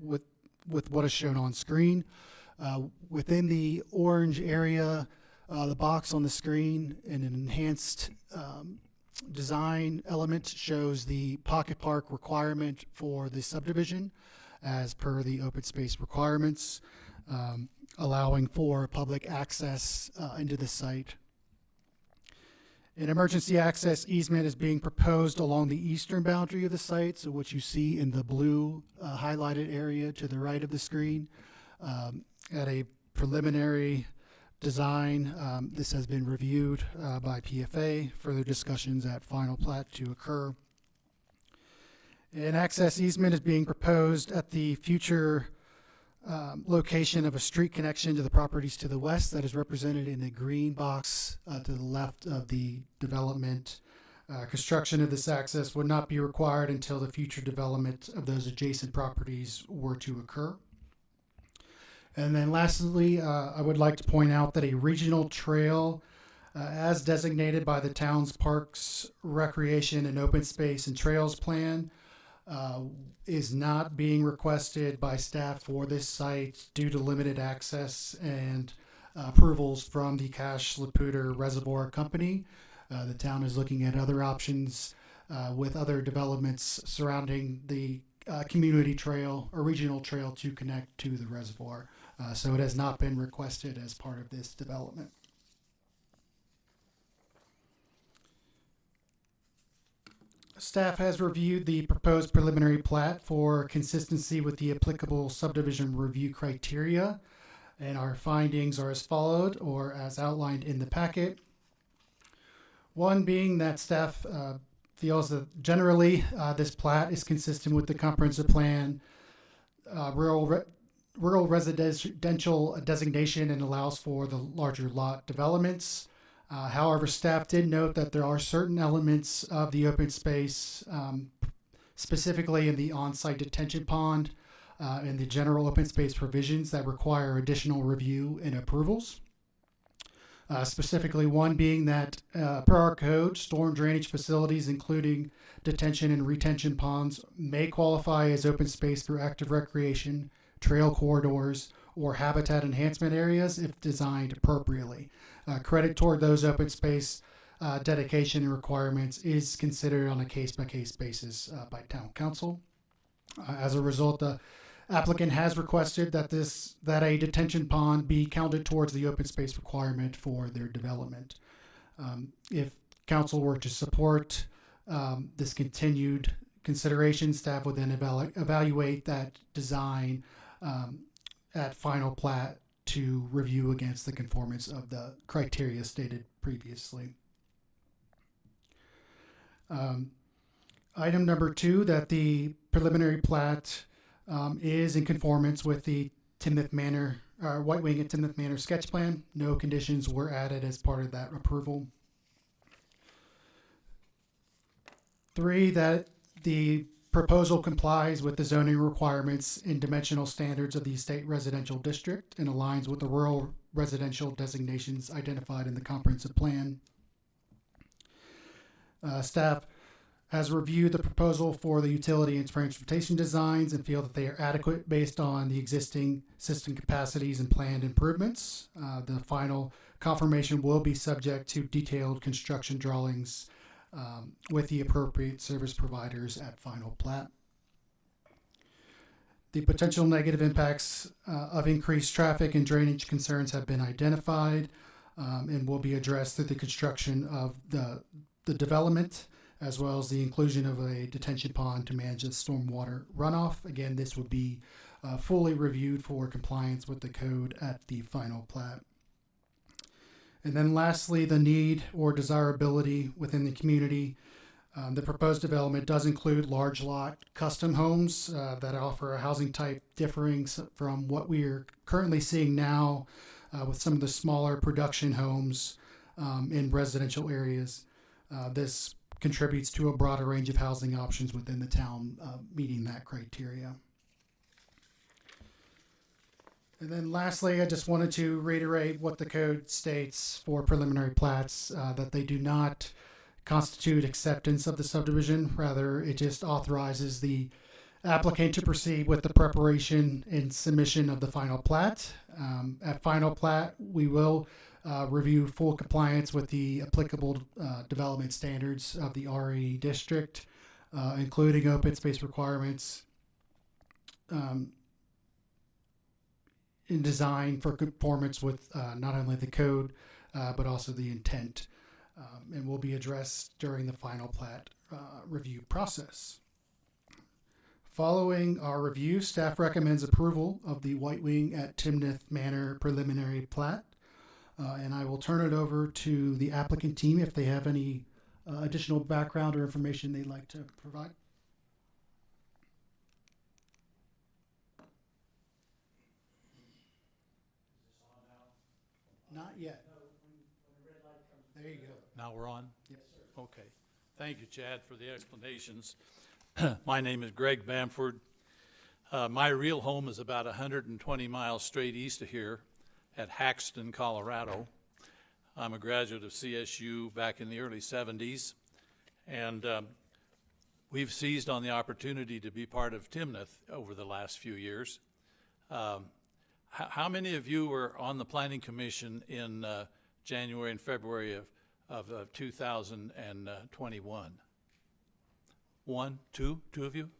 with what is shown on screen. Within the orange area, the box on the screen, and an enhanced design element shows the pocket park requirement for the subdivision as per the open space requirements, allowing for public access into the site. An emergency access easement is being proposed along the eastern boundary of the site, so what you see in the blue highlighted area to the right of the screen. At a preliminary design, this has been reviewed by PFA. Further discussions at final plat to occur. An access easement is being proposed at the future location of a street connection to the properties to the west that is represented in the green box to the left of the development. Construction of this access would not be required until the future development of those adjacent properties were to occur. And then lastly, I would like to point out that a regional trail, as designated by the town's Parks, Recreation, and Open Space and Trails Plan, is not being requested by staff for this site due to limited access and approvals from the Cache-Laputer Reservoir Company. The town is looking at other options with other developments surrounding the community trail or regional trail to connect to the reservoir. So it has not been requested as part of this development. Staff has reviewed the proposed preliminary plat for consistency with the applicable subdivision review criteria, and our findings are as followed or as outlined in the packet. One being that staff feels that generally this plat is consistent with the comprehensive plan rural residential designation and allows for the larger lot developments. However, staff did note that there are certain elements of the open space, specifically in the on-site detention pond, and the general open space provisions that require additional review and approvals. Specifically, one being that per our code, storm drainage facilities, including detention and retention ponds, may qualify as open space through active recreation, trail corridors, or habitat enhancement areas if designed appropriately. Credit toward those open space dedication and requirements is considered on a case-by-case basis by town council. As a result, the applicant has requested that a detention pond be counted towards the open space requirement for their development. If council were to support this continued consideration, staff would then evaluate that design at final plat to review against the conformance of the criteria stated previously. Item number 2, that the preliminary plat is in conformance with the Timnath Manor, White Wing and Timnath Manor sketch plan. No conditions were added as part of that approval. 3, that the proposal complies with the zoning requirements and dimensional standards of the state residential district and aligns with the rural residential designations identified in the comprehensive plan. Staff has reviewed the proposal for the utility and transportation designs and feel that they are adequate based on the existing system capacities and planned improvements. The final confirmation will be subject to detailed construction drawings with the appropriate service providers at final plat. The potential negative impacts of increased traffic and drainage concerns have been identified and will be addressed through the construction of the development, as well as the inclusion of a detention pond to manage the stormwater runoff. Again, this would be fully reviewed for compliance with the code at the final plat. And then lastly, the need or desirability within the community. The proposed development does include large lot custom homes that offer a housing type differing from what we are currently seeing now with some of the smaller production homes in residential areas. This contributes to a broader range of housing options within the town, meeting that criteria. And then lastly, I just wanted to reiterate what the code states for preliminary plats, that they do not constitute acceptance of the subdivision. Rather, it just authorizes the applicant to proceed with the preparation and submission of the final plat. At final plat, we will review full compliance with the applicable development standards of the RE district, including open space requirements in design for conformance with not only the code, but also the intent, and will be addressed during the final plat review process. Following our review, staff recommends approval of the White Wing at Timnath Manor preliminary plat. And I will turn it over to the applicant team if they have any additional background or information they'd like to provide. Not yet. There you go. Now we're on? Yes, sir. Okay. Thank you, Chad, for the explanations. My name is Greg Bamford. My real home is about 120 miles straight east of here at Haxton, Colorado. I'm a graduate of CSU back in the early 70s, and we've seized on the opportunity to be part of Timnath over the last few years. How many of you were on the Planning Commission in January and February of 2021? One, two of you?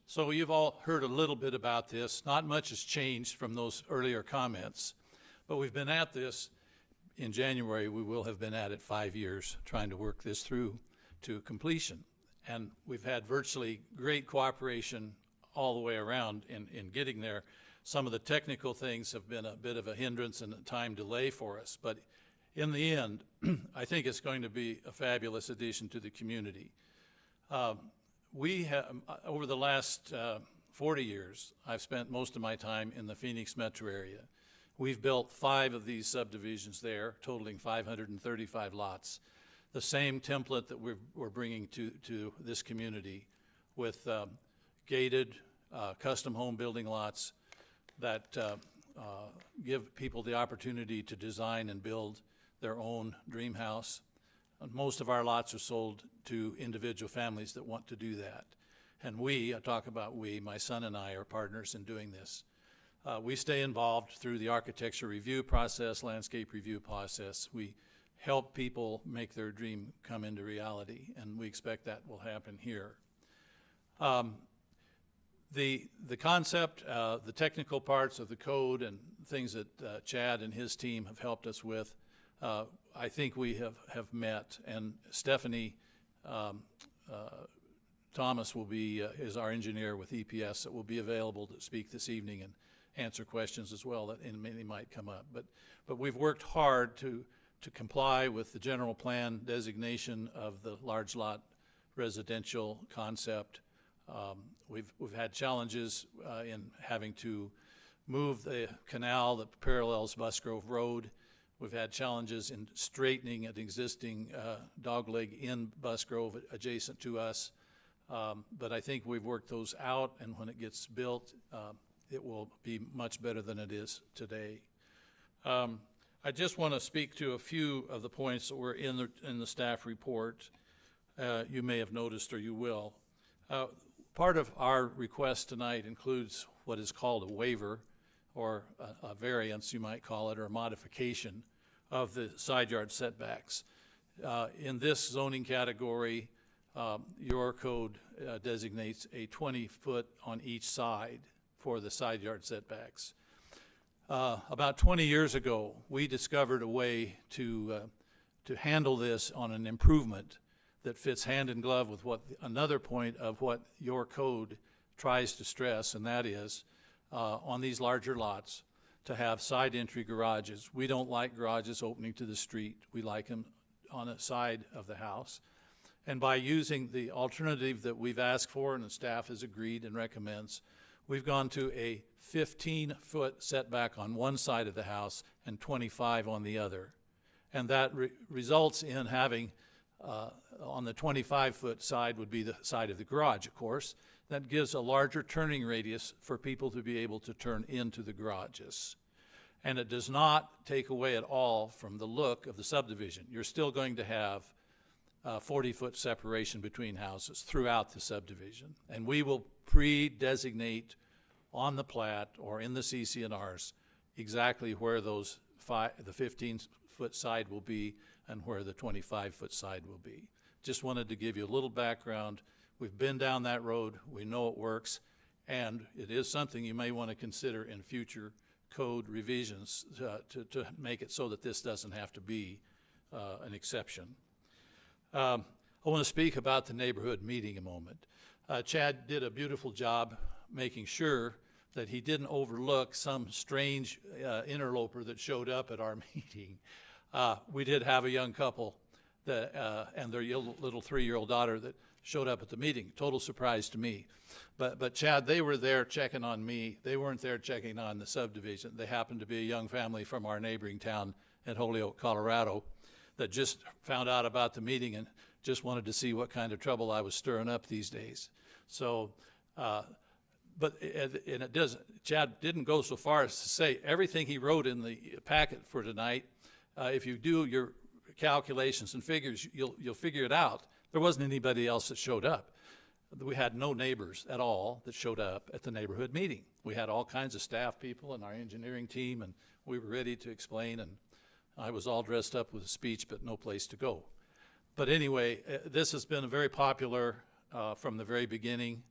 So you've all heard a little bit about this. Not much has changed from those earlier comments, but we've been at this. In January, we will have been at it 5 years trying to work this through to completion. And we've had virtually great cooperation all the way around in getting there. Some of the technical things have been a bit of a hindrance and a time delay for us, but in the end, I think it's going to be a fabulous addition to the community. We have, over the last 40 years, I've spent most of my time in the Phoenix metro area. We've built 5 of these subdivisions there, totaling 535 lots. The same template that we're bringing to this community with gated custom home building lots that give people the opportunity to design and build their own dream house. Most of our lots are sold to individual families that want to do that. And I talk about we, my son and I are partners in doing this. We stay involved through the architecture review process, landscape review process. We help people make their dream come into reality, and we expect that will happen here. The concept, the technical parts of the code and things that Chad and his team have helped us with, I think we have met, and Stephanie Thomas is our engineer with EPS that will be available to speak this evening and answer questions as well that many might come up. But we've worked hard to comply with the general plan designation of the large lot residential concept. We've had challenges in having to move the canal that parallels Musgrove Road. We've had challenges in straightening an existing dogleg in Musgrove adjacent to us. But I think we've worked those out, and when it gets built, it will be much better than it is today. I just want to speak to a few of the points that were in the staff report. You may have noticed, or you will. Part of our request tonight includes what is called a waiver, or a variance, you might call it, or a modification of the side yard setbacks. In this zoning category, your code designates a 20-foot on each side for the side yard setbacks. About 20 years ago, we discovered a way to handle this on an improvement that fits hand in glove with another point of what your code tries to stress, and that is on these larger lots to have side entry garages. We don't like garages opening to the street. We like them on the side of the house. And by using the alternative that we've asked for and the staff has agreed and recommends, we've gone to a 15-foot setback on one side of the house and 25 on the other. And that results in having, on the 25-foot side would be the side of the garage, of course. That gives a larger turning radius for people to be able to turn into the garages. And it does not take away at all from the look of the subdivision. You're still going to have 40-foot separation between houses throughout the subdivision. And we will pre-designate on the plat or in the CC&Rs exactly where the 15-foot side will be and where the 25-foot side will be. Just wanted to give you a little background. We've been down that road. We know it works. And it is something you may want to consider in future code revisions to make it so that this doesn't have to be an exception. I want to speak about the neighborhood meeting a moment. Chad did a beautiful job making sure that he didn't overlook some strange interloper that showed up at our meeting. We did have a young couple and their little 3-year-old daughter that showed up at the meeting. Total surprise to me. But Chad, they were there checking on me. They weren't there checking on the subdivision. They happened to be a young family from our neighboring town at Holyoke, Colorado, that just found out about the meeting and just wanted to see what kind of trouble I was stirring up these days. So, Chad didn't go so far as to say everything he wrote in the packet for tonight. If you do your calculations and figures, you'll figure it out. There wasn't anybody else that showed up. We had no neighbors at all that showed up at the neighborhood meeting. We had all kinds of staff people and our engineering team, and we were ready to explain, and I was all dressed up with a speech, but no place to go. But anyway, this has been very popular from the very beginning.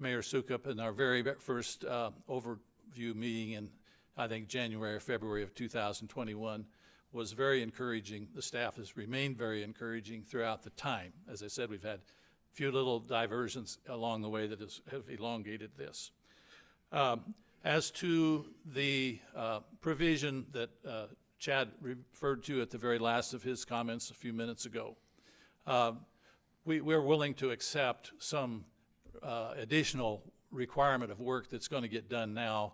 Mayor Sukup, in our very first overview meeting in, I think, January or February of 2021, was very encouraging. The staff has remained very encouraging throughout the time. As I said, we've had a few little diversions along the way that have elongated this. As to the provision that Chad referred to at the very last of his comments a few minutes ago, we're willing to accept some additional requirement of work that's going to get done now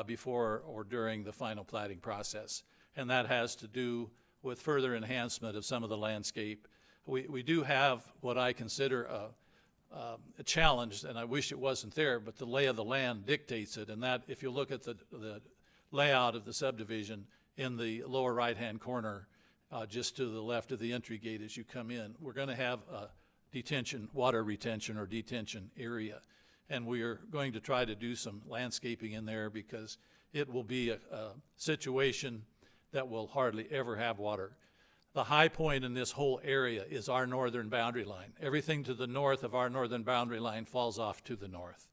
before or during the final plating process. And that has to do with further enhancement of some of the landscape. We do have what I consider challenged, and I wish it wasn't there, but the lay of the land dictates it. And that, if you look at the layout of the subdivision in the lower right-hand corner, just to the left of the entry gate as you come in, we're going to have a water retention or detention area. And we are going to try to do some landscaping in there because it will be a situation that will hardly ever have water. The high point in this whole area is our northern boundary line. Everything to the north of our northern boundary line falls off to the north.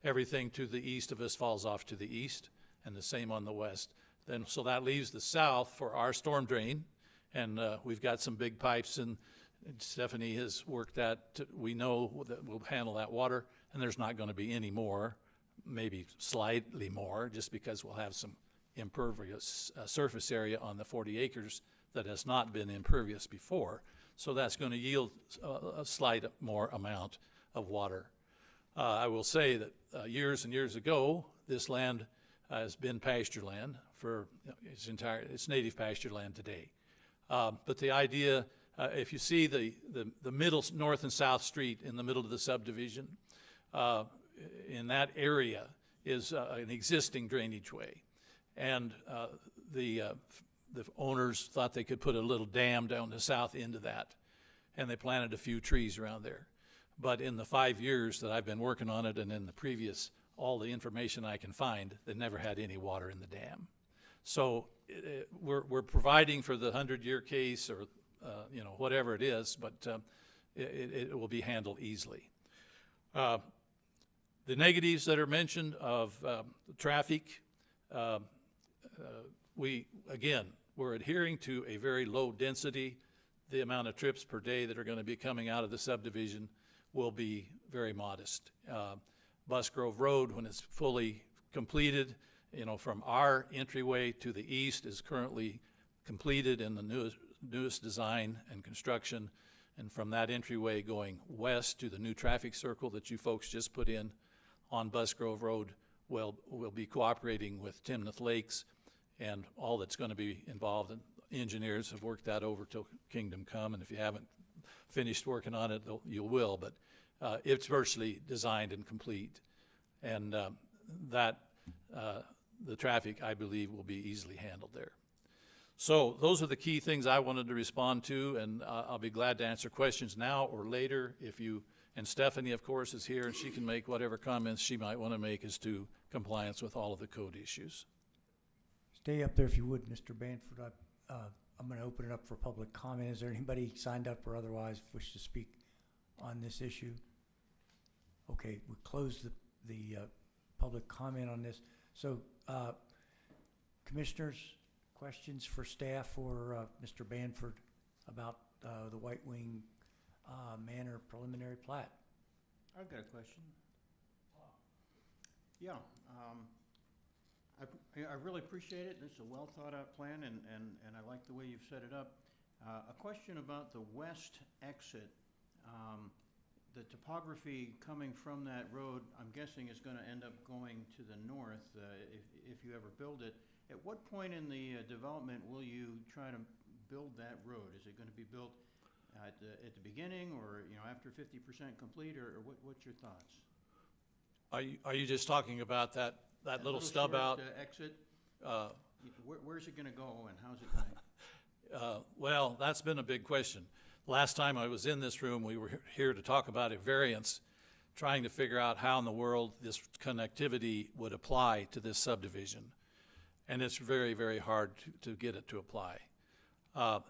Everything to the east of us falls off to the east, and the same on the west. Then, so that leaves the south for our storm drain, and we've got some big pipes, and Stephanie has worked that. We know that we'll handle that water, and there's not going to be any more, maybe slightly more, just because we'll have some impervious surface area on the 40 acres that has not been impervious before. So that's going to yield a slight more amount of water. I will say that years and years ago, this land has been pasture land for it's native pasture land today. But the idea, if you see the middle north and south street in the middle of the subdivision, in that area is an existing drainage way. And the owners thought they could put a little dam down the south end of that, and they planted a few trees around there. But in the 5 years that I've been working on it, and in the previous, all the information I can find, they never had any water in the dam. So we're providing for the 100-year case, or whatever it is, but it will be handled easily. The negatives that are mentioned of traffic, we're adhering to a very low density. The amount of trips per day that are going to be coming out of the subdivision will be very modest. Busgrove Road, when it's fully completed, from our entryway to the east, is currently completed in the newest design and construction. And from that entryway going west to the new traffic circle that you folks just put in on Busgrove Road, we'll be cooperating with Timnath Lakes and all that's going to be involved. And engineers have worked that over till Kingdom Come, and if you haven't finished working on it, you will. But it's virtually designed and complete, and the traffic, I believe, will be easily handled there. So those are the key things I wanted to respond to, and I'll be glad to answer questions now or later if you. And Stephanie, of course, is here, and she can make whatever comments she might want to make as to compliance with all of the code issues. Stay up there if you would, Mr. Banford. I'm going to open it up for public comment. Is there anybody signed up or otherwise wish to speak on this issue? Okay, we close the public comment on this. So, commissioners, questions for staff or Mr. Banford about the White Wing Manor preliminary plat? I've got a question. Yeah, I really appreciate it. This is a well thought out plan, and I like the way you've set it up. A question about the west exit. The topography coming from that road, I'm guessing, is going to end up going to the north if you ever build it. At what point in the development will you try to build that road? Is it going to be built at the beginning, or after 50% complete, or what's your thoughts? Are you just talking about that little stub short, out exit? Where's it going to go, and how's it going? Well, that's been a big question. Last time I was in this room, we were here to talk about a variance, trying to figure out how in the world this connectivity would apply to this subdivision. And it's very, very hard to get it to apply.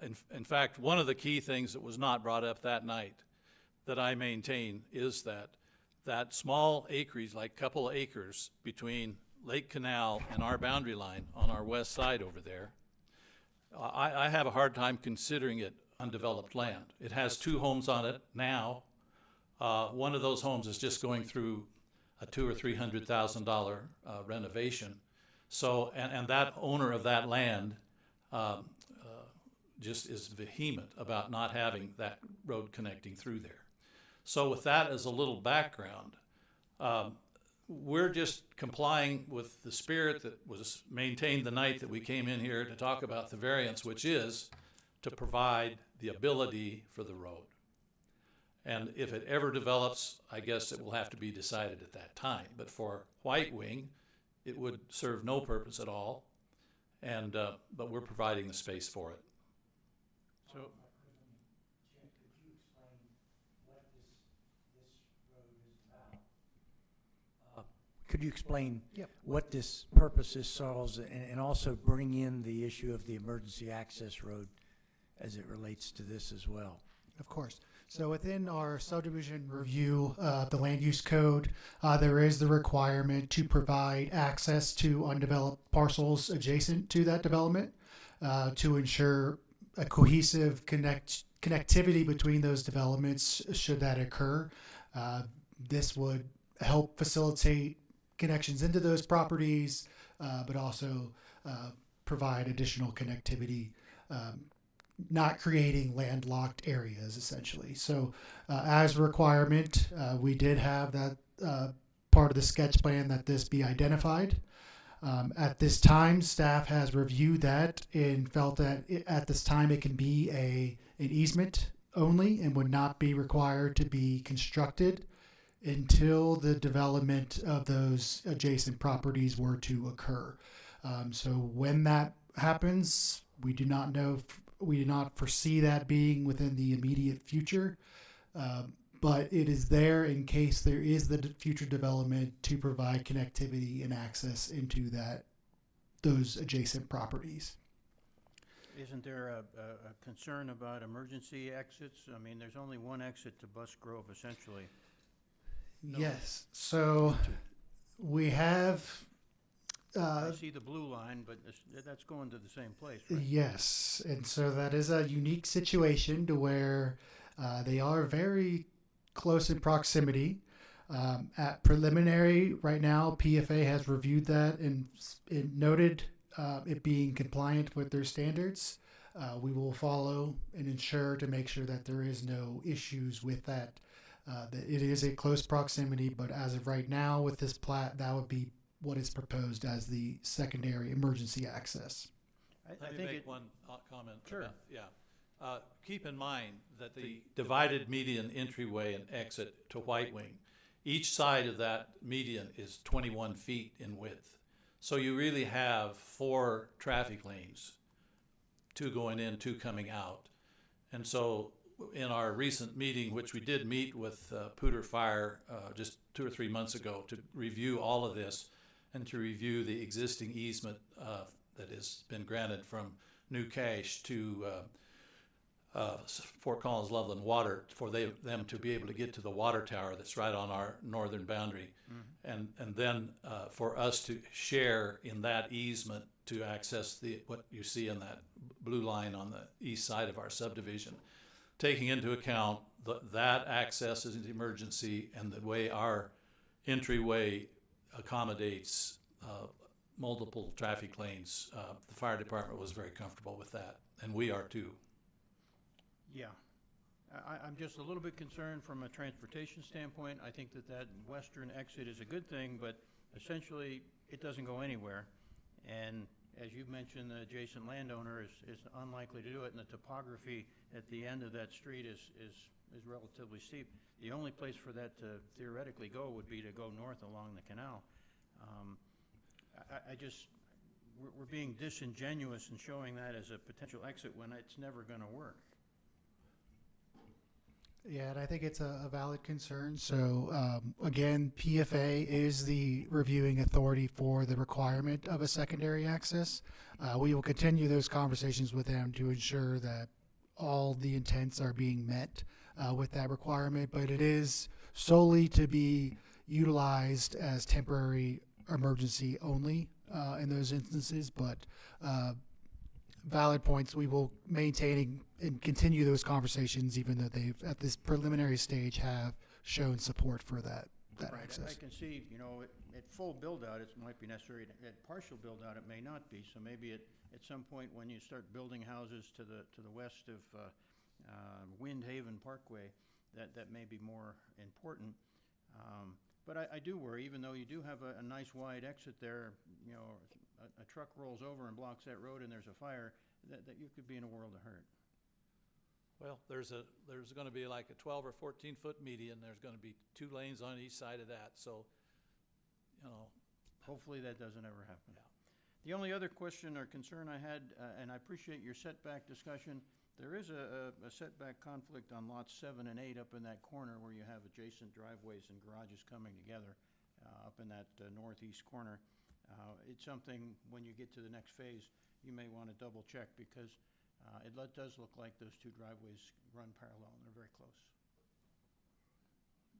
In fact, one of the key things that was not brought up that night that I maintain is that small acreage, like couple of acres between Lake Canal and our boundary line on our west side over there, I have a hard time considering it undeveloped land. It has 2 homes on it now. One of those homes is just going through a $200,000 or $300,000 renovation. So, and that owner of that land just is vehement about not having that road connecting through there. So with that as a little background, we're just complying with the spirit that was maintained the night that we came in here to talk about the variance, which is to provide the ability for the road. And if it ever develops, I guess it will have to be decided at that time. But for White Wing, it would serve no purpose at all, and but we're providing the space for it. So, could you explain Yep. what this purpose this solves, and also bring in the issue of the emergency access road as it relates to this as well? Of course. So within our subdivision review, the land use code, there is the requirement to provide access to undeveloped parcels adjacent to that development to ensure a cohesive connectivity between those developments should that occur. This would help facilitate connections into those properties, but also provide additional connectivity, not creating landlocked areas, essentially. So as a requirement, we did have that part of the sketch plan that this be identified. At this time, staff has reviewed that and felt that at this time it can be an easement only and would not be required to be constructed until the development of those adjacent properties were to occur. So when that happens, we do not know. We do not foresee that being within the immediate future, but it is there in case there is the future development to provide connectivity and access into those adjacent properties. Isn't there a concern about emergency exits? I mean, there's only one exit to Bus Grove, essentially. No. Yes. So we have. I see the blue line, but that's going to the same place, right? Yes, and so that is a unique situation to where they are very close in proximity. At preliminary, right now, PFA has reviewed that and noted it being compliant with their standards. We will follow and ensure to make sure that there is no issues with that. That it is a close proximity, but as of right now, with this plat, that would be what is proposed as the secondary emergency access. Let me make one comment. Sure. Keep in mind that the divided median entryway and exit to White Wing, each side of that median is 21 feet in width. So you really have 4 traffic lanes, 2 going in, 2 coming out. And so in our recent meeting, which we did meet with Poudre Fire just 2 or 3 months ago to review all of this and to review the existing easement that has been granted from New Cache to Fort Collins Loveland Water for them to be able to get to the water tower that's right on our northern boundary. And then for us to share in that easement to access what you see in that blue line on the east side of our subdivision, taking into account that access is an emergency and the way our entryway accommodates multiple traffic lanes. The fire department was very comfortable with that, and we are too. Yeah. I'm just a little bit concerned from a transportation standpoint. I think that western exit is a good thing, but essentially it doesn't go anywhere. And as you mentioned, the adjacent landowner is unlikely to do it, and the topography at the end of that street is relatively steep. The only place for that to theoretically go would be to go north along the canal. We're being disingenuous in showing that as a potential exit when it's never going to work. Yeah, and I think it's a valid concern. So again, PFA is the reviewing authority for the requirement of a secondary access. We will continue those conversations with them to ensure that all the intents are being met with that requirement, but it is solely to be utilized as temporary emergency only in those instances, but valid points. We will maintain and continue those conversations, even though they've at this preliminary stage have shown support for that Right. access. I can see, at full build-out, it might be necessary. At partial build-out, it may not be. So maybe at some point when you start building houses to the west of Windhaven Parkway, that may be more important. But I do worry, even though you do have a nice wide exit there, a truck rolls over and blocks that road and there's a fire, that you could be in a world of hurt. Well, there's gonna be like a 12 or 14-foot median, there's gonna be 2 lanes on each side of that, so, you know. Hopefully that doesn't ever happen. The only other question or concern I had, and I appreciate your setback discussion, there is a setback conflict on lots 7 and 8 up in that corner where you have adjacent driveways and garages coming together, up in that northeast corner. It's something, when you get to the next phase, you may want to double check, because it does look like those 2 driveways run parallel and they're very close.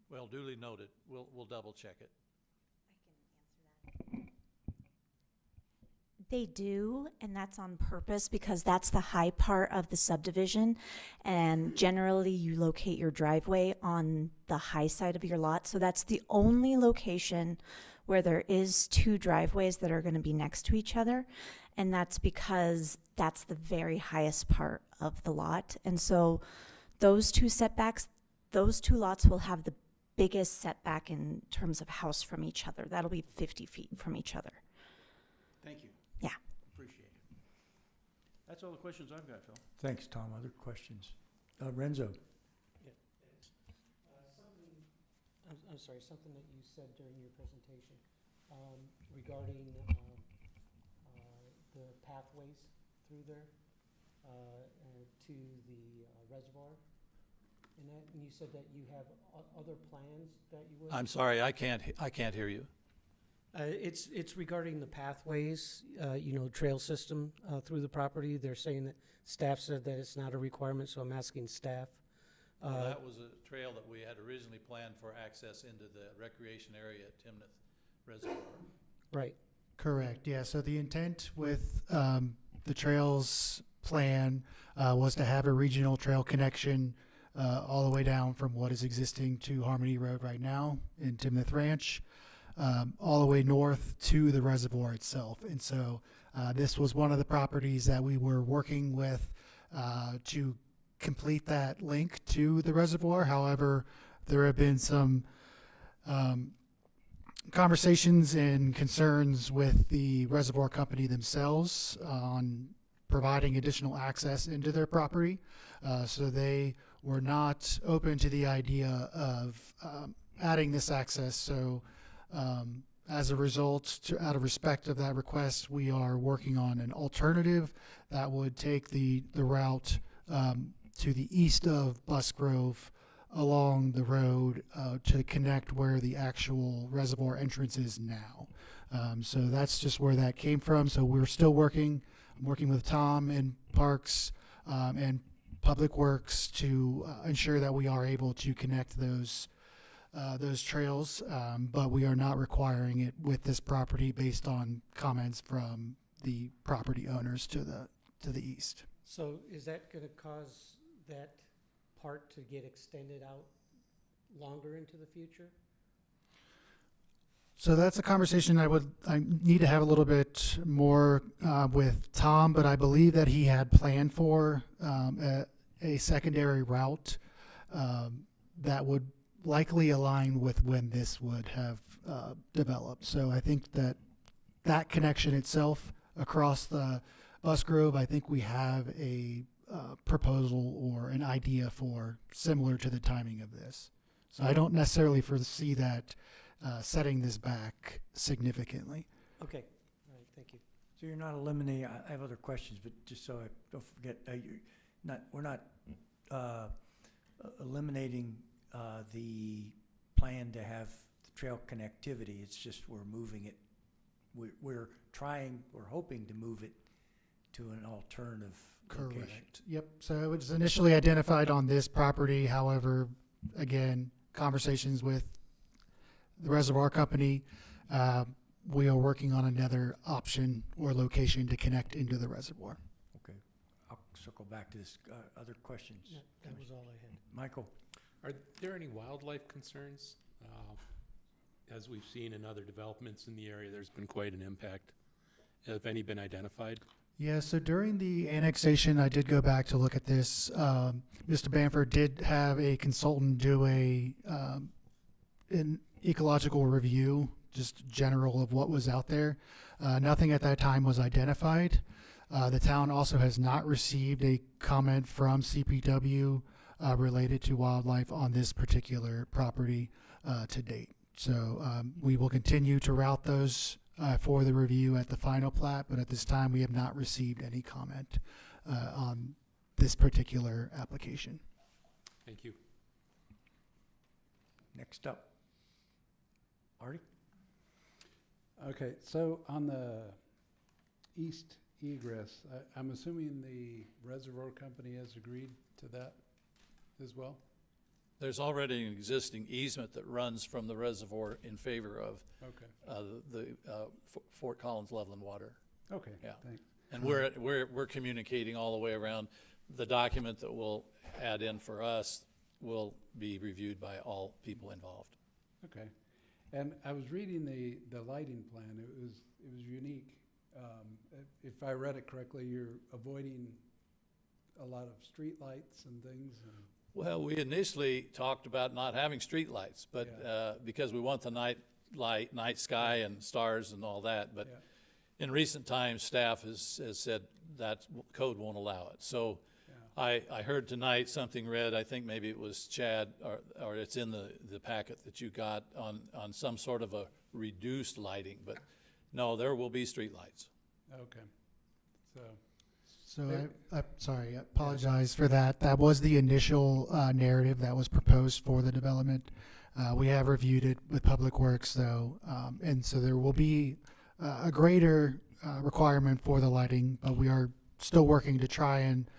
Well, duly noted. We'll double check it. They do, and that's on purpose because that's the high part of the subdivision. And generally, you locate your driveway on the high side of your lot. So that's the only location where there is 2 driveways that are going to be next to each other. And that's because that's the very highest part of the lot. And so those 2 setbacks, those 2 lots will have the biggest setback in terms of house from each other. That'll be 50 feet from each other. Thank you. Yeah. Appreciate it. That's all the questions I've got, Phil. Thanks, Tom. Other questions? Renzo? I'm sorry, something that you said during your presentation regarding the pathways through there to the reservoir. And you said that you have other plans that you would? I'm sorry, I can't hear you. It's regarding the pathways, trail system through the property. They're saying that staff said that it's not a requirement, so I'm asking staff. Well, that was a trail that we had originally planned for access into the recreation area at Timnath Reservoir. Right. Correct, yeah. So the intent with the trails plan was to have a regional trail connection all the way down from what is existing to Harmony Road right now in Timnath Ranch, all the way north to the reservoir itself. And so this was one of the properties that we were working with to complete that link to the reservoir. However, there have been some conversations and concerns with the reservoir company themselves on providing additional access into their property. So they were not open to the idea of adding this access. So as a result, out of respect of that request, we are working on an alternative that would take the route to the east of Busgrove along the road to connect where the actual reservoir entrance is now. So that's just where that came from. So we're still working. I'm working with Tom and Parks and Public Works to ensure that we are able to connect those trails, but we are not requiring it with this property based on comments from the property owners to the east. So is that going to cause that part to get extended out longer into the future? So that's a conversation I need to have a little bit more with Tom, but I believe that he had planned for a secondary route that would likely align with when this would have developed. So I think that connection itself across the Busgrove, I think we have a proposal or an idea for similar to the timing of this. So I don't necessarily foresee that setting this back significantly. Okay, all right, thank you. So you're not eliminating, I have other questions, but just so I don't forget, we're not eliminating the plan to have the trail connectivity. It's just we're moving it. We're hoping to move it to an alternative location. Correct. Yep. So it was initially identified on this property. However, again, conversations with the reservoir company, we are working on another option or location to connect into the reservoir. Okay. I'll circle back to this. Other questions? No, that was all I had. Michael? Are there any wildlife concerns? As we've seen in other developments in the area, there's been quite an impact. Have any been identified? Yeah, so during the annexation, I did go back to look at this. Mr. Bamford did have a consultant do an ecological review, just general of what was out there. Nothing at that time was identified. The town also has not received a comment from CPW related to wildlife on this particular property to date. So we will continue to route those for the review at the final plat, but at this time we have not received any comment on this particular application. Thank you. Next up. Artie? Okay, so on the east egress, I'm assuming the reservoir company has agreed to that as well? There's already an existing easement that runs from the reservoir in favor of Okay. Fort Collins Loveland Water. Okay, Yeah. thanks. And we're communicating all the way around. The document that we'll add in for us will be reviewed by all people involved. Okay. And I was reading the lighting plan. It was unique. If I read it correctly, you're avoiding a lot of street lights and things. Well, we initially talked about not having street lights, but because we want the night sky and stars and all that. But in recent times, staff has said that code won't allow it. So I heard tonight something read, I think maybe it was Chad, or it's in the packet that you got on some sort of a reduced lighting. But no, there will be street lights. Okay. So I sorry, I apologize for that. That was the initial narrative that was proposed for the development. We have reviewed it with Public Works though, and so there will be a greater requirement for the lighting, but we are still working to try and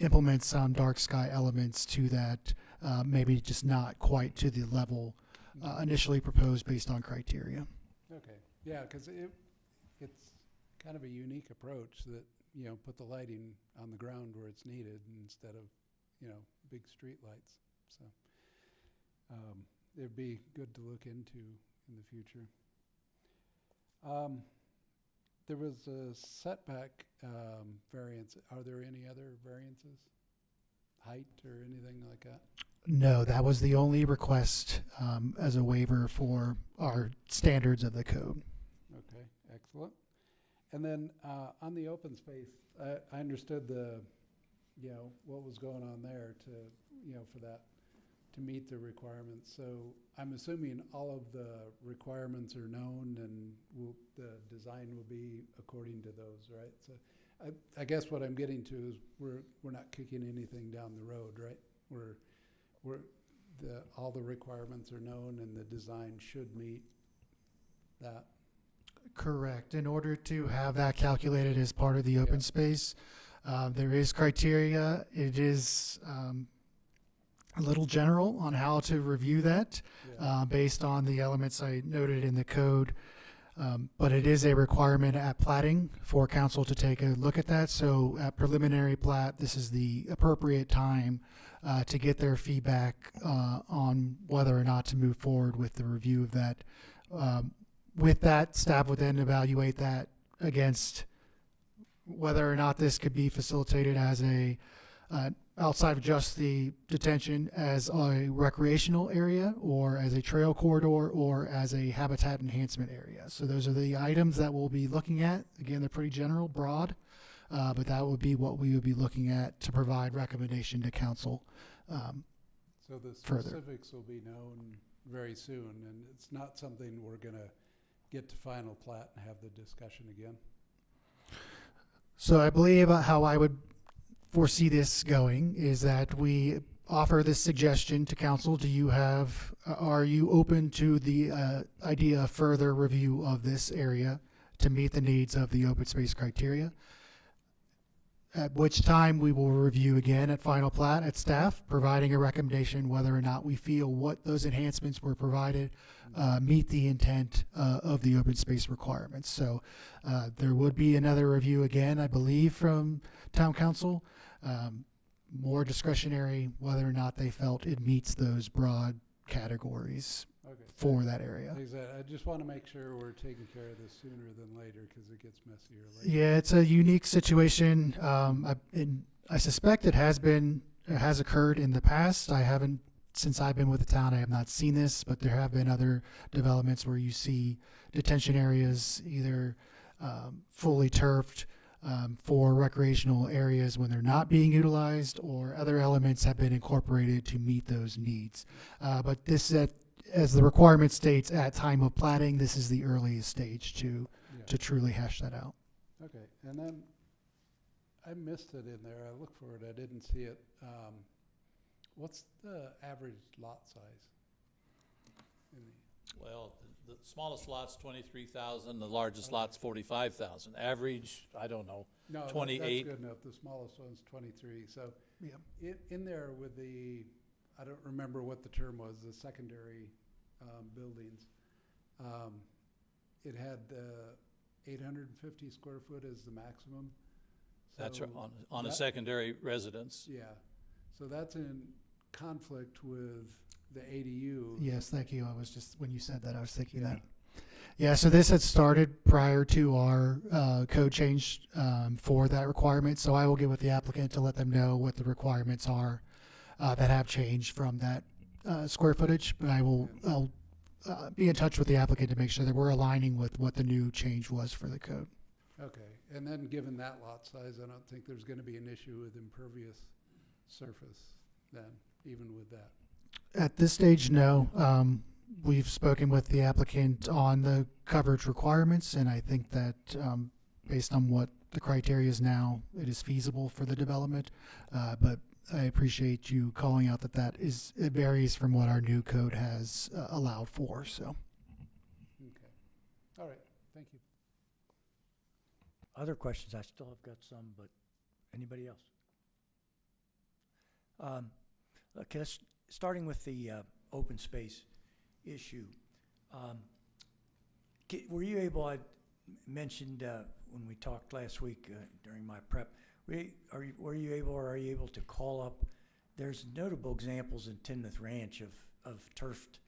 implement some dark sky elements to that, maybe just not quite to the level initially proposed based on criteria. Okay. Yeah, because it's kind of a unique approach that, you know, put the lighting on the ground where it's needed instead of, you know, big street lights. So it'd be good to look into in the future. There was a setback variance. Are there any other variances? Height or anything like that? No, that was the only request as a waiver for our standards of the code. Okay, excellent. And then on the open space, I understood what was going on there for that, to meet the requirements. So I'm assuming all of the requirements are known and the design will be according to those, right? So I guess what I'm getting to is we're not kicking anything down the road, right? All the requirements are known and the design should meet that. Correct. In order to have that calculated as part of the open space, there is criteria. It is a little general on how to review that based on the elements I noted in the code. But it is a requirement at platting for council to take a look at that. So at preliminary plat, this is the appropriate time to get their feedback on whether or not to move forward with the review of that. With that, staff would then evaluate that against whether or not this could be facilitated as a outside of just the detention, as a recreational area or as a trail corridor or as a habitat enhancement area. So those are the items that we'll be looking at. Again, they're pretty general, broad, but that would be what we would be looking at to provide recommendation to council. So the further. specifics will be known very soon, and it's not something we're going to get to final plat and have the discussion again. So I believe how I would foresee this going is that we offer this suggestion to council. Are you open to the idea of further review of this area to meet the needs of the open space criteria? At which time we will review again at final plat at staff, providing a recommendation whether or not we feel what those enhancements were provided meet the intent of the open space requirements. So there would be another review again, I believe, from town council, more discretionary whether or not they felt it meets those broad categories for that area. I just want to make sure we're taking care of this sooner than later because it gets messier later. Yeah, it's a unique situation. I suspect it has occurred in the past. Since I've been with the town, I have not seen this, but there have been other developments where you see detention areas either fully turfed for recreational areas when they're not being utilized, or other elements have been incorporated to meet those needs. But this, as the requirement states, at time of plating, this is the earliest stage to truly hash that out. Okay, and then I missed it in there. I looked for it. I didn't see it. What's the average lot size? Well, the smallest lot's 23,000, the largest lot's 45,000. Average, I don't know, No, 28. that's good enough. The smallest one's 23. So Yeah. in there with the, I don't remember what the term was, the secondary buildings, it had 850 square foot as the maximum. That's So on a that- secondary residence. Yeah, so that's in conflict with the ADU. Yes, thank you. I was just, when you said that, I was thinking that. Yeah, so this had started prior to our code change for that requirement. So I will get with the applicant to let them know what the requirements are that have changed from that square footage. But I'll be in touch with the applicant to make sure that we're aligning with what the new change was for the code. Okay, and then given that lot size, I don't think there's gonna be an issue with impervious surface then, even with that. At this stage, no. We've spoken with the applicant on the coverage requirements, and I think that based on what the criteria is now, it is feasible for the development. But I appreciate you calling out that it varies from what our new code has allowed for. So, Okay, all right, thank you. Other questions? I still have got some, but anybody else? Okay, starting with the open space issue. Were you able, I mentioned when we talked last week during my prep, were you able to call up, there's notable examples in Timnath Ranch of turfed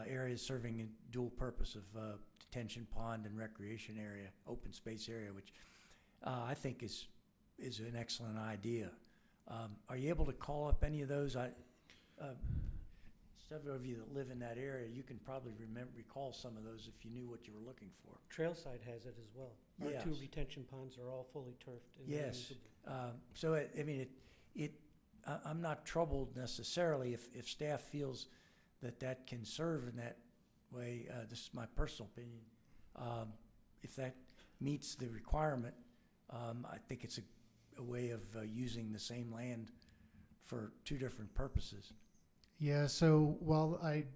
areas serving a dual purpose of detention pond and recreation area, open space area, which I think is an excellent idea. Are you able to call up any of those? Several of you that live in that area, you can probably recall some of those if you knew what you were looking for. Trailside has it as well. Our Yes. 2 retention ponds are all fully turfed. And Yes. reusable. So I'm not troubled necessarily if staff feels that can serve in that way. This is my personal opinion. If that meets the requirement, I think it's a way of using the same land for 2 different purposes. yeah, so while I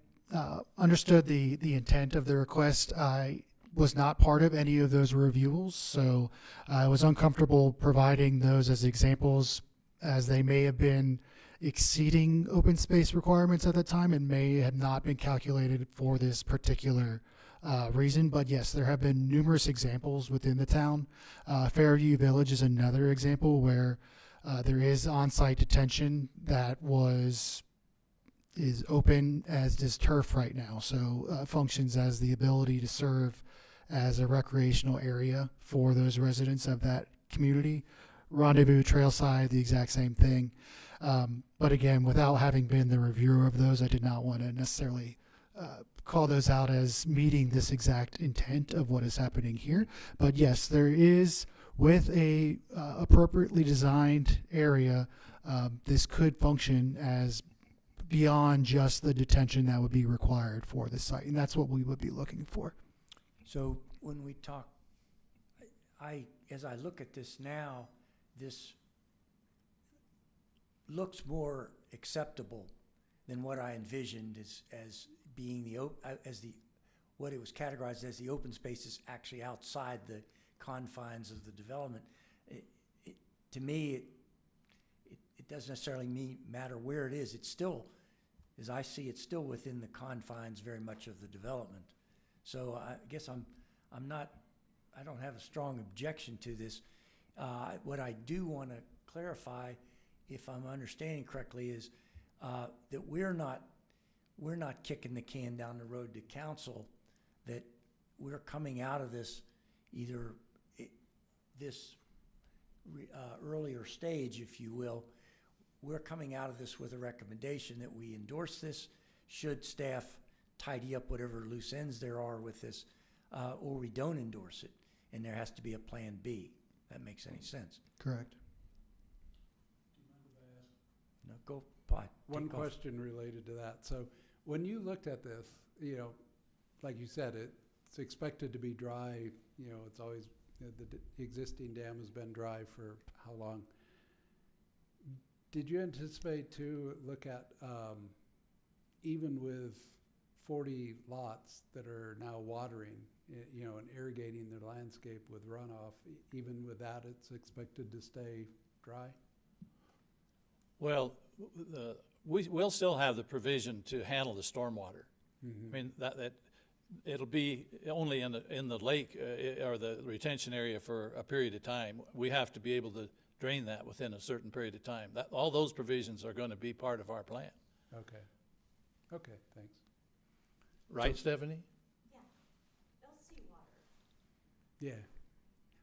understood the intent of the request, I was not part of any of those reviews, so I was uncomfortable providing those as examples, as they may have been exceeding open space requirements at the time and may have not been calculated for this particular reason. But yes, there have been numerous examples within the town. Fairview Village is another example where there is on-site detention that is open as does turf right now, so functions as the ability to serve as a recreational area for those residents of that community. Rendezvous, Trailside, the exact same thing. But again, without having been the reviewer of those, I did not want to necessarily call those out as meeting this exact intent of what is happening here. But yes, there is, with a appropriately designed area, this could function as beyond just the detention that would be required for the site, and that's what we would be looking for. So when we talk, as I look at this now, this looks more acceptable than what I envisioned as being what it was categorized as the open spaces actually outside the confines of the development. To me, it doesn't necessarily matter where it is. It's still, as I see, it's still within the confines very much of the development. So I guess I don't have a strong objection to this. What I do want to clarify, if I'm understanding correctly, is that we're not kicking the can down the road to council, that we're coming out of this either this earlier stage, if you will. We're coming out of this with a recommendation that we endorse this, should staff tidy up whatever loose ends there are with this, or we don't endorse it. and there has to be a plan B. That makes any sense. Correct. No, go, Pod. One take off. question related to that. So when you looked at this, like you said, it's expected to be dry. It's always, the existing dam has been dry for how long? Did you anticipate to look at, even with 40 lots that are now watering, and irrigating their landscape with runoff, even with that, it's expected to stay dry? Well, we'll still have the provision to handle the stormwater. Mhm. I mean, that it'll be only in the lake or the retention area for a period of time. We have to be able to drain that within a certain period of time. All those provisions are going to be part of our plan. Okay. Okay, thanks. Right, Stephanie? Yeah.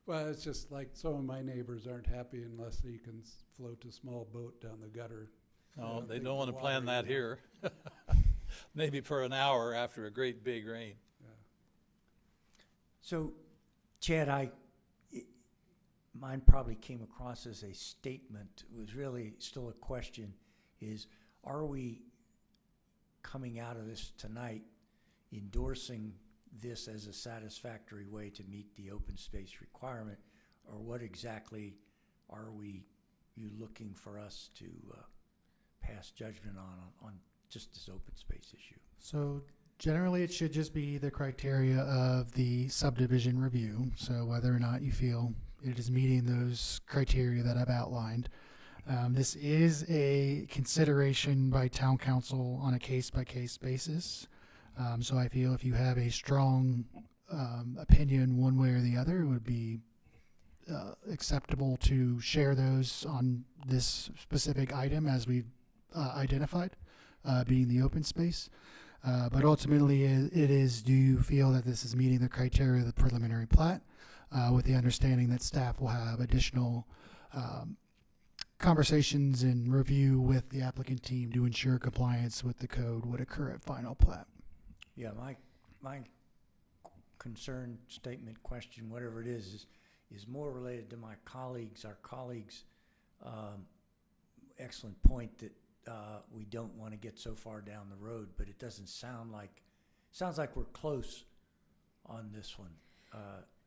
Well, it's just like some of my neighbors aren't happy unless you can float a small boat down the gutter. No, they think don't want the to plan water, that here. Maybe for an hour after a great big rain. So, Chad, mine probably came across as a statement. It was really still a question, is are we coming out of this tonight endorsing this as a satisfactory way to meet the open space requirement, or what exactly are you looking for us to pass judgment on just this open space issue? So generally, it should just be the criteria of the subdivision review. So whether or not you feel it is meeting those criteria that I've outlined. This is a consideration by town council on a case-by-case basis. So I feel if you have a strong opinion one way or the other, it would be acceptable to share those on this specific item as we've identified, being the open space. But ultimately, it is, do you feel that this is meeting the criteria of the preliminary plat, with the understanding that staff will have additional conversations and review with the applicant team to ensure compliance with the code would occur at final plat. Yeah, my concern, statement, question, whatever it is more related to my colleagues, our colleagues' excellent point that we don't want to get so far down the road, but it doesn't sounds like we're close on this one.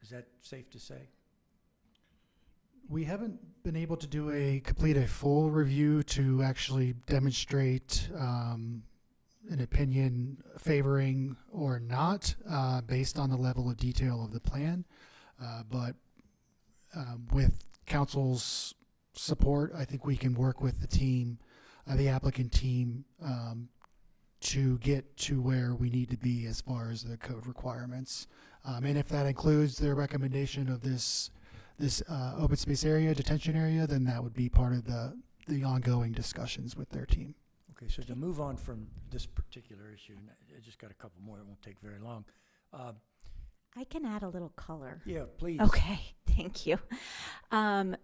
Is that safe to say? We haven't been able to complete a full review to actually demonstrate an opinion favoring or not, based on the level of detail of the plan. But with council's support, I think we can work with the team, the applicant team, to get to where we need to be as far as the code requirements. And if that includes their recommendation of this open space area, detention area, then that would be part of the ongoing discussions with their team. Okay, so to move on from this particular issue, and I just got a couple more, it won't take very long. I can add a little color. Yeah, please. Okay, thank you.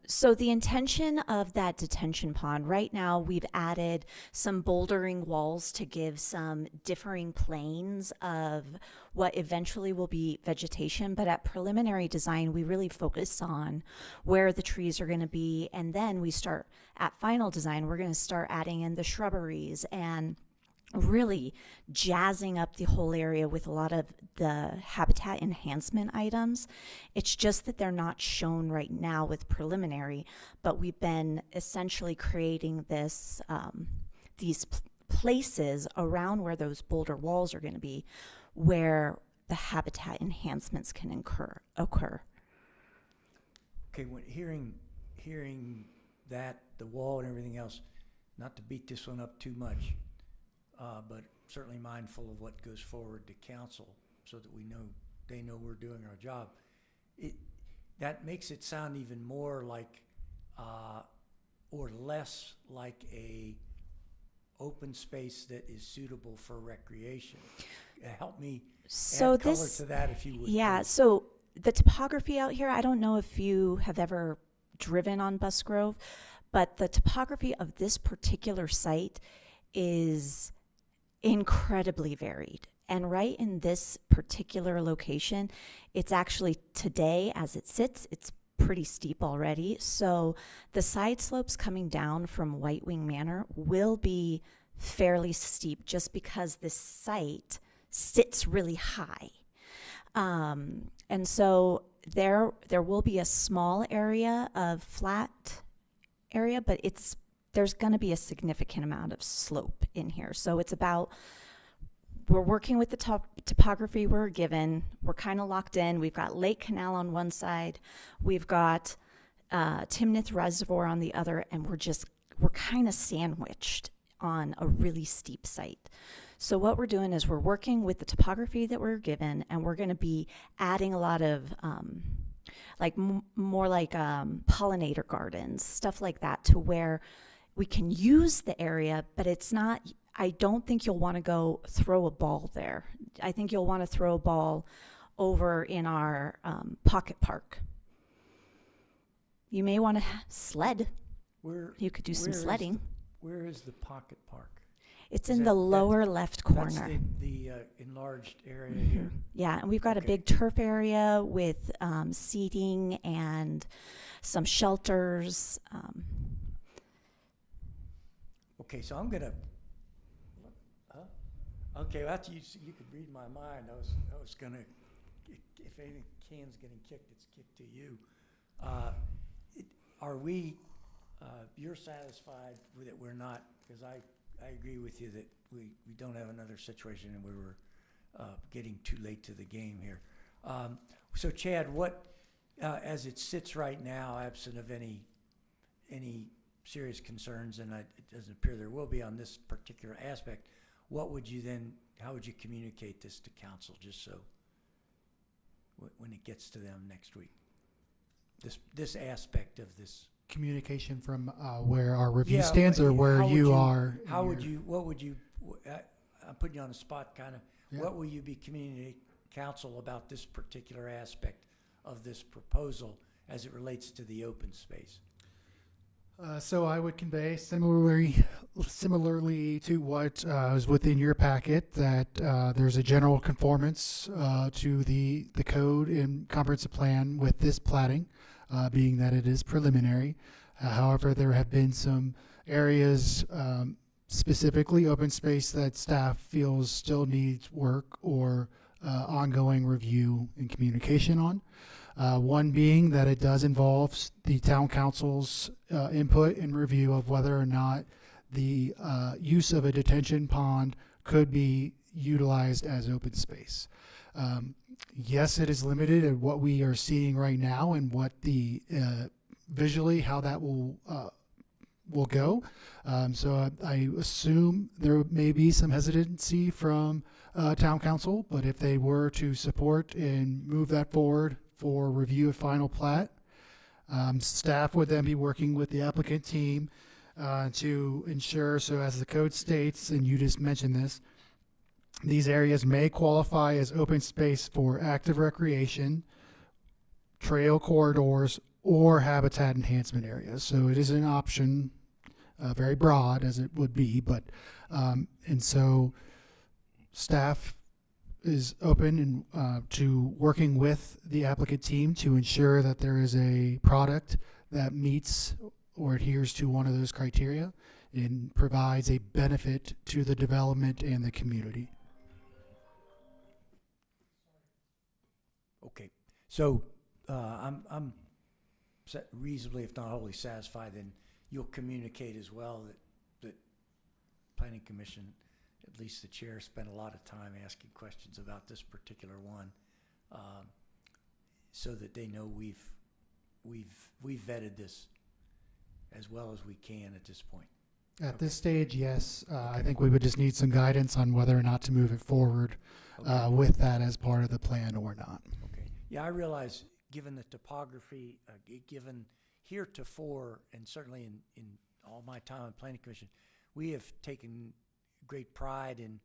So the intention of that detention pond, right now we've added some bouldering walls to give some differing planes of what eventually will be vegetation, but at preliminary design we really focus on where the trees are going to be, and then we start at final design, we're going to start adding in the shrubberies and really jazzing up the whole area with a lot of the habitat enhancement items. It's just that they're not shown right now with preliminary, but we've been essentially creating this these places around where those boulder walls are going to be, where the habitat enhancements can occur. Okay, when hearing that, the wall and everything else, not to beat this one up too much, but certainly mindful of what goes forward to council so that they know we're doing our job. That makes it sound even more like, or less like a open space that is suitable for recreation. Help me add color to that if you would. Yeah, please. so the topography out here, I don't know if you have ever driven on Busgrove, but the topography of this particular site is incredibly varied. And right in this particular location, it's actually today as it sits, it's pretty steep already. So the side slopes coming down from White Wing Manor will be fairly steep just because this site sits really high. And so there will be a small area of flat area, but there's going to be a significant amount of slope in here. So it's about, we're working with the topography we're given. We're kind of locked in. We've got Lake Canal on one side. We've got Timnath Reservoir on the other, and we're kind of sandwiched on a really steep site. So what we're doing is we're working with the topography that we're given, and we're going to be adding a lot of more like pollinator gardens, stuff like that, to where we can use the area, but it's not, I don't think you'll want to go throw a ball there. I think you'll want to throw a ball over in our pocket park. You may want to sled. You could do some sledding. Where is the pocket park? It's in the lower left corner. That's the enlarged area here? Yeah, and we've got a big turf area with seating and some shelters. Okay, so I'm gonna. Okay, well, after you could read my mind. I was gonna. If any can's getting kicked, it's kicked to you. Are we? You're satisfied with it? We're not, because I agree with you that we don't have another situation and we were getting too late to the game here. So Chad, what, as it sits right now, absent of any serious concerns, and it doesn't appear there will be on this particular aspect, what would you then, how would you communicate this to council, just so when it gets to them next week? This aspect of this. Communication from where our review stands, or where you are. How would you, what would you, I'm putting you on the spot kind of, what will you be communicating council about this particular aspect of this proposal as it relates to the open space? So I would convey similarly to what is within your packet, that there's a general conformance to the code and comprehensive plan with this platting, being that it is preliminary. However, there have been some areas, specifically open space, that staff feels still needs work or ongoing review and communication on. One being that it does involve the town council's input and review of whether or not the use of a detention pond could be utilized as open space. Yes, it is limited at what we are seeing right now and what the visually how that will go. So I assume there may be some hesitancy from town council, but if they were to support and move that forward for review of final plat, staff would then be working with the applicant team to ensure, so as the code states, and you just mentioned this, these areas may qualify as open space for active recreation, trail corridors, or habitat enhancement areas. So it is an option, very broad as it would be, but and so staff is open and to working with the applicant team to ensure that there is a product that meets or adheres to one of those criteria and provides a benefit to the development and the community. Okay, so I'm reasonably, if not wholly satisfied, then you'll communicate as well that Planning Commission, at least the chair, spent a lot of time asking questions about this particular one, so that they know we've vetted this as well as we can at this point. At this stage, yes. I think we would just need some guidance on whether or not to move it forward with that as part of the plan or not. Okay. Yeah, I realize, given the topography, given heretofore, and certainly in all my time on Planning Commission, we have taken great pride in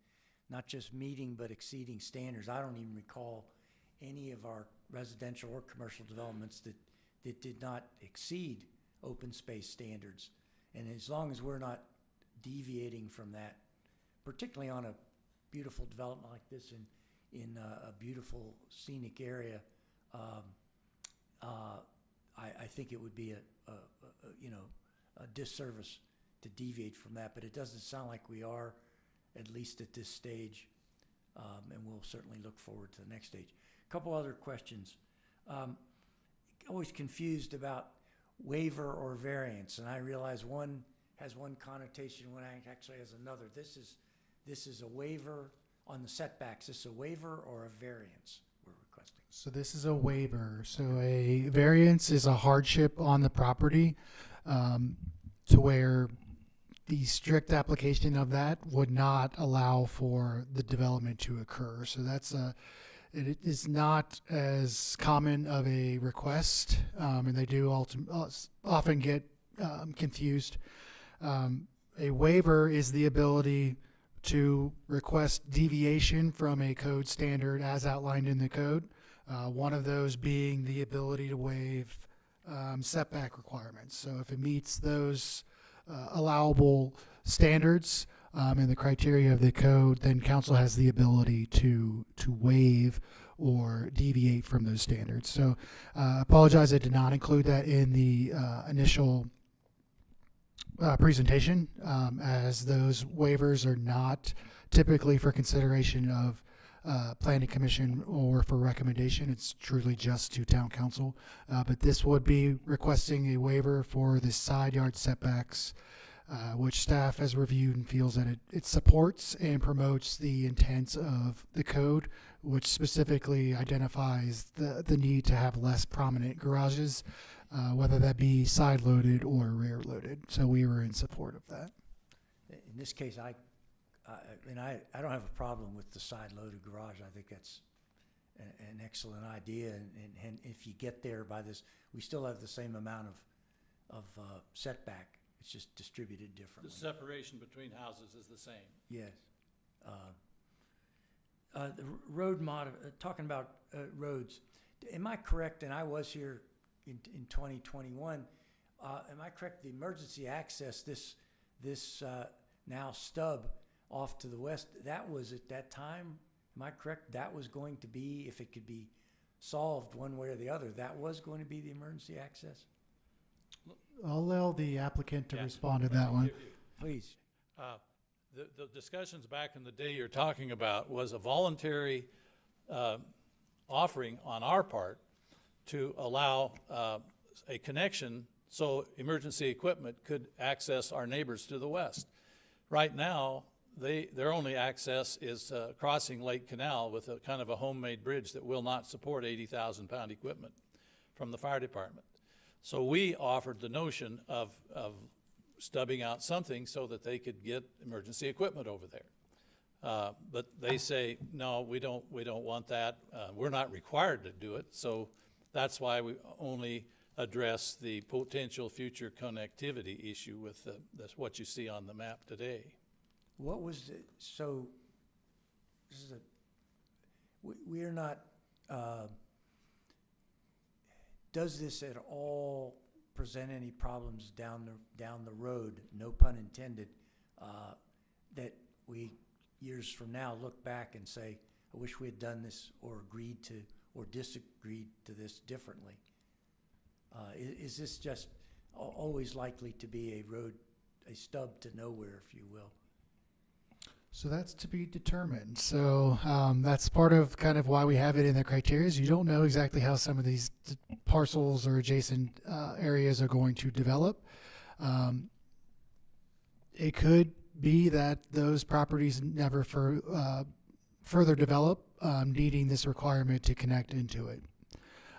not just meeting but exceeding standards. I don't even recall any of our residential or commercial developments that did not exceed open space standards. And as long as we're not deviating from that, particularly on a beautiful development like this in a beautiful scenic area, I think it would be a disservice to deviate from that, but it doesn't sound like we are, at least at this stage, and we'll certainly look forward to the next stage. A couple other questions. Always confused about waiver or variance, and I realize one has one connotation, one actually has another. This is a waiver on the setbacks. Is this a waiver or a variance we're requesting? So this is a waiver. So a variance is a hardship on the property, to where the strict application of that would not allow for the development to occur. So it is not as common of a request, and they do often get confused. A waiver is the ability to request deviation from a code standard as outlined in the code. One of those being the ability to waive setback requirements. So if it meets those allowable standards and the criteria of the code, then council has the ability to waive or deviate from those standards. So apologize, I did not include that in the initial presentation, as those waivers are not typically for consideration of planning commission or for recommendation. It's truly just to town council, but this would be requesting a waiver for the side yard setbacks, which staff has reviewed and feels that it supports and promotes the intent of the code, which specifically identifies the need to have less prominent garages, whether that be side loaded or rear loaded. So we were in support of that. In this case, I don't have a problem with the side-loaded garage. I think that's an excellent idea, and if you get there by this, we still have the same amount of setback. It's just distributed differently. The separation between houses is the same. Yes. The road talking about roads, am I correct, and I was here in 2021, am I correct, the emergency access, this now stub off to the west, that was at that time, am I correct, that was going to be, if it could be solved one way or the other, that was going to be the emergency access? I'll allow the applicant to respond to that one. Please. The discussions back in the day you're talking about was a voluntary offering on our part to allow a connection so emergency equipment could access our neighbors to the west. Right now, their only access is crossing Lake Canal with a kind of a homemade bridge that will not support 80,000-pound equipment from the fire department. So we offered the notion of stubbing out something so that they could get emergency equipment over there. But they say, no, we don't want that. We're not required to do it. So that's why we only address the potential future connectivity issue with that's what you see on the map today. What was it? So this is we are not. Does this at all present any problems down the road? No pun intended. That we years from now look back and say, I wish we had done this or agreed to or disagreed to this differently. Is this just always likely to be a stub to nowhere, if you will? So that's to be determined. So that's part of kind of why we have it in the criteria. Is you don't know exactly how some of these parcels or adjacent areas are going to develop. It could be that those properties never further develop, needing this requirement to connect into it.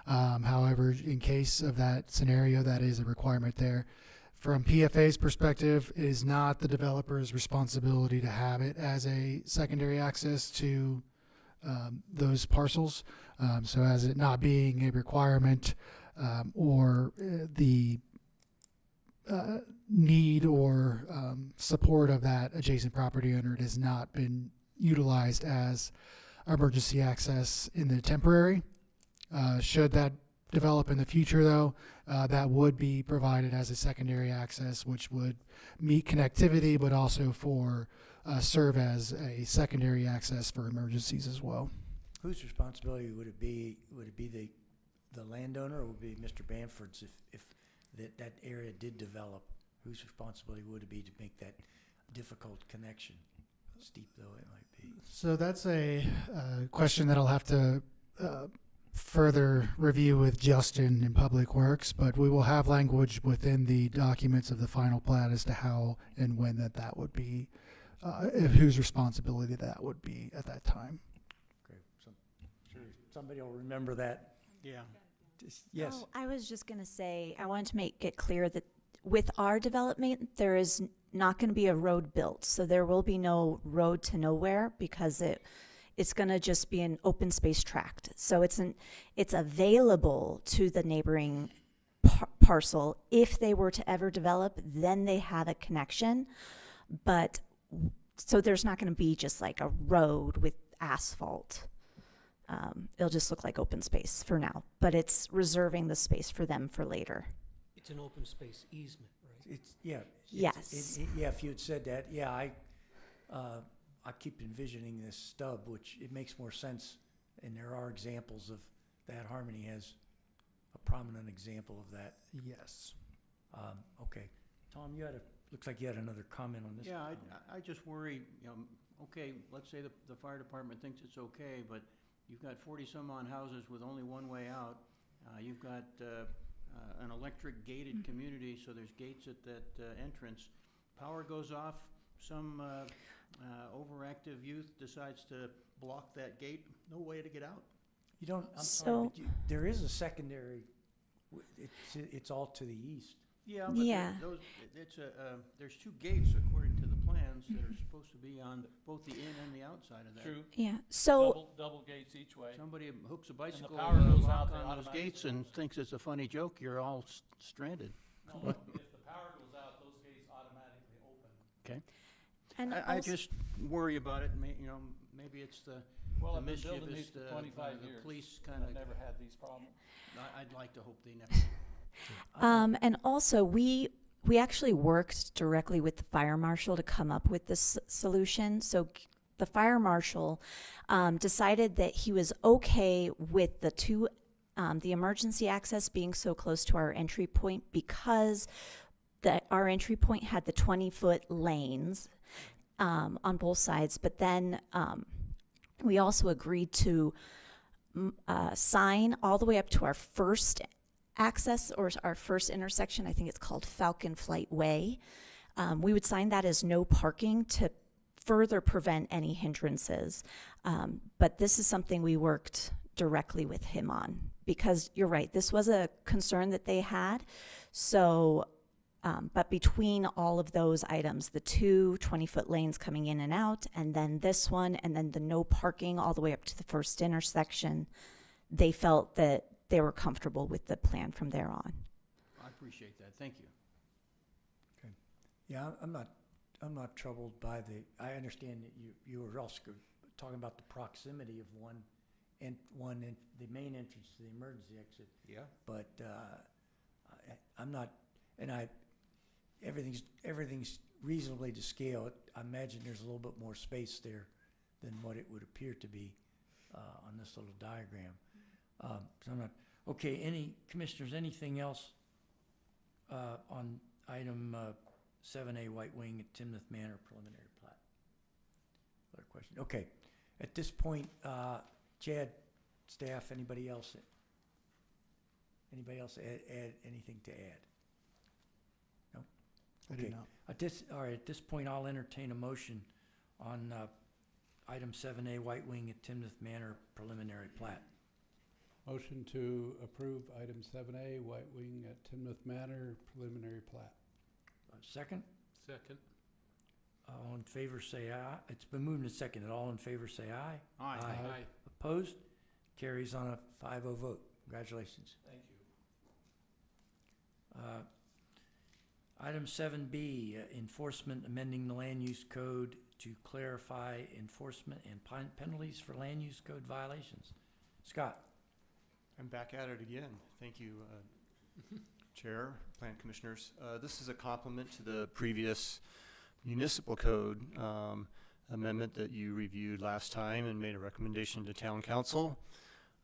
However, in case of that scenario, that is a requirement there. From PFA's perspective, it is not the developer's responsibility to have it as a secondary access to those parcels. So as it not being a requirement or the need or support of that adjacent property owner, it has not been utilized as emergency access in the temporary. Should that develop in the future, though, that would be provided as a secondary access, which would meet connectivity, but also for serve as a secondary access for emergencies as well. Whose responsibility would it be? Would it be the landowner, or would it be Mr. Bamford's if that area did develop? Whose responsibility would it be to make that difficult connection, steep though it might be? So that's a question that I'll have to further review with Justin in Public Works, but we will have language within the documents of the final plat as to how and when that would be, whose responsibility that would be at that time. Okay, sure somebody will remember that. Yeah. Yes. Oh, I was just going to say, I wanted to make it clear that with our development, there is not going to be a road built. So there will be no road to nowhere because it's going to just be an open space tract. So it's available to the neighboring parcel. If they were to ever develop, then they have a connection. But so there's not going to be just like a road with asphalt. It'll just look like open space for now, but it's reserving the space for them for later. It's an open space easement, right? Yes. Yeah, if you had said that, yeah, I keep envisioning this stub, which it makes more sense, and there are examples of that. Harmony has a prominent example of that. Yes. Okay. Tom, looks like you had another comment on this. Yeah, I just worry, okay, let's say the fire department thinks it's okay, but you've got 40-some-odd houses with only one way out. You've got an electric gated community, so there's gates at that entrance. Power goes off, some overactive youth decides to block that gate, no way to get out. You don't, I'm So- sorry, but there is a secondary, it's all to the east. Yeah, but Yeah. there's two gates according to the plans that are supposed to be on both the in and the outside of that. True. Yeah. So Double gates each way. Somebody hooks a bicycle power goes lock out, they on those automatically gates and thinks it's a funny joke, you're all stranded. No, if the power goes out, those gates automatically open. Okay. and I also- just worry about it, maybe it's the Well, the I've been building mischievous, these for 25 the years. police and kind I've of, never had these problems. I'd like to hope they never. And also, we actually worked directly with the fire marshal to come up with this solution. So the fire marshal decided that he was okay with the emergency access being so close to our entry point because our entry point had the 20-foot lanes on both sides. But then we also agreed to sign all the way up to our first access or our first intersection. I think it's called Falcon Flight Way. We would sign that as no parking to further prevent any hindrances. But this is something we worked directly with him on because you're right, this was a concern that they had. So, but between all of those items, the two 20-foot lanes coming in and out, and then this one, and then the no parking all the way up to the first intersection, they felt that they were comfortable with the plan from there on. I appreciate that, thank you. Okay. Yeah, I'm not troubled by I understand that you were also talking about the proximity of the main entrance to the emergency exit. Yeah. But I'm not, and everything's reasonably to scale. I imagine there's a little bit more space there than what it would appear to be on this little diagram. So I'm not, okay, commissioners, anything else on item 7A White Wing at Timnath Manor preliminary plat? Other question? Okay. At this point, Chad, staff, anybody else add anything to add? No? I do not. At this point, I'll entertain a motion on item 7A White Wing at Timnath Manor preliminary plat. Motion to approve item 7A, White Wing at Timnath Manor, preliminary plat. Second? Second. All in favor say aye. It's been moved and seconded. All in favor say aye. Aye. Aye. Opposed? Carries on a 5-0 vote. Congratulations. Thank you. Item 7B, enforcement, amending the land use code to clarify enforcement and penalties for land use code violations. Scott? I'm back at it again. Thank you, Chair, Plan Commissioners. This is a complement to the previous municipal code amendment that you reviewed last time and made a recommendation to Town Council.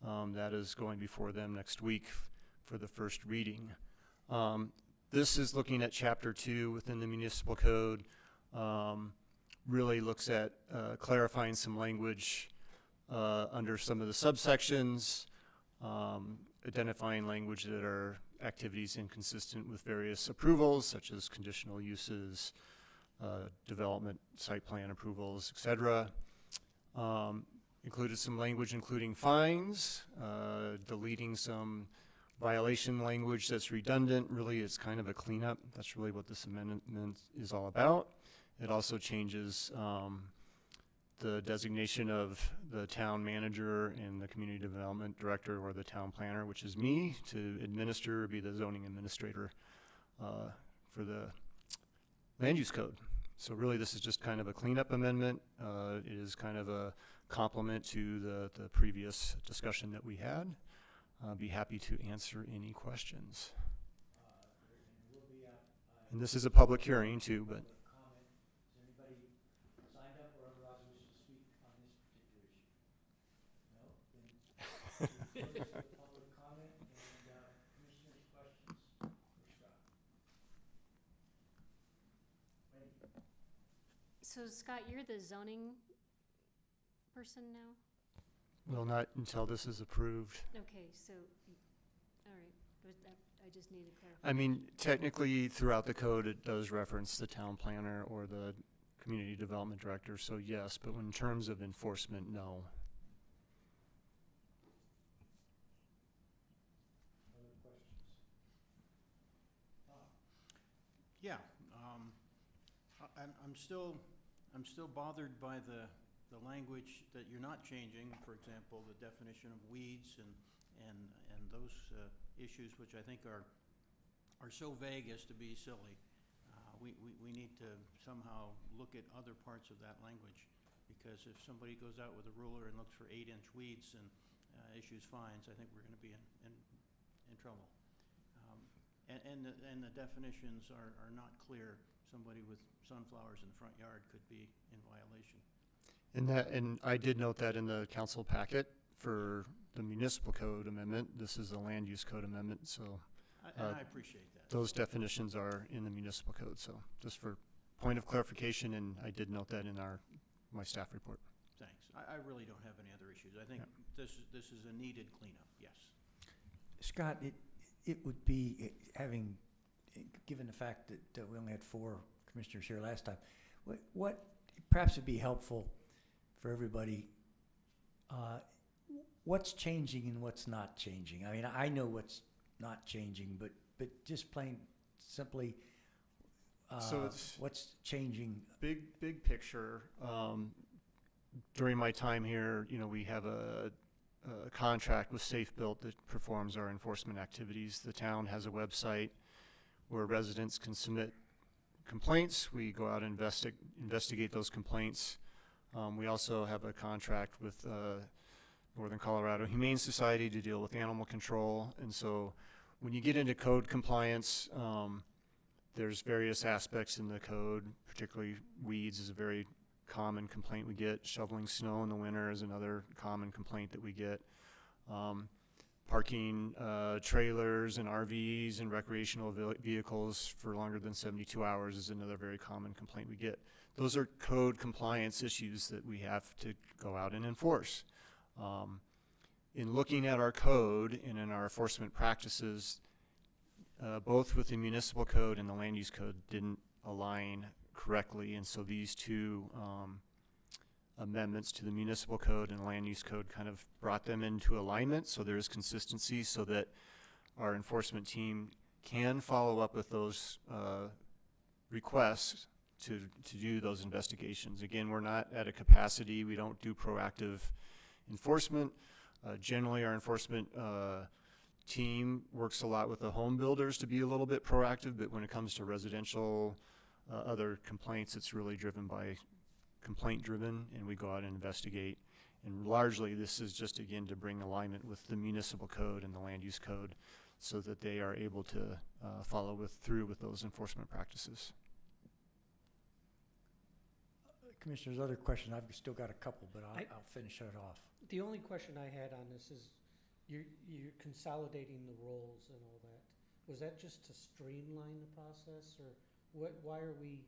That is going before them next week for the first reading. This is looking at Chapter 2 within the municipal code. Really looks at clarifying some language under some of the subsections, identifying language that are activities inconsistent with various approvals, such as conditional uses, development, site plan approvals, etc. Included some language including fines, deleting some violation language that's redundant. Really, it's kind of a cleanup. That's really what this amendment is all about. It also changes the designation of the town manager and the community development director or the town planner, which is me, to administer, be the zoning administrator for the land use code. So really this is just kind of a cleanup amendment. It is kind of a complement to the previous discussion that we had. I'll be happy to answer any questions. And this is a public hearing too, but Public comment and commissioners' questions for Scott. So Scott, you're the zoning person now? well, not until this is approved. Okay, so, all right, I just needed clarification. I mean, technically throughout the code it does reference the town planner or the community development director, so yes, but in terms of enforcement, no. Yeah, I'm still bothered by the language that you're not changing. For example, the definition of weeds and those issues, which I think are so vague as to be silly. We need to somehow look at other parts of that language, because if somebody goes out with a ruler and looks for 8-inch weeds and issues fines, I think we're going to be in trouble. And the definitions are not clear. Somebody with sunflowers in the front yard could be in violation. And I did note that in the council packet for the municipal code amendment. This is a land use code amendment, so and I appreciate that. Those definitions are in the municipal code. So just for point of clarification, and I did note that in my staff report. Thanks. I really don't have any other issues. I think this is a needed cleanup. Yes. Scott, it would be, given the fact that we only had 4 commissioners here last time, what perhaps would be helpful for everybody, what's changing and what's not changing? I mean, I know what's not changing, but just plain simply, So it's what's changing? Big picture. During my time here, we have a contract with Safe Built that performs our enforcement activities. The town has a website where residents can submit complaints. We go out and investigate those complaints. We also have a contract with Northern Colorado Humane Society to deal with animal control. And so when you get into code compliance, there's various aspects in the code, particularly weeds is a very common complaint we get. Shoveling snow in the winter is another common complaint that we get. Parking trailers and RVs and recreational vehicles for longer than 72 hours is another very common complaint we get. Those are code compliance issues that we have to go out and enforce. In looking at our code and in our enforcement practices, both with the municipal code and the land use code didn't align correctly, and so these two amendments to the municipal code and land use code kind of brought them into alignment, so there is consistency so that our enforcement team can follow up with those requests to do those investigations. Again, we're not at a capacity, we don't do proactive enforcement. Generally our enforcement team works a lot with the home builders to be a little bit proactive, but when it comes to residential other complaints, it's really driven by complaint driven, and we go out and investigate. And largely, this is just, again, to bring alignment with the municipal code and the land use code so that they are able to follow through with those enforcement practices. Commissioners, other questions? I've still got a couple, but I'll finish it off. The only question I had on this is, you're consolidating the roles and all that. Was that just to streamline the process, or why are we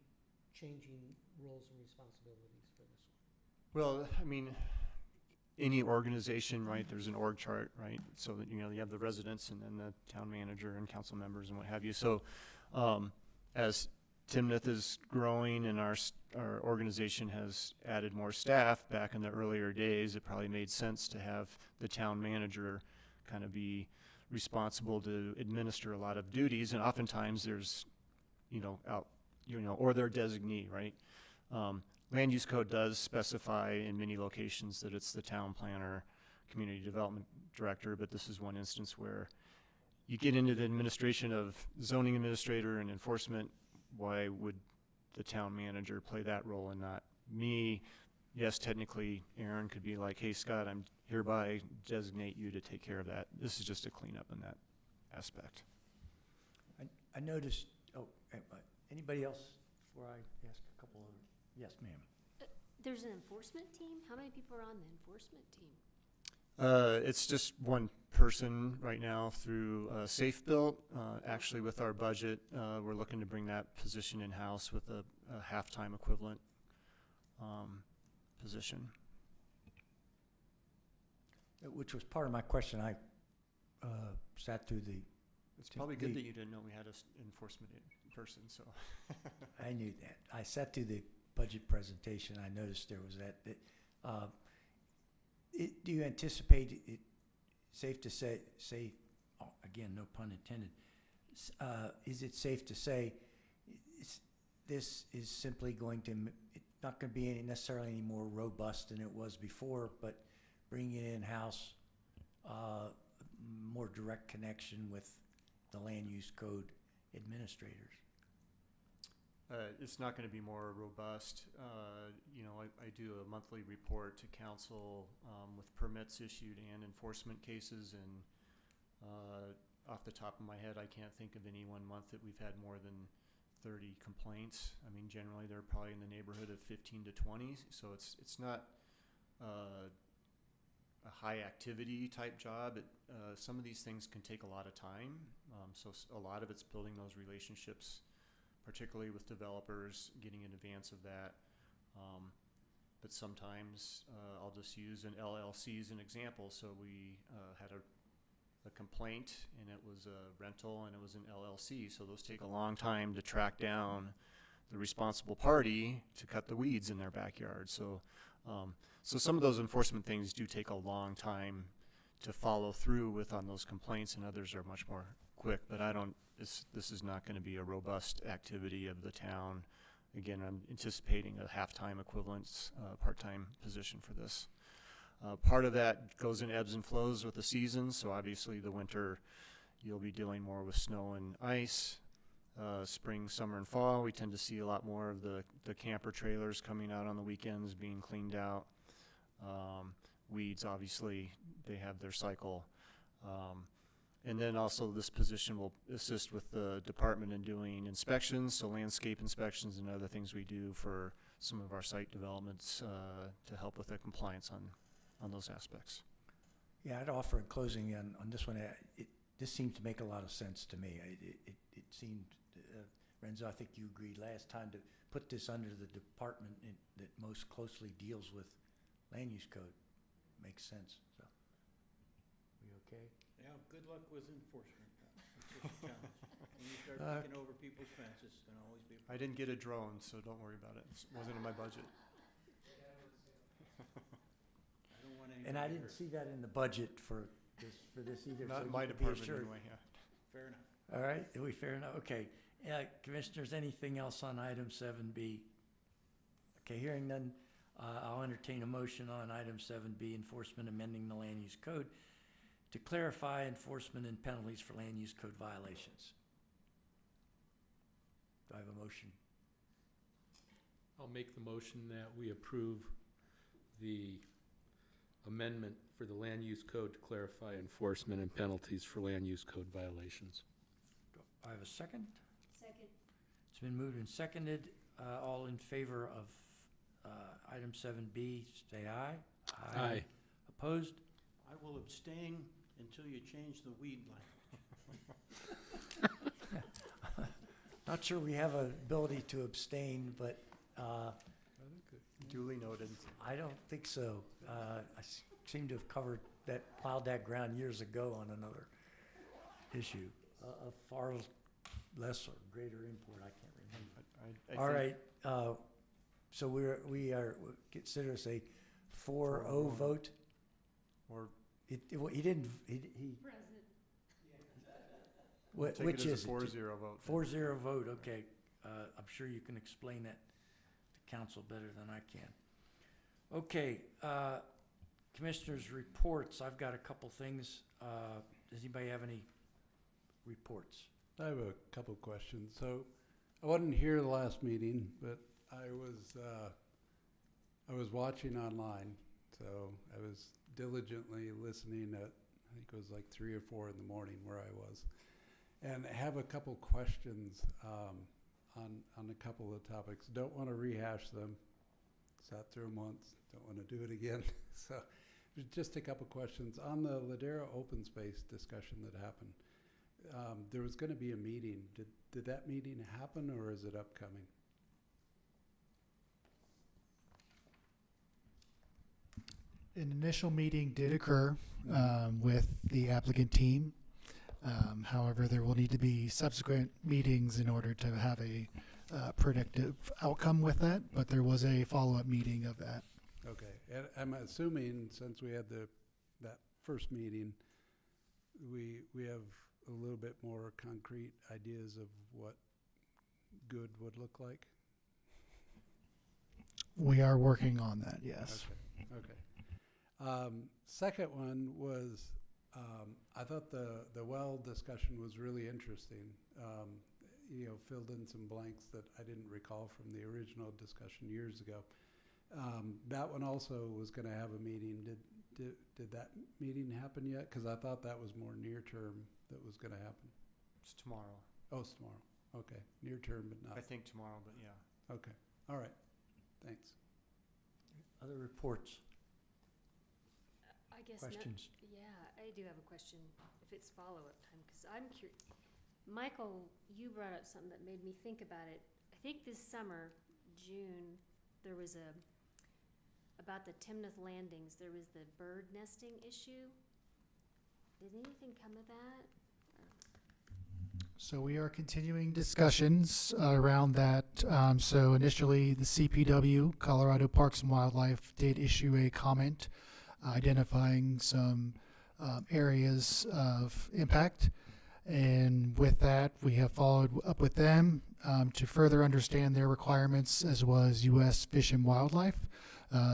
changing roles and responsibilities for this one? Well, I mean, any organization, right, there's an org chart, right? So that, you have the residents and then the town manager and council members and what have you. So as Timnath is growing and our organization has added more staff back in the earlier days, it probably made sense to have the town manager kind of be responsible to administer a lot of duties. And oftentimes there's, or their designee, right? Land use code does specify in many locations that it's the town planner, community development director, but this is one instance where you get into the administration of zoning administrator and enforcement. Why would the town manager play that role and not me? Yes, technically Aaron could be like, hey Scott, I'm hereby designate you to take care of that. This is just a cleanup in that aspect. I noticed, anybody else before I ask a couple of, yes ma'am. There's an enforcement team? How many people are on the enforcement team? It's just one person right now through Safe Built. Actually, with our budget, we're looking to bring that position in-house with a half-time equivalent position. Which was part of my question. I sat through the... It's probably good that you didn't know we had an enforcement person, so. I knew that. I sat through the budget presentation. I noticed there was that. Do you anticipate it, safe to say, again, no pun intended, is it safe to say this is simply going to, it's not going to be necessarily any more robust than it was before, but bringing it in-house, more direct connection with the land use code administrators? It's not going to be more robust. I do a monthly report to council with permits issued and enforcement cases, and off the top of my head, I can't think of any one month that we've had more than 30 complaints. I mean, generally they're probably in the neighborhood of 15 to 20, so it's not a high activity type job. Some of these things can take a lot of time, so a lot of it's building those relationships, particularly with developers, getting in advance of that. But sometimes I'll just use an LLC as an example. So we had a complaint, and it was a rental, and it was an LLC. So those take a long time to track down the responsible party to cut the weeds in their backyard. So some of those enforcement things do take a long time to follow through with on those complaints, and others are much more quick. But this is not going to be a robust activity of the town. Again, I'm anticipating a half-time equivalence, part-time position for this. Part of that goes in ebbs and flows with the seasons. So obviously the winter, you'll be dealing more with snow and ice. Spring, summer, and fall, we tend to see a lot more of the camper trailers coming out on the weekends being cleaned out. Weeds, obviously, they have their cycle. And then also this position will assist with the department in doing inspections, so landscape inspections and other things we do for some of our site developments to help with the compliance on those aspects. Yeah, I'd offer in closing on this one, this seemed to make a lot of sense to me. It seemed, Renzo, I think you agreed last time to put this under the department that most closely deals with land use code. Makes sense, so. We okay? Yeah, good luck with enforcement. It's just a challenge. When you start taking over people's fences, it's going to always be a problem. I didn't get a drone, so don't worry about it. It wasn't in my budget. I don't want anybody And I to didn't hurt. see that in the budget for this either. Not so in my you can be department assured. anyway, yeah. Fair enough. All right, are we fair enough? Okay. Commissioners, anything else on item 7B? Okay, hearing none, I'll entertain a motion on item 7B, enforcement amending the land use code to clarify enforcement and penalties for land use code violations. Do I have a motion? I'll make the motion that we approve the amendment for the land use code to clarify enforcement and penalties for land use code violations. I have a second. Second. It's been moved and seconded. All in favor of item 7B, say aye. Aye. Opposed? I will abstain until you change the weed line. Not sure we have an ability to abstain, but Duly noted. I don't think so. Seem to have plowed that ground years ago on another issue. A far less or greater import, I can't remember. I All think- right, so we are, consider this a 4-0 vote? Or He didn't, take it which as a is it? 4-0 vote. 4-0 vote, okay. I'm sure you can explain that to council better than I can. Okay, commissioners' reports. I've got a couple things. Does anybody have any reports? I have a couple questions. So I wasn't here the last meeting, but I was watching online. So I was diligently listening at, I think it was like 3 or 4 in the morning where I was. And I have a couple questions on a couple of topics. Don't want to rehash them. Sat through them once. Don't want to do it again. So just a couple questions. On the Ladera open space discussion that happened, there was going to be a meeting. Did that meeting happen, or is it upcoming? An initial meeting did occur with the applicant team. However, there will need to be subsequent meetings in order to have a predictive outcome with that, but there was a follow-up meeting of that. Okay, and I'm assuming since we had that first meeting, we have a little bit more concrete ideas of what good would look like? We are working on that, yes. Okay. Second one was, I thought the well discussion was really interesting. Filled in some blanks that I didn't recall from the original discussion years ago. That one also was going to have a meeting. Did that meeting happen yet? Because I thought that was more near term that was going to happen. It's tomorrow. Oh, it's tomorrow. Okay, near term, but not. I think tomorrow, but yeah. Okay, all right. Thanks. Other reports? I guess. Questions? Yeah, I do have a question, if it's follow-up time, because I'm curious. Michael, you brought up something that made me think about it. I think this summer, June, there was about the Timnath landings, there was the bird nesting issue. Did anything come of that? So we are continuing discussions around that. So initially, the CPW, Colorado Parks and Wildlife, did issue a comment identifying some areas of impact. And with that, we have followed up with them to further understand their requirements, as well as U.S. Fish and Wildlife.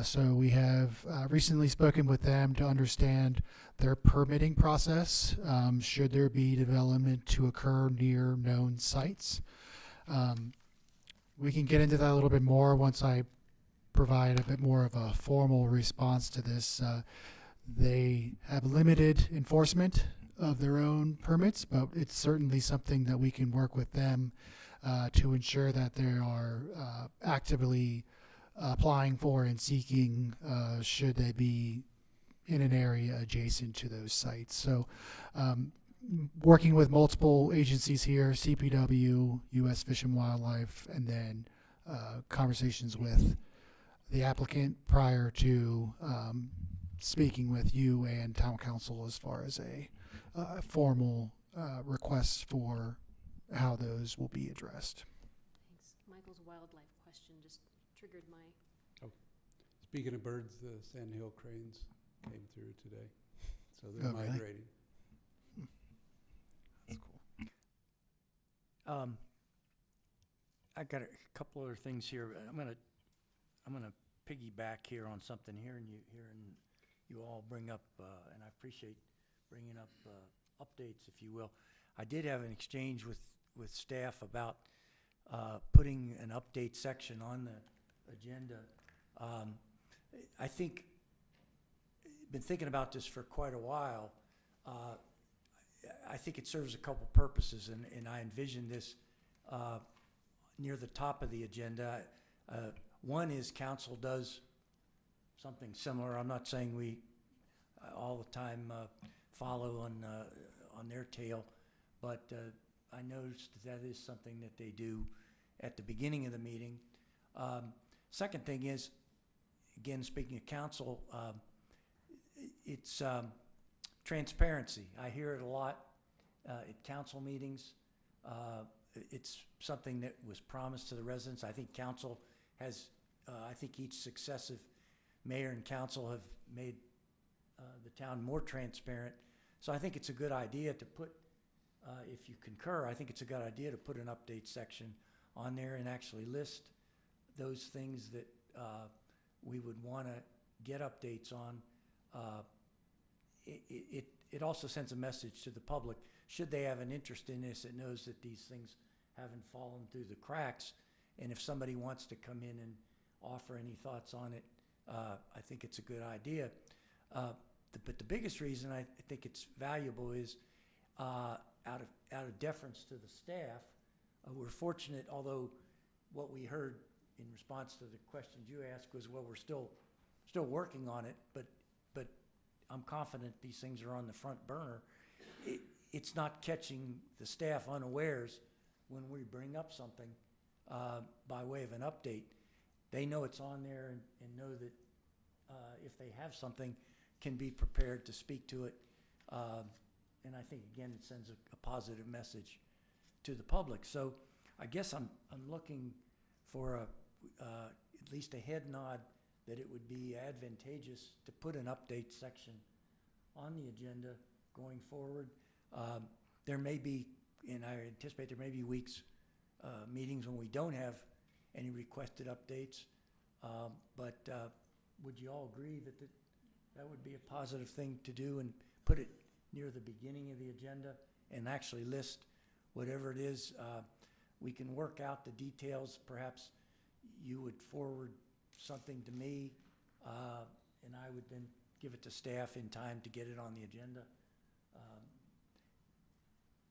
So we have recently spoken with them to understand their permitting process, should there be development to occur near known sites. We can get into that a little bit more once I provide a bit more of a formal response to this. They have limited enforcement of their own permits, but it's certainly something that we can work with them to ensure that they are actively applying for and seeking should they be in an area adjacent to those sites. So working with multiple agencies here, CPW, U.S. Fish and Wildlife, and then conversations with the applicant prior to speaking with you and town council as far as a formal request for how those will be addressed. Thanks. Michael's wildlife question just triggered my. Speaking of birds, the sandhill cranes came through today, so they're really? migrating. That's cool. I got a couple other things here. I'm gonna piggyback here on something here, and you all bring up, and I appreciate bringing up updates, if you will. I did have an exchange with staff about putting an update section on the agenda. I think been thinking about this for quite a while. I think it serves a couple purposes, and I envision this near the top of the agenda. One is council does something similar. I'm not saying we all the time follow on their tail, but I noticed that is something that they do at the beginning of the meeting. Second thing is, again, speaking of council, it's transparency. I hear it a lot at council meetings. It's something that was promised to the residents. I think council has, I think each successive mayor and council have made the town more transparent. So I think it's a good idea to put, if you concur, I think it's a good idea to put an update section on there and actually list those things that we would want to get updates on. It also sends a message to the public. Should they have an interest in this, it knows that these things haven't fallen through the cracks. And if somebody wants to come in and offer any thoughts on it, I think it's a good idea. But the biggest reason I think it's valuable is out of deference to the staff. We're fortunate, although what we heard in response to the questions you asked was, well, we're still working on it, but I'm confident these things are on the front burner. It's not catching the staff unawares when we bring up something by way of an update. They know it's on there and know that if they have something, can be prepared to speak to it. And I think, again, it sends a positive message to the public. So I guess I'm looking for at least a head nod that it would be advantageous to put an update section on the agenda going forward. There may be, and I anticipate there may be weeks, meetings when we don't have any requested updates. But would you all agree that that would be a positive thing to do and put it near the beginning of the agenda and actually list whatever it is? We can work out the details. Perhaps you would forward something to me, and I would then give it to staff in time to get it on the agenda.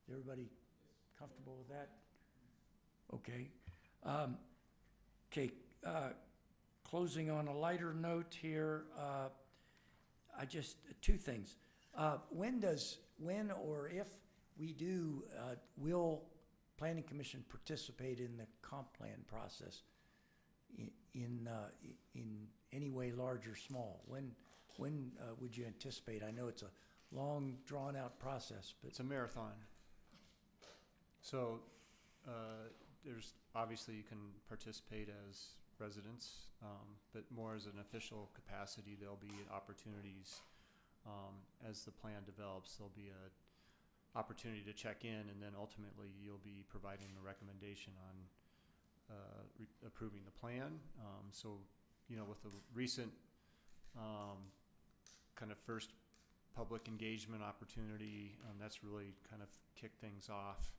Is everybody comfortable with that? Okay. Closing on a lighter note here, two things. When or if we do, will Planning Commission participate in the comp plan process in any way, large or small? When would you anticipate? I know it's a long, drawn-out process, but it's a marathon. So there's obviously you can participate as residents, but more as an official capacity. There'll be opportunities as the plan develops. There'll be a opportunity to check in, and then ultimately you'll be providing a recommendation on approving the plan. So, with the recent kind of first public engagement opportunity, that's really kind of kicked things off.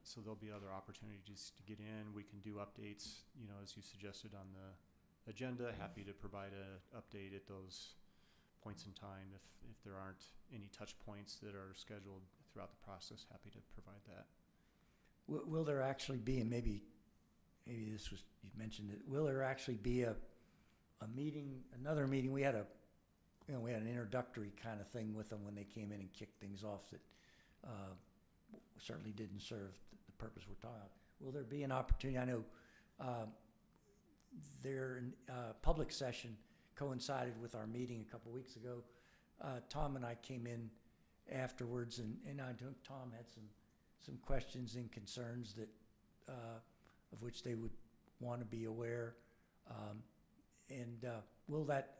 So there'll be other opportunities to get in. We can do updates, as you suggested on the agenda. Happy to provide an update at those points in time. If there aren't any touch points that are scheduled throughout the process, happy to provide that. Will there actually be, and maybe this was, you mentioned it, will there actually be a meeting, another meeting? We had we had an introductory kind of thing with them when they came in and kicked things off that certainly didn't serve the purpose we're talking about. Will there be an opportunity? I know their public session coincided with our meeting a couple weeks ago. Tom and I came in afterwards, and I think Tom had some questions and concerns that of which they would want to be aware. And will that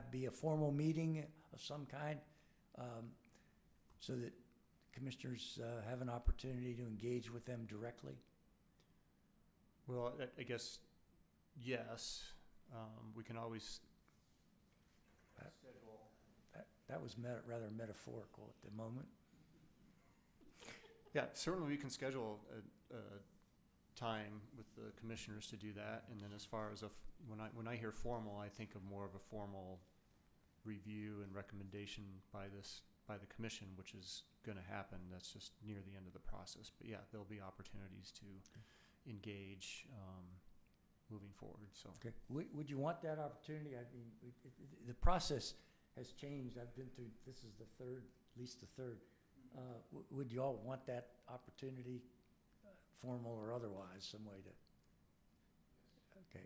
be a formal meeting of some kind so that commissioners have an opportunity to engage with them directly? Well, I guess, yes. We can always schedule. That was rather metaphorical at the moment. Yeah, certainly we can schedule a time with the commissioners to do that. And then as far as when I hear formal, I think of more of a formal review and recommendation by the commission, which is going to happen. That's just near the end of the process. But yeah, there'll be opportunities to engage moving forward. So Okay. Would you want that opportunity? I mean, the process has changed. I've been through, this is the third, at least the third. Would you all want that opportunity, formal or otherwise, some way to? Okay,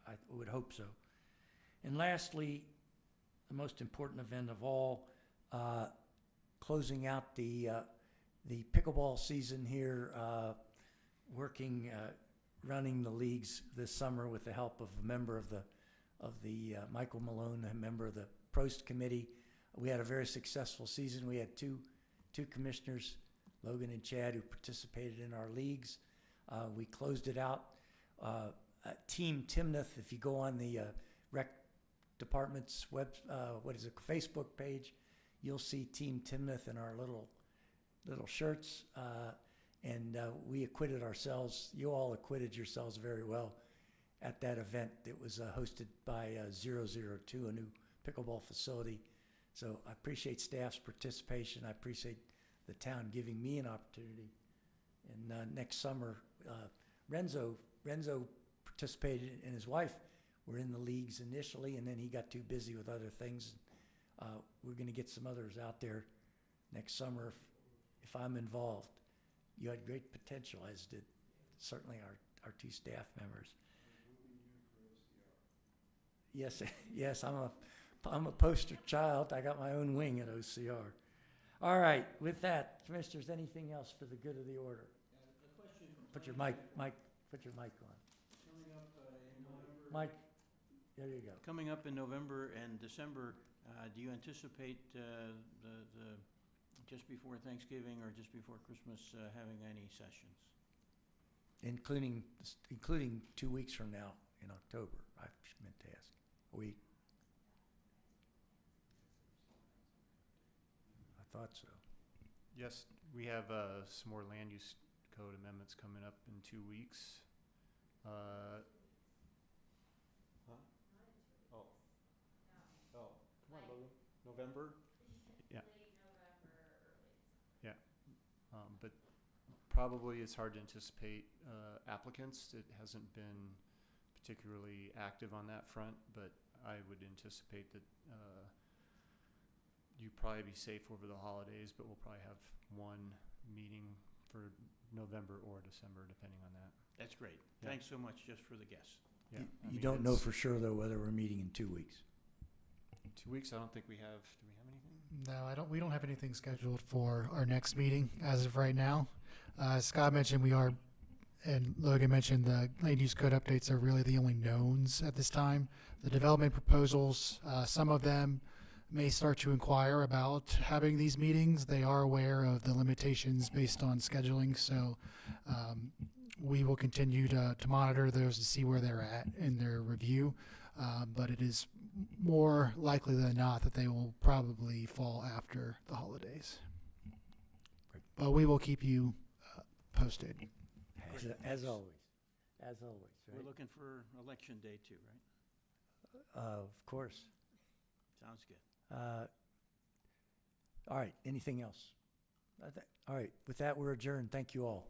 I would hope so. And lastly, the most important event of all, closing out the pickleball season here, running the leagues this summer with the help of a member of the Michael Malone, a member of the Prost Committee. We had a very successful season. We had two commissioners, Logan and Chad, who participated in our leagues. We closed it out. Team Timnath, if you go on the rec department's Facebook page, you'll see Team Timnath in our little shirts. And we acquitted ourselves. You all acquitted yourselves very well at that event. It was hosted by 002, a new pickleball facility. So I appreciate staff's participation. I appreciate the town giving me an opportunity. And next summer, Renzo participated, and his wife were in the leagues initially, and then he got too busy with other things. We're going to get some others out there next summer if I'm involved. You had great potential, as did certainly our two staff members. Yes, yes, I'm a poster child. I got my own wing at OCR. All right, with that, commissioners, anything else for the good of the order? Put your mic on. Coming up in November. Mike, there you go. Coming up in November and December, do you anticipate the just before Thanksgiving or just before Christmas having any sessions? Including 2 weeks from now in October, I meant to ask. I thought so. yes, we have some more land use code amendments coming up in 2 weeks. Come on, Logan. November? Yeah. Yeah. But probably it's hard to anticipate applicants. It hasn't been particularly active on that front, but I would anticipate that you'd probably be safe over the holidays, but we'll probably have one meeting for November or December, depending on that. That's great. Yeah. Thanks so much just for the guess. Yeah. You don't know for sure, though, whether we're meeting in 2 weeks. 2 weeks, I don't think we have. Do we have anything? No, we don't have anything scheduled for our next meeting as of right now. As Scott mentioned, and Logan mentioned, the land use code updates are really the only knowns at this time. The development proposals, some of them may start to inquire about having these meetings. They are aware of the limitations based on scheduling, so we will continue to monitor those to see where they're at in their review. But it is more likely than not that they will probably fall after the holidays. But we will keep you posted. As always. As always, right? We're looking for election day too, right? Of course. Sounds good. All right, anything else? All right, with that, we're adjourned. Thank you all.